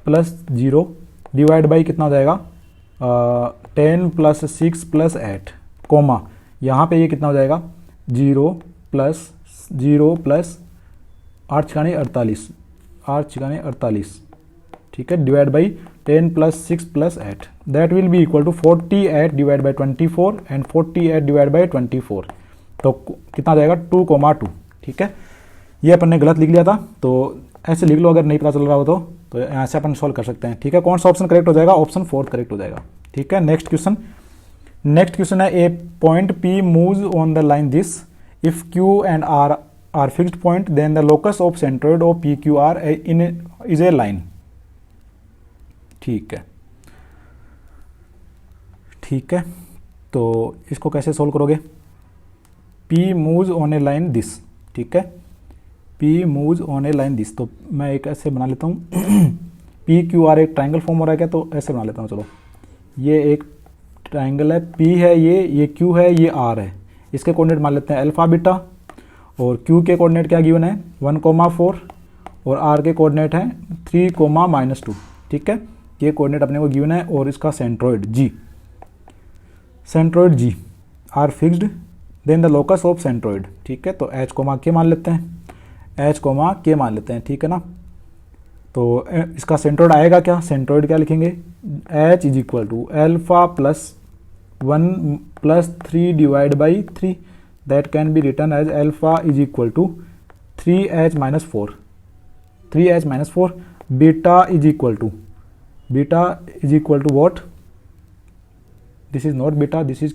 प्लस 0 डिवाइड बाई कितना हो जाएगा 10 प्लस 6 प्लस 8 कोमा, यहाँ पे ये कितना हो जाएगा 0 प्लस 8 छिकाने 48, ठीक है, divide by 10 plus 6 plus 8, that will be equal to 48 divide by 24 and 48 divide by 24, तो कितना आ जाएगा 2,2, ठीक है। ये अपन ने गलत लिख लिया था, तो ऐसे लिख लो, अगर नहीं पता चल रहा हो तो यहाँ से अपन सॉल्व कर सकते हैं, ठीक है। कौन सा ऑप्शन करेक्ट हो जाएगा, ऑप्शन 4 करेक्ट हो जाएगा, ठीक है। नेक्स्ट क्वेश्चन है, a point P moves on the line this, if Q and R are fixed point, then the locus of centroid of PQR is a line, ठीक है। तो इसको कैसे सोल्व करोगे, P moves on a line this, ठीक है, P moves on a line this, तो मैं एक ऐसे बना लेता हूँ PQR एक ट्राइंगल फॉर्म हो रहा है क्या, तो ऐसे बना लेता हूँ, चलो ये एक ट्राइंगल है, P है, ये Q है, ये R है, इसके कोऑर्डिनेट मान लेते हैं अल्फा बीटा, और Q के कोऑर्डिनेट क्या गिवन है 1,4 और R के कोऑर्डिनेट है 3,-2, ठीक है। ये कोऑर्डिनेट अपने को गिवन है, और इसका centroid G are fixed, then the locus of centroid, ठीक है। तो H, K मान लेते हैं, K मान लेते हैं, ठीक है ना। तो इसका सेंट्रोइड आएगा क्या, सेंट्रोइड क्या लिखेंगे, H is equal to alpha plus 1 plus 3 divide by 3, that can be written as alpha is equal to 3H minus 4, beta is equal to what, this is not beta, this is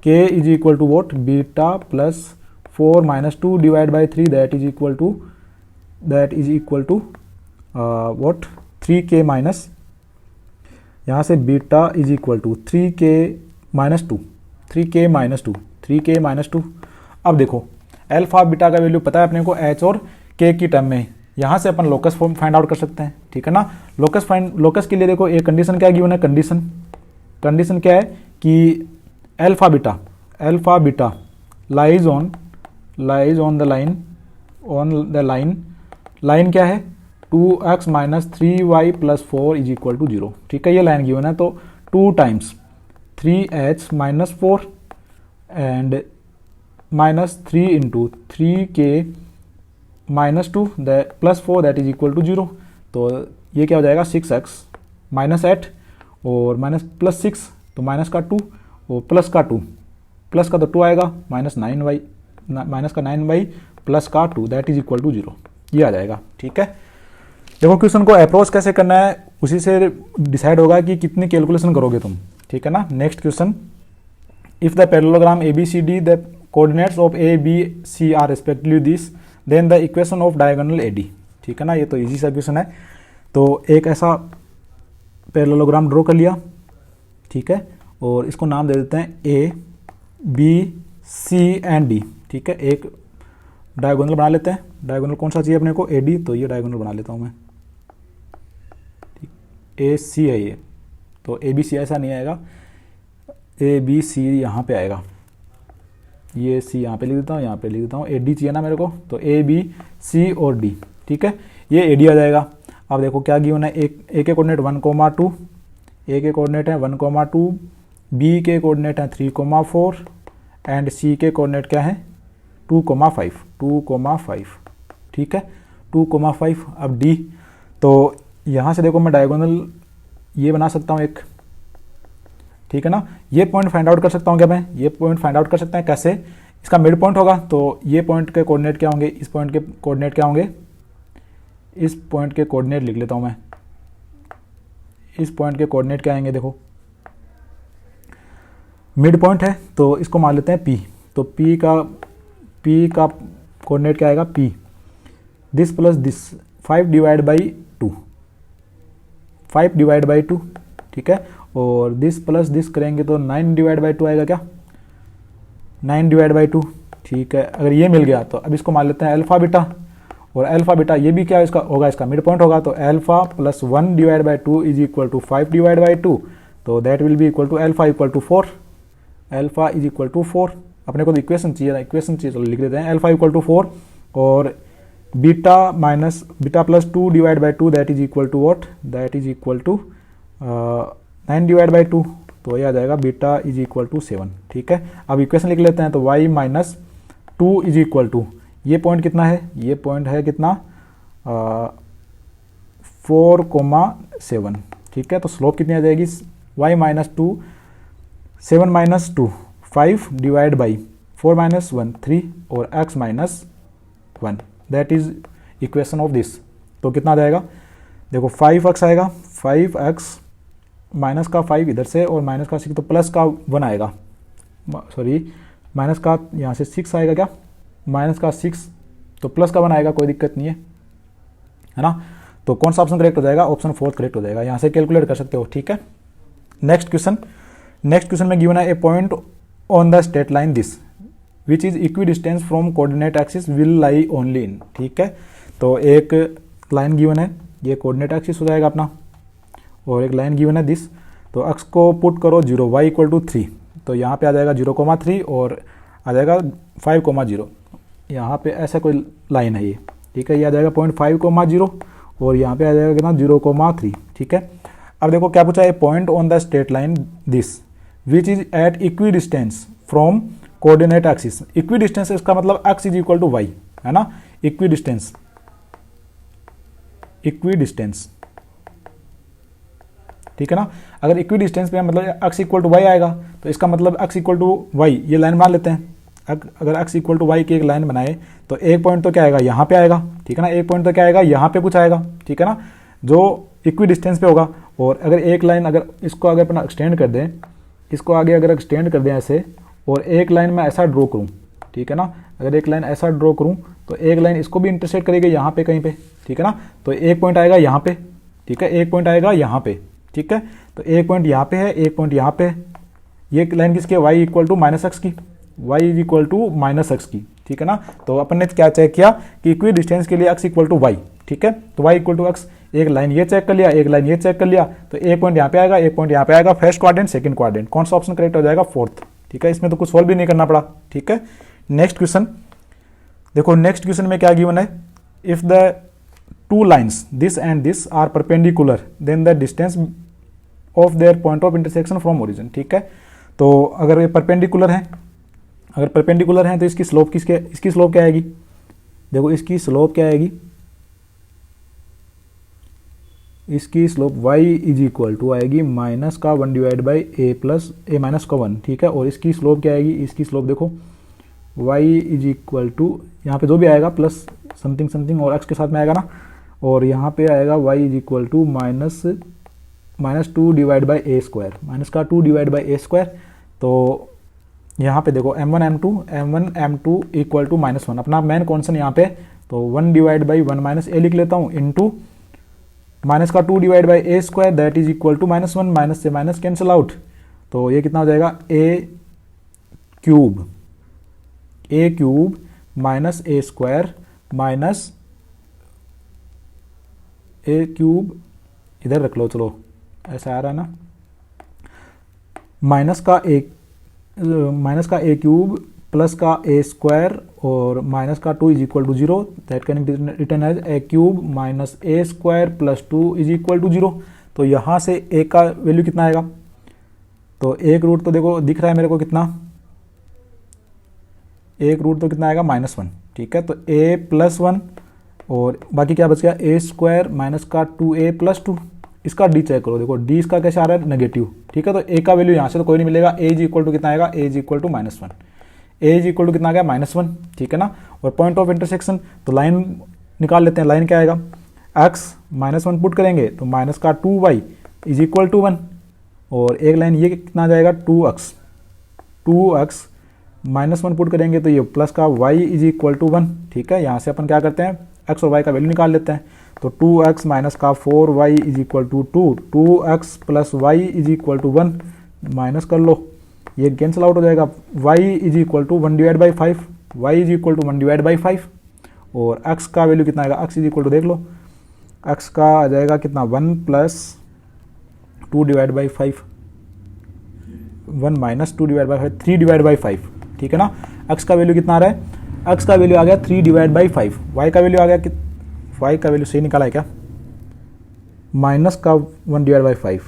K is equal to what, beta plus 4 minus 2 divide by 3, that is equal to what 3K minus, यहाँ से beta is equal to 3K minus 2। अब देखो alpha beta का value पता है अपने को H और K की टर्म में, यहाँ से अपन लोकस फॉर्म फाइंड आउट कर सकते हैं, ठीक है ना। लोकस के लिए देखो एक कंडीशन क्या गिवन है, कंडीशन क्या है कि alpha beta lies on the line क्या है 2x minus 3y plus 4 is equal to 0। ठीक है, ये लाइन गिवन है, तो 2 times 3h minus 4 and minus 3 into 3k minus 2 plus 4 that is equal to 0। तो ये क्या हो जाएगा 6x माइनस 8 और माइनस प्लस 6 तो माइनस का 2 और प्लस का 2 तो 2 आएगा माइनस 9y प्लस का 2 दैट इज इक्वल टू 0, ये आ जाएगा। ठीक है, देखो क्वेश्चन को अप्रोच कैसे करना है उसी से डिसाइड होगा कि कितनी कैलकुलेशन करोगे तुम। ठीक है ना, next question, if the parallelogram ABCD the coordinates of ABC are respectively this then the equation of diagonal AD। ठीक है ना, ये तो इजी सा क्वेश्चन है। तो एक ऐसा पैरेललोग्राम ड्रॉ कर लिया, ठीक है, और इसको नाम दे देते हैं A B C and D। ठीक है, एक डायगोनल बना लेते हैं। डायगोनल कौन सा चाहिए अपने को AD, तो ये डायगोनल बना लेता हूँ मैं। AC है ये, तो ABC ऐसा नहीं आएगा, ABC यहाँ पे आएगा, ये C यहाँ पे लिख देता हूँ, यहाँ पे लिख देता हूँ। AD चाहिए ना मेरे को, तो AB C और D। ठीक है, ये AD आ जाएगा। अब देखो क्या गिवन है, A के कोऑर्डिनेट 1,2, A के कोऑर्डिनेट है 1,2, B के कोऑर्डिनेट है 3,4 एंड C के कोऑर्डिनेट क्या है 2,5। ठीक है, 2,5। अब D, तो यहाँ से देखो मैं डायगोनल ये बना सकता हूँ एक। ठीक है ना, ये पॉइंट फाइंड आउट कर सकता हूँ क्या मैं, ये पॉइंट फाइंड आउट कर सकते हैं कैसे, इसका मिड पॉइंट होगा, तो ये पॉइंट के कोऑर्डिनेट क्या होंगे, इस पॉइंट के कोऑर्डिनेट क्या होंगे, इस पॉइंट के कोऑर्डिनेट लिख लेता हूँ मैं। इस पॉइंट के कोऑर्डिनेट क्या आएंगे, देखो मिड पॉइंट है तो इसको मान लेते हैं P। तो P का कोऑर्डिनेट क्या आएगा P, this plus this 5 divide by 2। ठीक है, और दिस प्लस दिस करेंगे तो 9 डिवाइड बाई 2 आएगा क्या, 9 डिवाइड बाई 2। ठीक है, अगर ये मिल गया तो अब इसको मान लेते हैं अल्फा बीटा, और अल्फा बीटा ये भी क्या इसका होगा, इसका मिड पॉइंट होगा, तो alpha plus 1 divide by 2 is equal to 5 divide by 2, तो that will be equal to alpha equal to 4। Alpha is equal to 4, अपने को तो इक्वेशन चाहिए चलो लिख देते हैं, अल्फा इक्वल टू 4 और beta plus 2 divide by 2 that is equal to what, that is equal to 9 divide by 2, तो ये आ जाएगा बीटा इज इक्वल टू 7। ठीक है, अब इक्वेशन लिख लेते हैं, तो y minus 2 is equal to, ये पॉइंट कितना है, ये पॉइंट है कितना 4,7। ठीक है, तो स्लोप कितनी आ जाएगी, y minus 2 7 minus 2 5 divide by 4 minus 1 3 और x minus 1 that is equation of this. तो कितना आ जाएगा, देखो 5x आएगा, 5x माइनस का 5 इधर से और माइनस का 6 तो प्लस का 1 आएगा, सॉरी माइनस का यहाँ से 6 आएगा क्या, माइनस का 6 तो प्लस का 1 आएगा, कोई दिक्कत नहीं है ना। तो कौन सा ऑप्शन करेक्ट हो जाएगा, ऑप्शन 4 करेक्ट हो जाएगा, यहाँ से कैलकुलेट कर सकते हो। ठीक है, नेक्स्ट क्वेश्चन में गिवन है a point on the straight line this which is equidistant from coordinate axis will lie only in. ठीक है, तो एक लाइन गिवन है, ये कोऑर्डिनेट एक्सिस हो जाएगा अपना, और एक लाइन गिवन है दिस, तो अक्स को पुट करो 0 y इक्वल टू 3, तो यहाँ पे आ जाएगा 0,3 और आ जाएगा 5,0, यहाँ पे ऐसा कोई लाइन है ये। ठीक है, ये आ जाएगा 0.5,0 और यहाँ पे आ जाएगा कितना 0,3। ठीक है, अब देखो क्या पूछा है, point on the straight line this which is at equidistant from coordinate axis. Equidistant इसका मतलब x is equal to y है ना, इक्वी डिस्टेंस ठीक है ना। अगर इक्वी डिस्टेंस पे मतलब x इक्वल टू y आएगा तो इसका मतलब x इक्वल टू y, ये लाइन बना लेते हैं। अगर x इक्वल टू y की एक लाइन बनाए तो एक पॉइंट तो क्या आएगा, यहाँ पे आएगा। ठीक है ना, एक पॉइंट तो क्या आएगा, यहाँ पे कुछ आएगा। ठीक है ना, जो इक्वी डिस्टेंस पे होगा। और अगर एक लाइन अगर इसको अगर अपना एक्सटेंड कर दें, इसको आगे अगर एक्सटेंड कर दें ऐसे, और एक लाइन में ऐसा ड्रॉ करूँ, ठीक है ना, अगर एक लाइन ऐसा ड्रॉ करूँ तो एक लाइन इसको भी इंटरसेक्ट करेगी यहाँ पे कहीं पे। ठीक है ना, तो एक पॉइंट आएगा यहाँ पे। ठीक है, एक पॉइंट आएगा यहाँ पे। ठीक है, तो एक पॉइंट यहाँ पे है, एक पॉइंट यहाँ पे। ये लाइन किसकी है, y equal to minus X की, y is equal to minus X की। ठीक है ना, तो अपन ने क्या चेक किया कि इक्वी डिस्टेंस के लिए x इक्वल टू वाई। ठीक है, तो y इक्वल टू एक्स, एक लाइन ये चेक कर लिया, एक लाइन ये चेक कर लिया, तो एक पॉइंट यहाँ पे आएगा, एक पॉइंट यहाँ पे आएगा, फर्स्ट क्वाड्रेंट सेकंड क्वाड्रेंट, कौन सा ऑप्शन करेक्ट हो जाएगा? फोर्थ। ठीक है, इसमें तो कुछ सोल्व भी नहीं करना पड़ा। ठीक है, नेक्स्ट क्वेश्चन देखो, नेक्स्ट क्वेश्चन में क्या गिवन है, if the two lines this and this are perpendicular then the distance of their point of intersection from origin. ठीक है, तो अगर ये परपेंडिकुलर है, अगर परपेंडिकुलर है तो इसकी स्लोप इसकी स्लोप क्या आएगी? देखो इसकी स्लोप क्या आएगी? इसकी slope y is equal to आएगी माइनस का 1 divide by A plus a minus का 1। ठीक है, और इसकी स्लोप क्या आएगी? इसकी स्लोप देखो y इज इक्वल टू, यहाँ पे जो भी आएगा प्लस समथिंग समथिंग और x के साथ में आएगा ना, और यहाँ पे आएगा y is equal to minus 2 divide by a square, minus का 2 डिवाइड बाई ए स्क्वायर। तो यहाँ पे देखो m1 m2 इक्वल टू -1, अपना मेन कॉन्स्टेंट यहाँ पे, तो 1 डिवाइड बाई 1 माइनस ए लिख लेता हूँ, इंटू माइनस का 2 divide by a square that is equal to -1, minus से माइनस कैंसिल आउट, तो ये कितना हो जाएगा? A cube minus a square minus a cube, इधर रख लो, चलो ऐसा आ रहा है ना, माइनस का ए क्यूब प्लस का ए स्क्वायर और माइनस का 2 is equal to 0, that can be written as a cube minus a square plus 2 is equal to 0। तो यहाँ से ए का वैल्यू कितना आएगा? तो एक रूट तो देखो दिख रहा है मेरे को कितना, एक रूट तो कितना आएगा? -1। ठीक है, तो a प्लस 1 और बाकी क्या बच गया? ए स्क्वायर माइनस का 2a प्लस 2, इसका डी चेक करो, देखो डी इसका कैसे आ रहा है? नेगेटिव। ठीक है, तो a का वैल्यू यहाँ से तो कोई नहीं मिलेगा, a इज इक्वल टू कितना आएगा? a is equal to -1, a is equal to कितना आ गया? -1। ठीक है ना, और पॉइंट ऑफ इंटरसेक्शन, तो लाइन निकाल लेते हैं, लाइन क्या आएगा? x -1 पुट करेंगे तो माइनस का 2y इज इक्वल टू 1, और एक लाइन ये कितना आ जाएगा? 2x -1 पुट करेंगे तो ये प्लस का y इज इक्वल टू 1। ठीक है, यहाँ से अपन क्या करते हैं? x और y का वैल्यू निकाल लेते हैं, तो 2x माइनस का 4y is equal to 2, 2x plus y is equal to 1, minus कर लो, ये कैंसिल आउट हो जाएगा, y is equal to 1 divide by 5, y is equal to 1 divide by 5, और x का वैल्यू कितना आएगा? x इज इक्वल टू देख लो, x का आ जाएगा कितना? 1 plus 2 divide by 5, 1 minus 2 divide by 5, 3 divide by 5। ठीक है ना, x का वैल्यू कितना आ रहा है? x का वैल्यू आ गया 3 डिवाइड बाई 5, y का वैल्यू आ गया y का वैल्यू सही निकाला है क्या? माइनस का 1 डिवाइड बाई 5,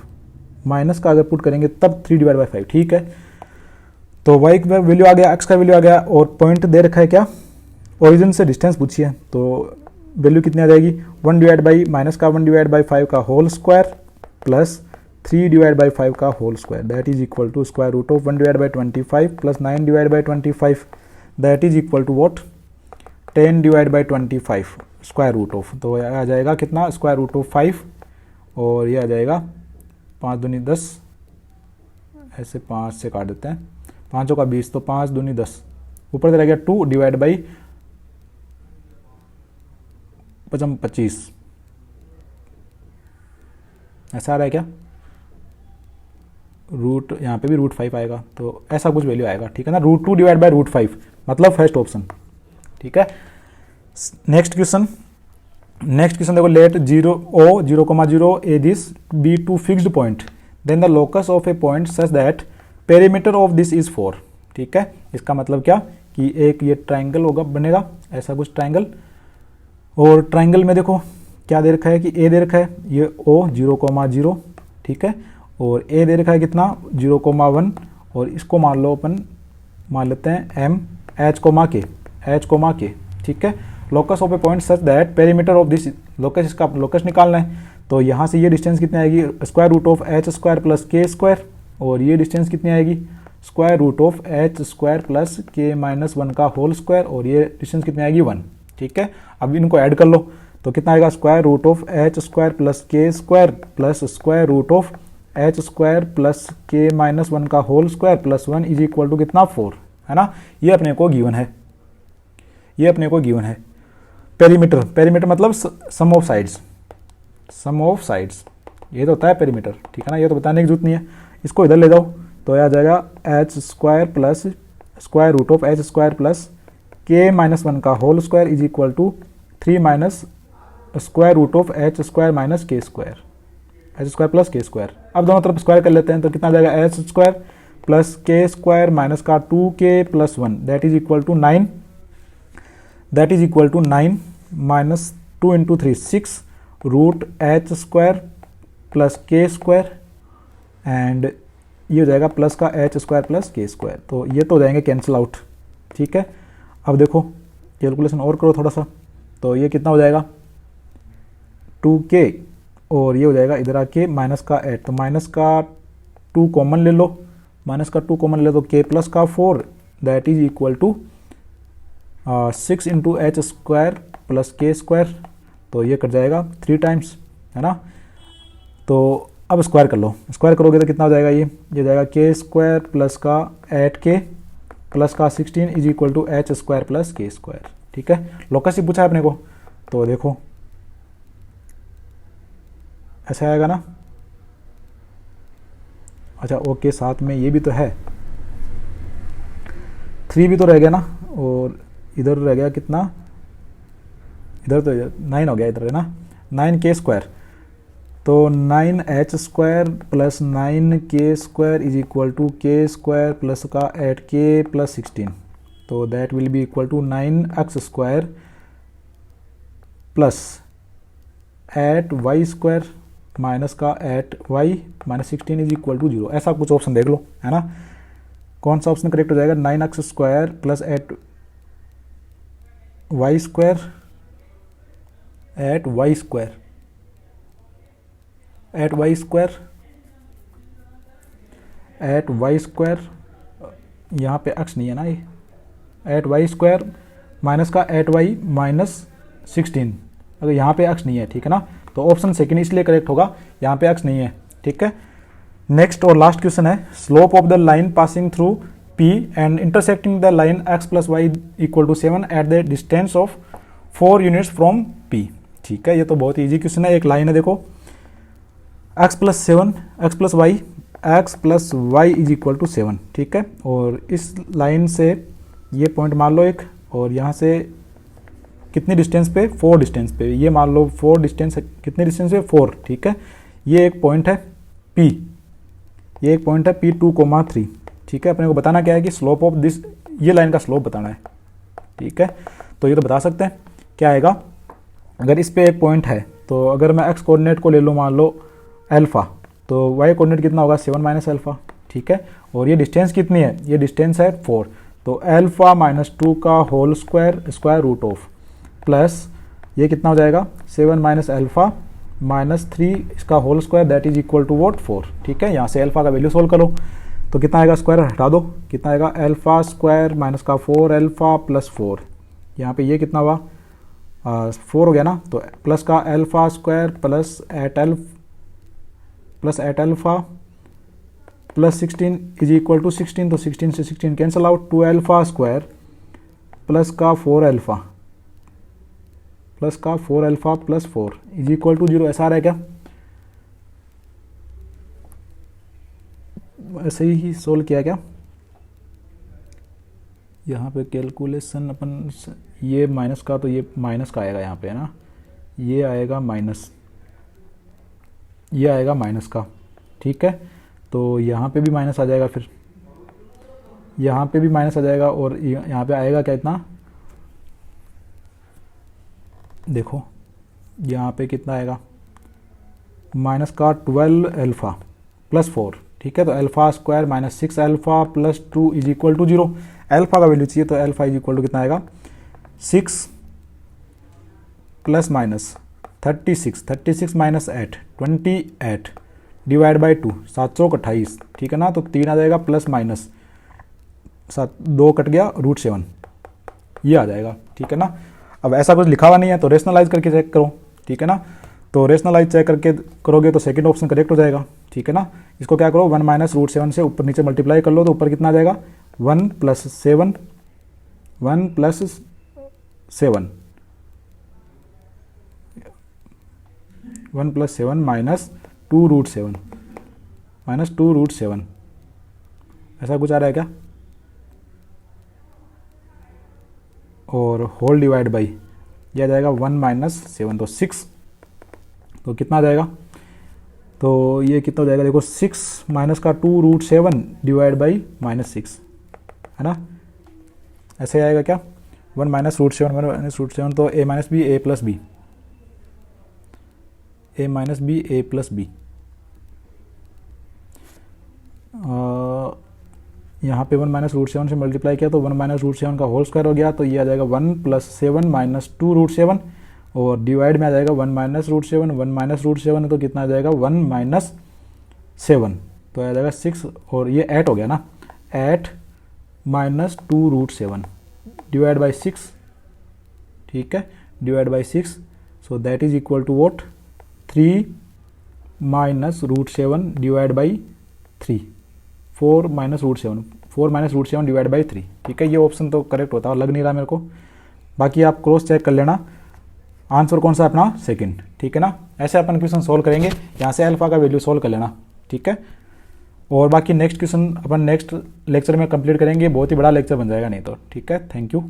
माइनस का अगर पुट करेंगे तब 3 डिवाइड बाई 5। ठीक है, तो y का वैल्यू आ गया, x का वैल्यू आ गया, और पॉइंट दे रखा है क्या? ओरिजिन से डिस्टेंस पूछिए, तो वैल्यू कितनी आ जाएगी? 1 डिवाइड बाई माइनस का 1 डिवाइड बाई 5 का whole square plus 3 divide by 5 का whole square, that is equal to square root of 1 divide by 25 plus 9 divide by 25, that is equal to what? 10 divide by 25 square root of, तो आ जाएगा कितना? Square root of 5, और ये आ जाएगा 5 दूनी 10, ऐसे 5 से काट देते हैं, 5 का 20, तो 5 दूनी 10, ऊपर से रह गया 2 डिवाइड बाई 25, ऐसा आ रहा है क्या? रूट यहाँ पे भी √5 आएगा, तो ऐसा कुछ वैल्यू आएगा। ठीक है ना, √2 डिवाइड बाई √5, मतलब फर्स्ट ऑप्शन। ठीक है, नेक्स्ट क्वेश्चन देखो, let 0,0 A this be two fixed point, then the locus of a point such that perimeter of this is 4। ठीक है, इसका मतलब क्या कि एक ये ट्राइंगल होगा, बनेगा ऐसा कुछ ट्राइंगल, और ट्राइंगल में देखो क्या दे रखा है कि ए दे रखा है ये O 0,0। ठीक है, और ए दे रखा है कितना? 0,1, और इसको मान लो अपन मान लेते हैं M H, K। ठीक है, locus of a point such that perimeter of this locus, इसका लोकस निकालना है, तो यहाँ से ये डिस्टेंस कितनी आएगी? Square root of h square plus k square, और ये डिस्टेंस कितनी आएगी? Square root of h square plus k minus 1 का होल स्क्वायर, और ये डिस्टेंस कितनी आएगी? 1। ठीक है, अब इनको ऐड कर लो, तो कितना आएगा? Square root of h square plus k square plus square root of h square plus k minus 1 का whole square plus 1 is equal to कितना? 4, है ना। ये अपने को गिवन है, पेरीमीटर मतलब सम ऑफ साइड्स, ये तो होता है पेरीमीटर। ठीक है ना, ये तो बताने की जरूरत नहीं है, इसको इधर ले जाओ, तो यह आ जाएगा h square plus square root of h square plus k minus 1 का whole square is equal to 3 minus square root of h square minus k square, h square plus k square. अब दोनों तरफ स्क्वायर कर लेते हैं तो कितना आ जाएगा, h square plus k square minus का 2k plus 1 that is equal to 9, that is equal to 9 minus 2 into 3 6 root h square plus k square and ये हो जाएगा प्लस का h square plus k square. तो ये तो हो जाएंगे कैंसिल आउट, ठीक है। अब देखो कैलकुलेशन और करो थोड़ा सा, तो ये कितना हो जाएगा 2k और ये हो जाएगा इधर आके माइनस का 8, तो माइनस का 2 कॉमन ले लो, माइनस का 2 कॉमन ले तो k प्लस का 4 that is equal to 6 into h square plus k square, तो ये कट जाएगा 3 टाइम्स, है ना। तो अब स्क्वायर कर लो, स्क्वायर करोगे तो कितना हो जाएगा, ये हो जाएगा के स्क्वायर प्लस का 8k प्लस का 16 is equal to h square plus k square, ठीक है। लोकस ही पूछा है अपने को, तो देखो ऐसा आएगा ना। अच्छा ओके, साथ में ये भी तो है 3 भी तो रह गया ना, और इधर रह गया कितना, इधर तो 9 हो गया इधर, है ना 9k स्क्वायर, तो 9h square plus 9k square is equal to k square plus का 8k प्लस 16, तो that will be equal to 9x square plus 8y square minus का 8y minus 16 is equal to 0। ऐसा कुछ option देख लो, है ना, कौन सा ऑप्शन करेक्ट हो जाएगा, 9x square plus 8y square 8y square 8y square 8y square, यहाँ पे x नहीं है ना, ये 8y स्क्वायर माइनस का 8y माइनस 16, अगर यहाँ पे x नहीं है, ठीक है ना, तो ऑप्शन सेकंड इसलिए करेक्ट होगा, यहाँ पे x नहीं है, ठीक है। नेक्स्ट और लास्ट क्वेश्चन है, slope of the line passing through P and intersecting the line x plus y equal to 7 at the distance of 4 units from P, ठीक है। ये तो बहुत ईजी क्वेश्चन है, एक लाइन है देखो x plus 7 x plus Y is equal to 7, ठीक है, और इस लाइन से ये पॉइंट मान लो एक, और यहाँ से कितनी डिस्टेंस पे, 4 डिस्टेंस पे, ये मान लो 4 डिस्टेंस, कितने डिस्टेंस पे 4, ठीक है। ये एक पॉइंट है P, ये एक पॉइंट है P2,3, ठीक है। अपने को बताना क्या है कि स्लोप ऑफ दिस, ये लाइन का स्लोप बताना है, ठीक है। तो ये तो बता सकते हैं क्या आएगा, अगर इस पे एक पॉइंट है तो अगर मैं x कोऑर्डिनेट को ले लूँ मान लो अल्फा, तो y कोऑर्डिनेट कितना होगा 7 माइनस अल्फा, ठीक है, और ये डिस्टेंस कितनी है, ये डिस्टेंस है 4, तो अल्फा माइनस 2 का whole square square root of plus ये कितना हो जाएगा 7 माइनस अल्फा माइनस 3 इसका whole square that is equal to what 4, ठीक है। यहाँ से अल्फा का वैल्यू सोल्व करो तो कितना आएगा, स्क्वायर हटा दो, कितना आएगा अल्फा स्क्वायर माइनस का 4 अल्फा प्लस 4, यहाँ पे ये कितना हुआ 4 हो गया ना, तो प्लस का alpha square plus 8 alpha plus 16 is equal to 16, तो 16 से 16 cancel out, 2 alpha square plus का 4 alpha plus 4 is equal to 0, ऐसा आ रहा है क्या, ऐसे ही सोल्व किया क्या, यहाँ पे कैलकुलेशन अपन, ये माइनस का, तो ये माइनस का आएगा यहाँ पे, है ना, ये आएगा माइनस, ये आएगा माइनस का, ठीक है। तो यहाँ पे भी माइनस आ जाएगा, फिर यहाँ पे भी माइनस आ जाएगा, और यहाँ पे आएगा क्या इतना, देखो यहाँ पे कितना आएगा माइनस का 12 अल्फा प्लस 4, ठीक है। तो alpha square minus 6 alpha plus 2 is equal to 0, alpha का वैल्यू चाहिए, तो अल्फा इज इक्वल टू कितना आएगा 6 plus minus 36 minus 8 28 divide by 2 728, ठीक है ना, तो 3 आ जाएगा प्लस माइनस 2 कट गया √7, ये आ जाएगा, ठीक है ना। अब ऐसा कुछ लिखा हुआ नहीं है तो रेशनलाइज करके चेक करो, ठीक है ना, तो रेशनलाइज चेक करके करोगे तो सेकंड ऑप्शन करेक्ट हो जाएगा, ठीक है ना। इसको क्या करो 1 माइनस √7 से ऊपर नीचे मल्टीप्लाई कर लो, तो ऊपर कितना आ जाएगा 1 प्लस 7 माइनस 2 √7 ऐसा कुछ आ रहा है क्या, और होल डिवाइड बाई ये आ जाएगा 1 माइनस 7, तो 6, तो कितना आ जाएगा, तो ये कितना हो जाएगा, देखो 6 माइनस का 2√7 डिवाइड बाई -6, है ना, ऐसे आएगा क्या, 1 माइनस √7 -√7, तो a minus b, a plus b, a minus b, a plus b, यहाँ पे 1 माइनस √7 से मल्टीप्लाई किया तो 1 माइनस √7 का होल स्क्वायर हो गया, तो ये आ जाएगा 1 प्लस 7 माइनस 2√7, और डिवाइड में आ जाएगा 1 माइनस √7, 1 माइनस √7 तो कितना आ जाएगा 1 माइनस 7, तो आ जाएगा 6, और ये 8 हो गया ना, 8 माइनस 2√7 डिवाइड बाई 6, ठीक है, divide by 6, so that is equal to what, 3 minus √7 divide by 3, 4 minus √7 divide by 3, ठीक है, ये ऑप्शन तो करेक्ट होता है, लग नहीं रहा मेरे को, बाकी आप क्रॉस चेक कर लेना, आंसर कौन सा अपना सेकंड, ठीक है ना। ऐसे अपन क्वेश्चन सोल्व करेंगे, यहाँ से अल्फा का वैल्यू सोल्व कर लेना, ठीक है, और बाकी नेक्स्ट क्वेश्चन अपन नेक्स्ट लेक्चर में कंप्लीट करेंगे, बहुत ही बड़ा लेक्चर बन जाएगा नहीं तो, ठीक है, थैंक यू।